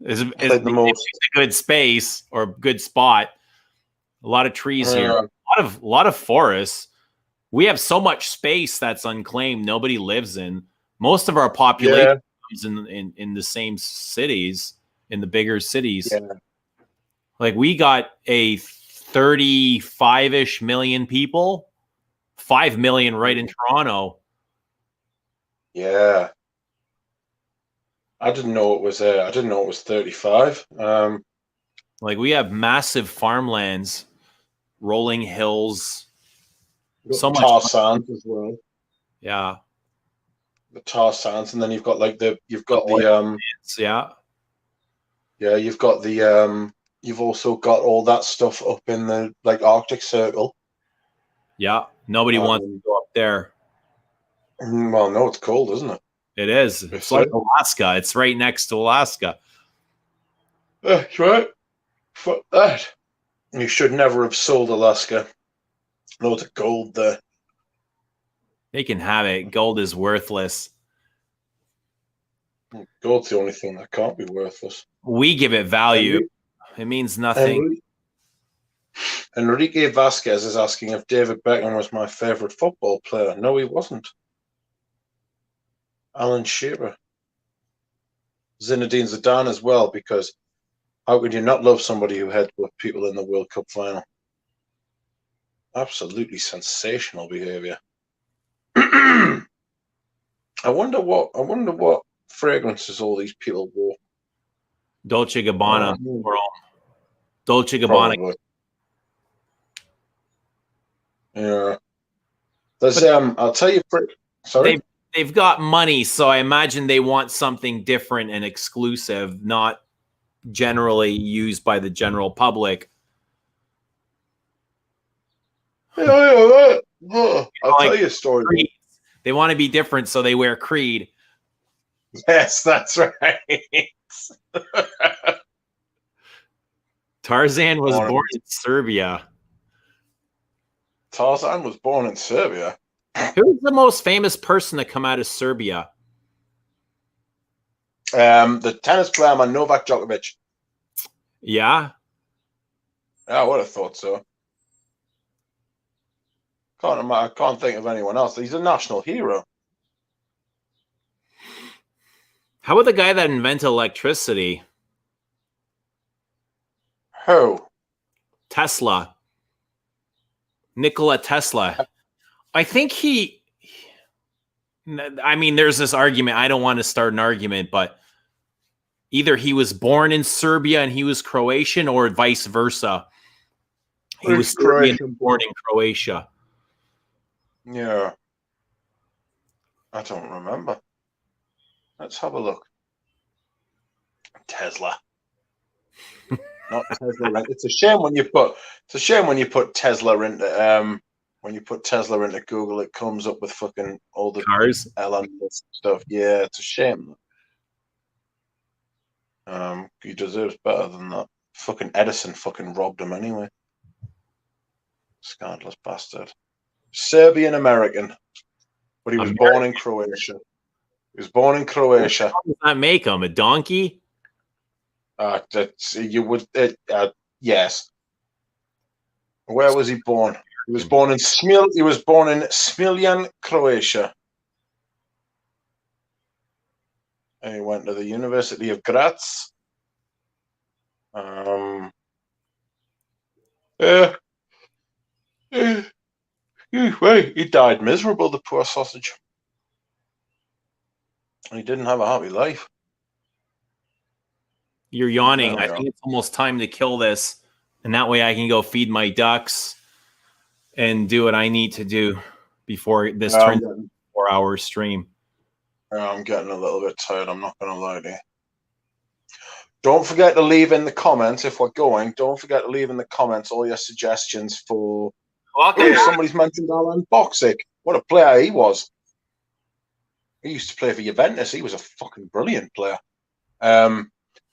Is a good space or good spot? A lot of trees here. A lot of forests. We have so much space that's unclaimed. Nobody lives in. Most of our population comes in the same cities, in the bigger cities. Yeah. Like we got a 35-ish million people, 5 million right in Toronto. Yeah. I didn't know it was 35. Like we have massive farmlands, rolling hills, so much tar sands as well. Yeah. The tar sands, and then you've got you've also got all that stuff up in the Arctic Circle. Yeah, nobody wants to go up there. Well, no, it's cold, isn't it? It is. It's like Alaska. It's right next to Alaska. That's right. Fuck that. You should never have sold Alaska. Loads of gold there. They can have it. Gold is worthless. Gold's the only thing that can't be worthless. We give it value. It means nothing. Enrique Vasquez is asking if David Beckham was my favorite football player. No, he wasn't. Alan Shearer. Zinedine Zidane as well, because how could you not love somebody who had with people in the World Cup final? Absolutely sensational behavior. I wonder what fragrances all these people wore. Dolce Gabbana. Dolce Gabbana. Probably. Yeah. There's I'll tell you. Sorry. They've got money, so I imagine they want something different and exclusive, not generally used by the general public. Yeah. I'll tell you a story. Creed. They want to be different, so they wear Creed. Yes, that's right. Tarzan was born in Serbia. Tarzan was born in Serbia. Who's the most famous person to come out of Serbia? The tennis player, Novak Djokovic. Yeah? I would have thought so. I can't think of anyone else. He's a national hero. How about the guy that invented electricity? Who? Tesla. Nikola Tesla. I think there's this argument. I don't want to start an argument, but either he was born in Serbia and he was Croatian, or vice versa. He was Serbian and born in Croatia. Yeah. I don't remember. Let's have a look. Tesla. Not Tesla. It's a shame when you put. It's a shame when you put Tesla into when you put Tesla into Google, it comes up with fucking all the Cars. Elon Musk stuff. Yeah, it's a shame. He deserves better than that. Fucking Edison fucking robbed him anyway. Scandalous bastard. Serbian American, but he was born in Croatia. He was born in Croatia. How does that make him a donkey? You would. Yes. Where was he born? He was born in He was born in Smiljan, Croatia. And he went to the University of Graz. He died miserable, the poor sausage. He didn't have a happy life. You're yawning. I think it's almost time to kill this. And that way I can go feed my ducks and do what I need to do before this turns into a 4-hour stream. I'm getting a little bit tired. I'm not going to lie to you. Don't forget to leave in the comments, if we're going, don't forget to leave in the comments all your suggestions for... Okay. Somebody's mentioned Alan Boxic. What a player he was. He used to play for Juventus. He was a fucking brilliant player.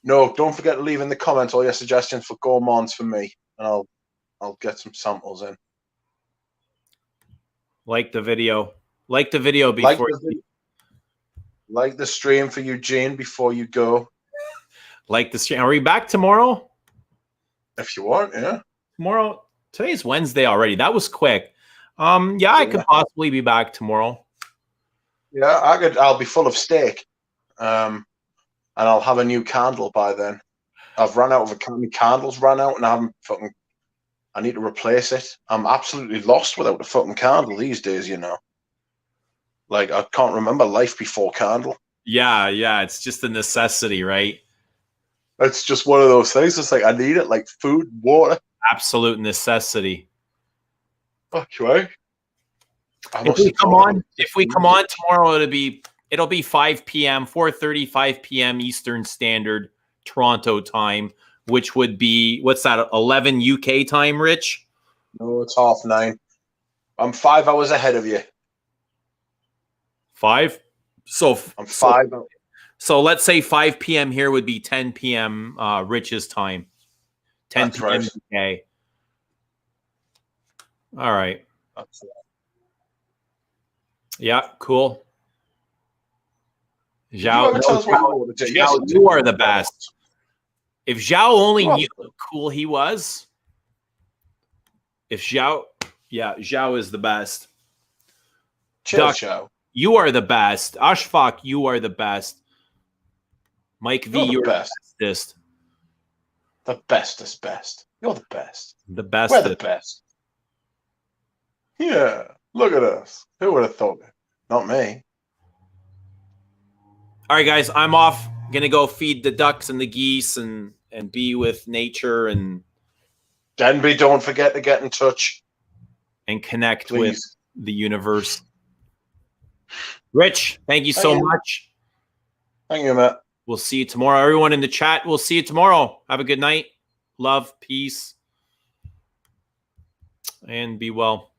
No, don't forget to leave in the comments all your suggestions for gourmands for me, and I'll get some samples in. Like the video. Like the video before. Like the stream for Eugene before you go. Like the stream. Are we back tomorrow? If you want, yeah. Tomorrow. Today's Wednesday already. That was quick. Yeah, I could possibly be back tomorrow. Yeah, I'll be full of steak. And I'll have a new candle by then. I've run out of candles, ran out, and I need to replace it. I'm absolutely lost without a fucking candle these days, you know. Like, I can't remember life before candle. Yeah, it's just a necessity, right? It's just one of those things. It's like I need it, like food, water. Absolute necessity. Okay. If we come on tomorrow, it'll be 5 p.m., 4:30, 5 p.m. Eastern Standard Toronto time, which would be, what's that, 11 UK time, Rich? No, it's 9:30. I'm 5 hours ahead of you. 5? So I'm 5. So let's say 5 p.m. here would be 10 p.m. Rich's time. 10 p.m. Right. UK. All right. That's right. Yeah, cool. Zhao, you are the best. If Zhao only knew how cool he was. Zhao is the best. Chill, Zhao. You are the best. Ashfaq, you are the best. Mike V, you're the bestest. The bestest best. You're the best. The best. We're the best. Yeah, look at us. Who would have thought it? Not me. All right, guys, I'm off. Gonna go feed the ducks and the geese and be with nature and Denby, don't forget to get in touch and connect with the universe. Rich, thank you so much. Thank you, Matt. We'll see you tomorrow. Everyone in the chat, we'll see you tomorrow. Have a good night. Love, peace, and be well.